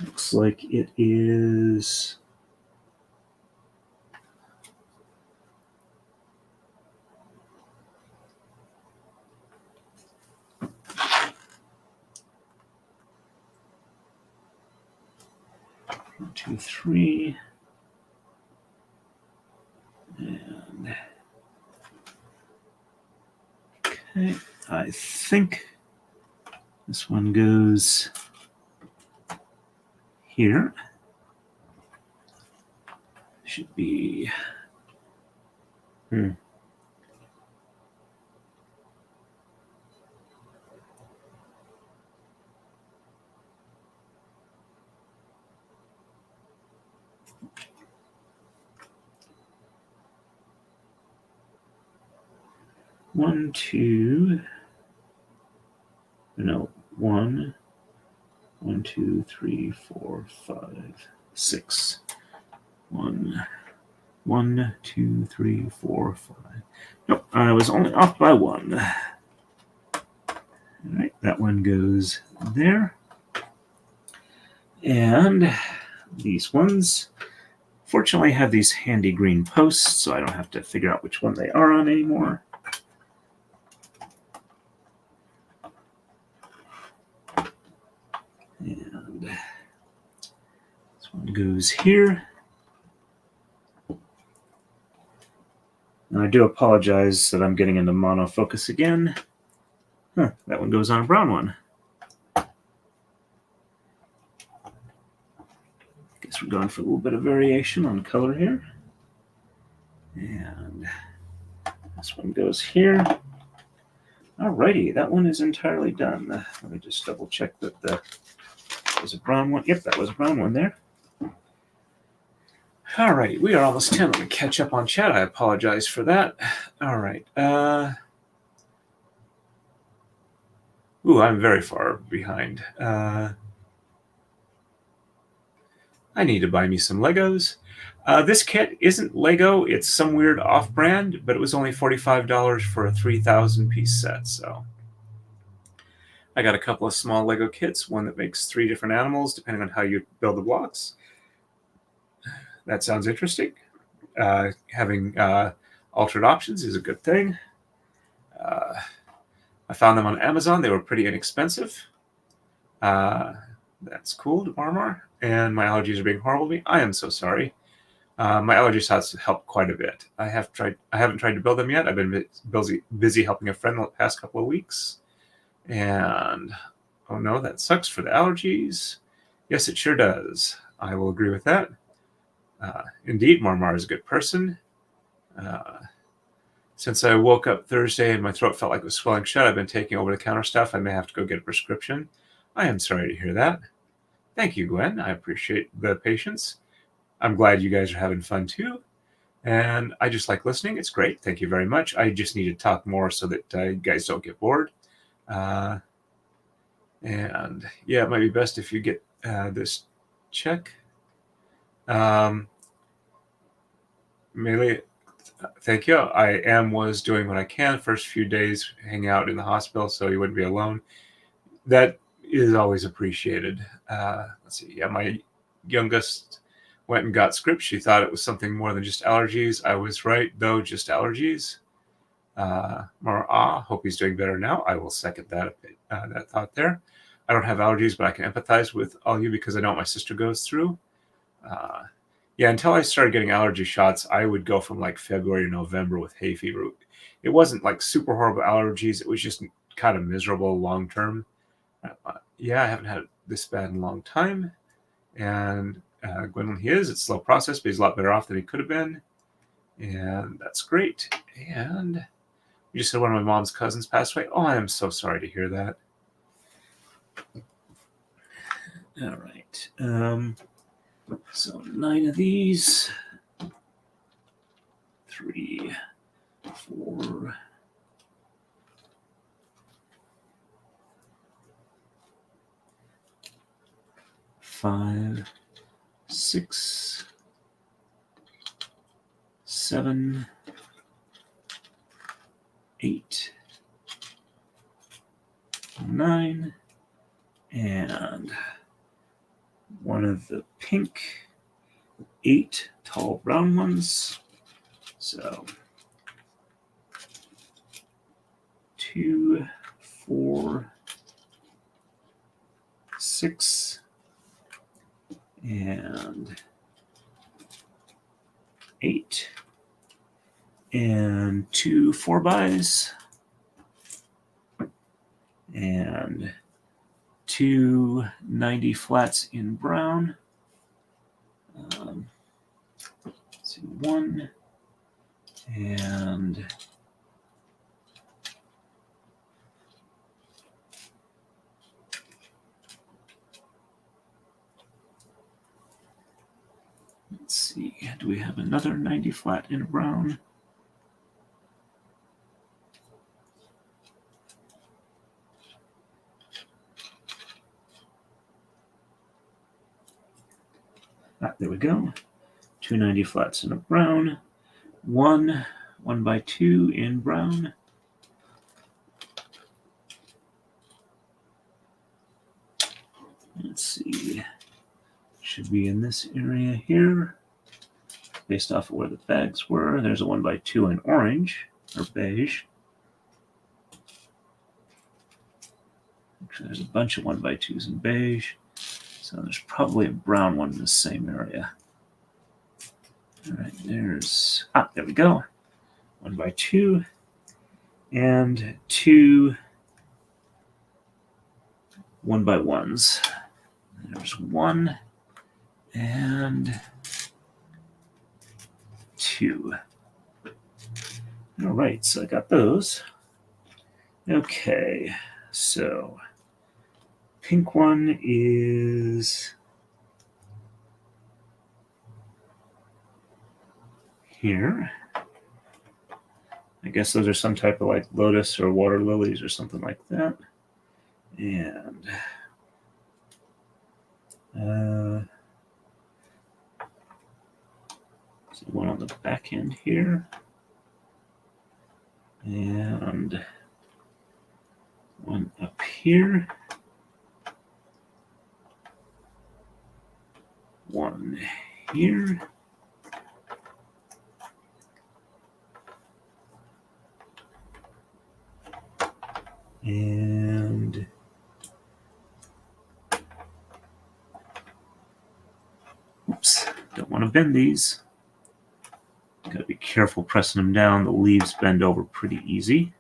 looks like it is one, 2, 3. And okay, I think this one goes here. Should be 1, 2. No, 1, 1, 2, 3, 4, 5, 6. 1, 1, 2, 3, 4, 5. Nope, I was only off by 1. All right, that one goes there. And these ones, fortunately, have these handy green posts, so I don't have to figure out which one they are on anymore. And this one goes here. And I do apologize that I'm getting into monofocus again. That one goes on a brown one. Guess we're going for a little bit of variation on color here. And this one goes here. Alrighty, that one is entirely done. Let me just double check that that was a brown one. Yep, that was a brown one there. All right, we are almost 10. Let me catch up on chat. I apologize for that. All right. I'm very far behind. I need to buy me some Legos. This kit isn't Lego. It's some weird off-brand, but it was only $45 for a 3,000-piece set. So I got a couple of small Lego kits, one that makes 3 different animals, depending on how you build the blocks. That sounds interesting. Having altered options is a good thing. I found them on Amazon. They were pretty inexpensive. That's cool, Marmar. And my allergies are being horrible to me. I am so sorry. My allergies have helped quite a bit. I haven't tried to build them yet. I've been busy helping a friend the past couple of weeks. And oh no, that sucks for the allergies. Yes, it sure does. I will agree with that. Indeed, Marmar is a good person. Since I woke up Thursday and my throat felt like it was swelling shut, I've been taking over-the-counter stuff. I may have to go get a prescription. I am sorry to hear that. Thank you, Gwen. I appreciate the patience. I'm glad you guys are having fun too. And I just like listening. It's great. Thank you very much. I just need to talk more so that you guys don't get bored. And yeah, it might be best if you get this check. Melee, thank you. I was doing what I can first few days, hang out in the hospital so you wouldn't be alone. That is always appreciated. Let's see. Yeah, my youngest went and got scripts. She thought it was something more than just allergies. I was right, though, just allergies. Hope he's doing better now. I will second that thought there. I don't have allergies, but I can empathize with all you because I know what my sister goes through. Yeah, until I started getting allergy shots, I would go from like February to November with hay fever. It wasn't like super horrible allergies. It was just kind of miserable long term. Yeah, I haven't had this bad in a long time. And Gwendolyn, it's a slow process, but he's a lot better off than he could have been. And that's great. And you just said one of my mom's cousins passed away. Oh, I am so sorry to hear that. All right. So 9 of these. 3, 4. 5, 6, 7, 8, 9, and one of the pink 8 tall brown ones. So 2, 4, 6, and 8, and 2 4-bys, and 2 90 flats in brown. Let's see, 1 and let's see, do we have another 90 flat in brown? There we go. 2 90 flats in a brown. 1 1x2 in brown. Let's see. Should be in this area here. Based off of where the bags were. There's a 1x2 in orange or beige. Actually, there's a bunch of 1x2s in beige. So there's probably a brown one in the same area. All right, there we go. 1x2 and 2 1x1s. There's 1 and 2. All right, so I got those. Okay, so pink one is here. I guess those are some type of like lotus or water lilies or something like that. And so one on the back end here. And one up here. One here. And oops, don't want to bend these. Got to be careful pressing them down. The leaves bend over pretty easy.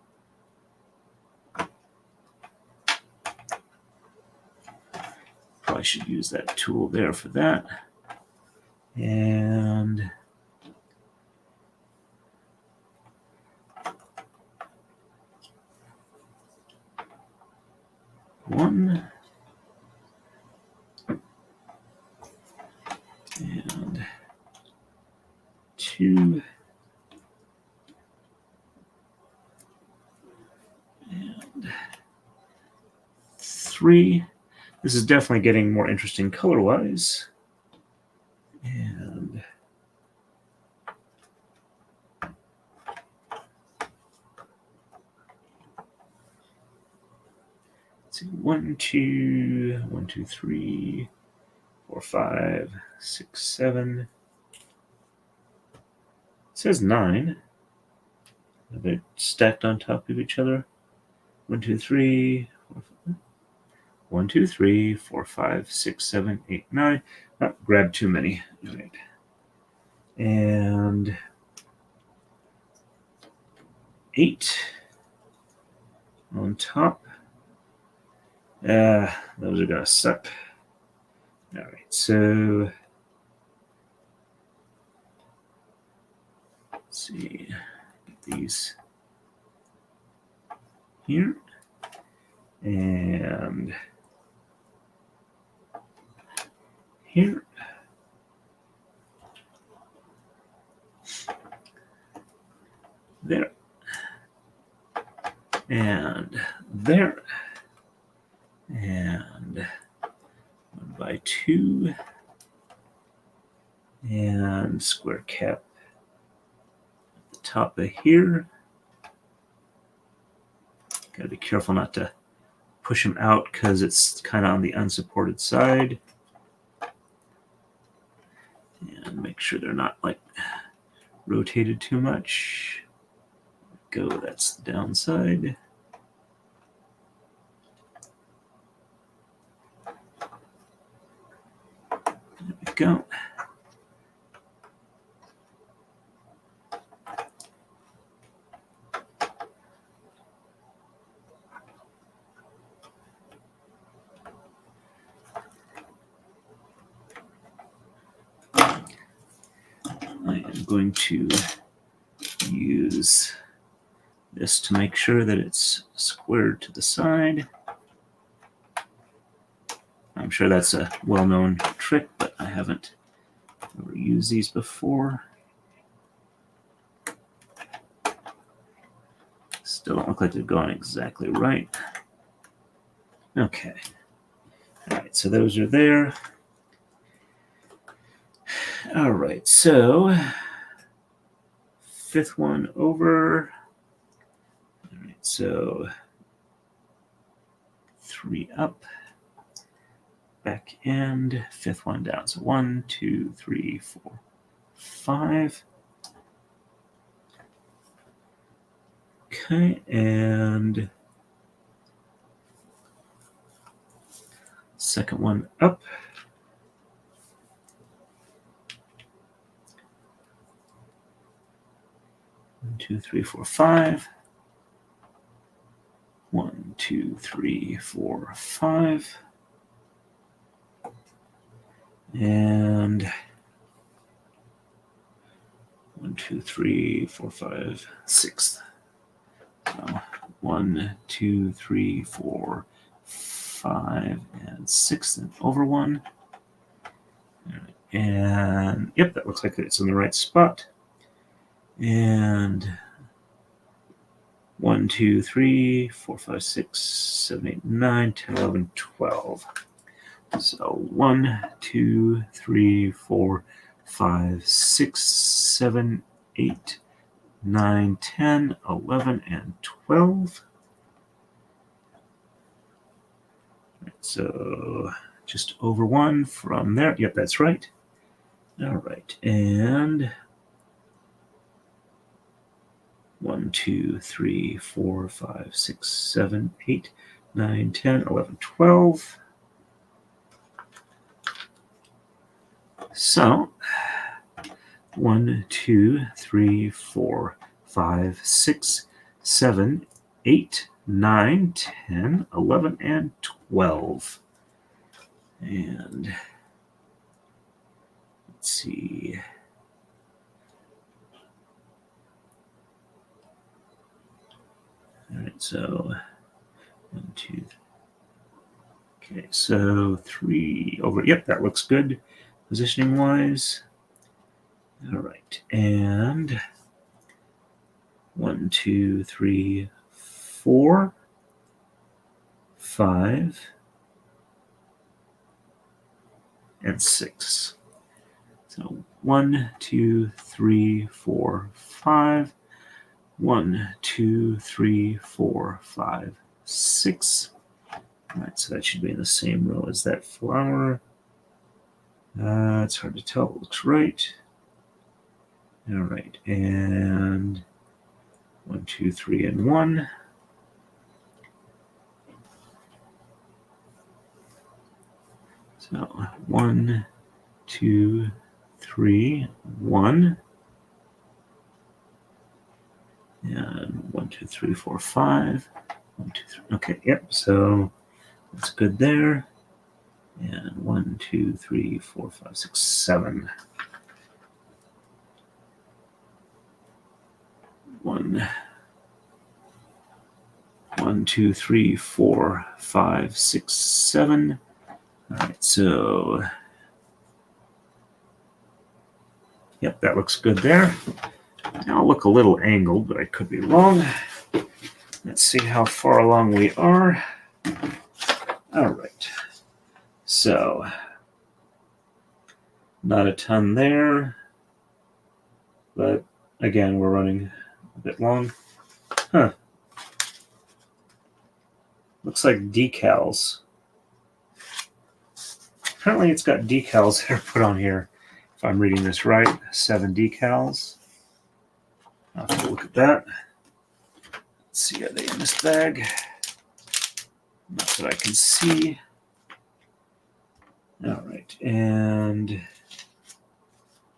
Probably should use that tool there for that. And 1 and 2 and 3. This is definitely getting more interesting color-wise. And let's see, 1, 2, 1, 2, 3, 4, 5, 6, 7. It says 9. They're stacked on top of each other. 1, 2, 3, 4, 5. 1, 2, 3, 4, 5, 6, 7, 8, 9. Oh, grabbed too many. All right. And 8 on top. Those are going to suck. All right, so let's see. Get these here. And here. There. And there. And 1 by 2. And square cap at the top of here. Got to be careful not to push them out because it's kind of on the unsupported side. And make sure they're not like rotated too much. Go, that's the downside. There we go. I am going to use this to make sure that it's squared to the side. I'm sure that's a well-known trick, but I haven't ever used these before. Still don't look like they've gone exactly right. Okay. All right, so those are there. All right, so 5th one over. All right, so 3 up, back end, 5th one down. So 1, 2, 3, 4, 5. Okay, and 2nd one up. 1, 2, 3, 4, 5. 1, 2, 3, 4, 5. And 1, 2, 3, 4, 5, 6. So 1, 2, 3, 4, 5, and 6, and over 1. All right. And yep, that looks like it's in the right spot. And 1, 2, 3, 4, 5, 6, 7, 8, 9, 10, 11, 12. So 1, 2, 3, 4, 5, 6, 7, 8, 9, 10, 11, and 12. So just over 1 from there. Yep, that's right. All right. And 1, 2, 3, 4, 5, 6, 7, 8, 9, 10, 11, 12. So 1, 2, 3, 4, 5, 6, 7, 8, 9, 10, 11, and 12. And let's see. All right, so 1, 2, Okay, so 3 over. Yep, that looks good positioning wise. All right, and 1, 2, 3, 4, 5, and 6. So 1, 2, 3, 4, 5. 1, 2, 3, 4, 5, 6. All right, so that should be in the same row as that flower. It's hard to tell. It looks right. All right, and 1, 2, 3, and 1. So 1, 2, 3, 1. And 1, 2, 3, 4, 5. 1, 2, 3. Okay, yep. So that's good there. And 1, 2, 3, 4, 5, 6, 7. 1, 2, 3, 4, 5, 6, 7. All right, so yep, that looks good there. Now I'll look a little angled, but I could be wrong. Let's see how far along we are. All right. So, not a ton there. But again, we're running a bit long. Huh. Looks like decals. Apparently it's got decals that are put on here. If I'm reading this right, 7 decals. I'll have to look at that. Let's see, are they in this bag? Not that I can see. All right, and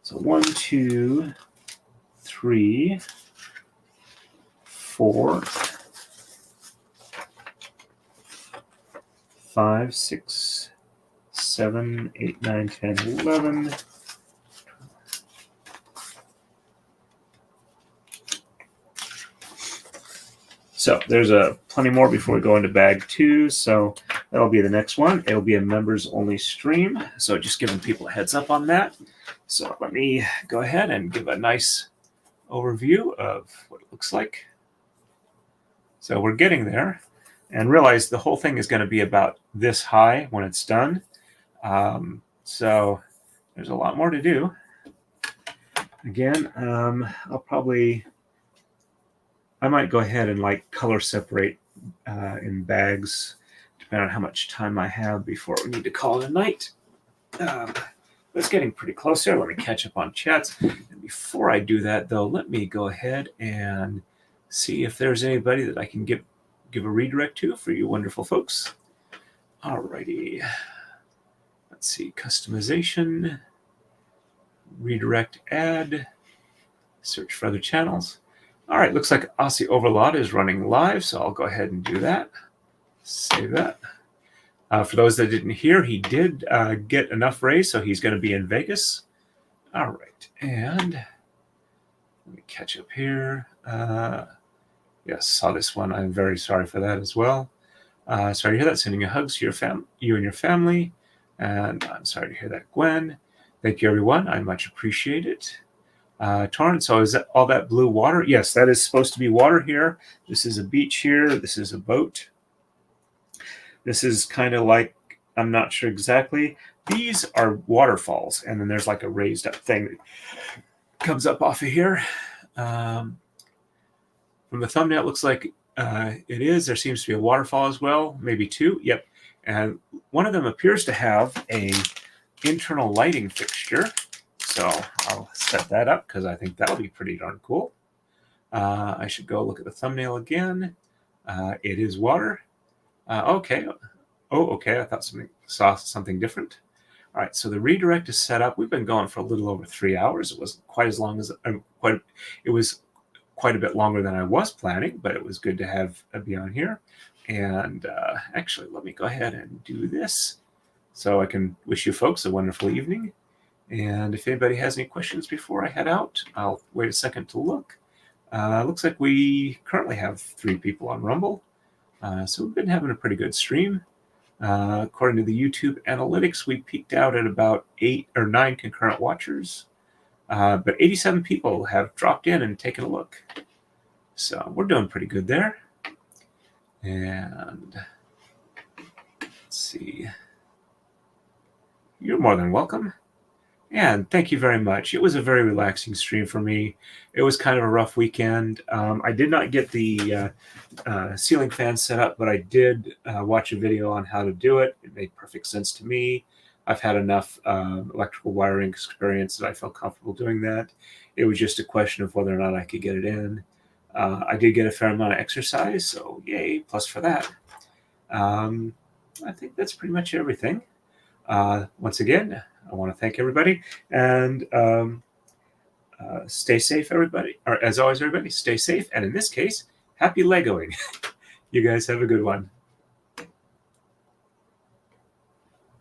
so 1, 2, 3, 4, 5, 6, 7, 8, 9, 10, 11. So there's plenty more before we go into bag 2. So that'll be the next one. It'll be a members only stream. So just giving people a heads up on that. So let me go ahead and give a nice overview of what it looks like. So we're getting there, and realize the whole thing is going to be about this high when it's done. So there's a lot more to do. Again, I might go ahead and like color separate in bags, depending on how much time I have before we need to call it a night. It's getting pretty close here. Let me catch up on chats. And before I do that, though, let me go ahead and see if there's anybody that I can give a redirect to for you wonderful folks. Alrighty. Let's see. Customization. Redirect ad. Search for other channels. All right, looks like Aussie Overlord is running live, so I'll go ahead and do that. Save that. For those that didn't hear, he did get enough raise, so he's going to be in Vegas. All right, and let me catch up here. Yes, saw this one. I'm very sorry for that as well. Sorry to hear that. Sending you hugs to you and your family. And I'm sorry to hear that, Gwen. Thank you, everyone. I much appreciate it. Torrance, so is that all that blue water? Yes, that is supposed to be water here. This is a beach here. This is a boat. This is kind of like, I'm not sure exactly. These are waterfalls, and then there's like a raised up thing that comes up off of here. From the thumbnail, it looks like it is. There seems to be a waterfall as well, maybe 2. Yep. And one of them appears to have a internal lighting fixture. So I'll set that up because I think that'll be pretty darn cool. I should go look at the thumbnail again. It is water. Okay. Oh, okay. I saw something different. All right. So the redirect is set up. We've been going for a little over 3 hours. It wasn't quite as long as it was quite a bit longer than I was planning, but it was good to have be on here. And actually, let me go ahead and do this so I can wish you folks a wonderful evening. And if anybody has any questions before I head out, I'll wait a second to look. Looks like we currently have 3 people on Rumble. So we've been having a pretty good stream. According to the YouTube analytics, we peaked out at about 8 or 9 concurrent watchers, but 87 people have dropped in and taken a look. So we're doing pretty good there. And let's see. You're more than welcome. And thank you very much. It was a very relaxing stream for me. It was kind of a rough weekend. I did not get the ceiling fan set up, but I did watch a video on how to do it. It made perfect sense to me. I've had enough electrical wiring experience that I felt comfortable doing that. It was just a question of whether or not I could get it in. I did get a fair amount of exercise, so yay, plus for that. I think that's pretty much everything. Once again, I want to thank everybody, and stay safe, everybody. Or as always, everybody, stay safe, and in this case, happy Legoing. You guys have a good one.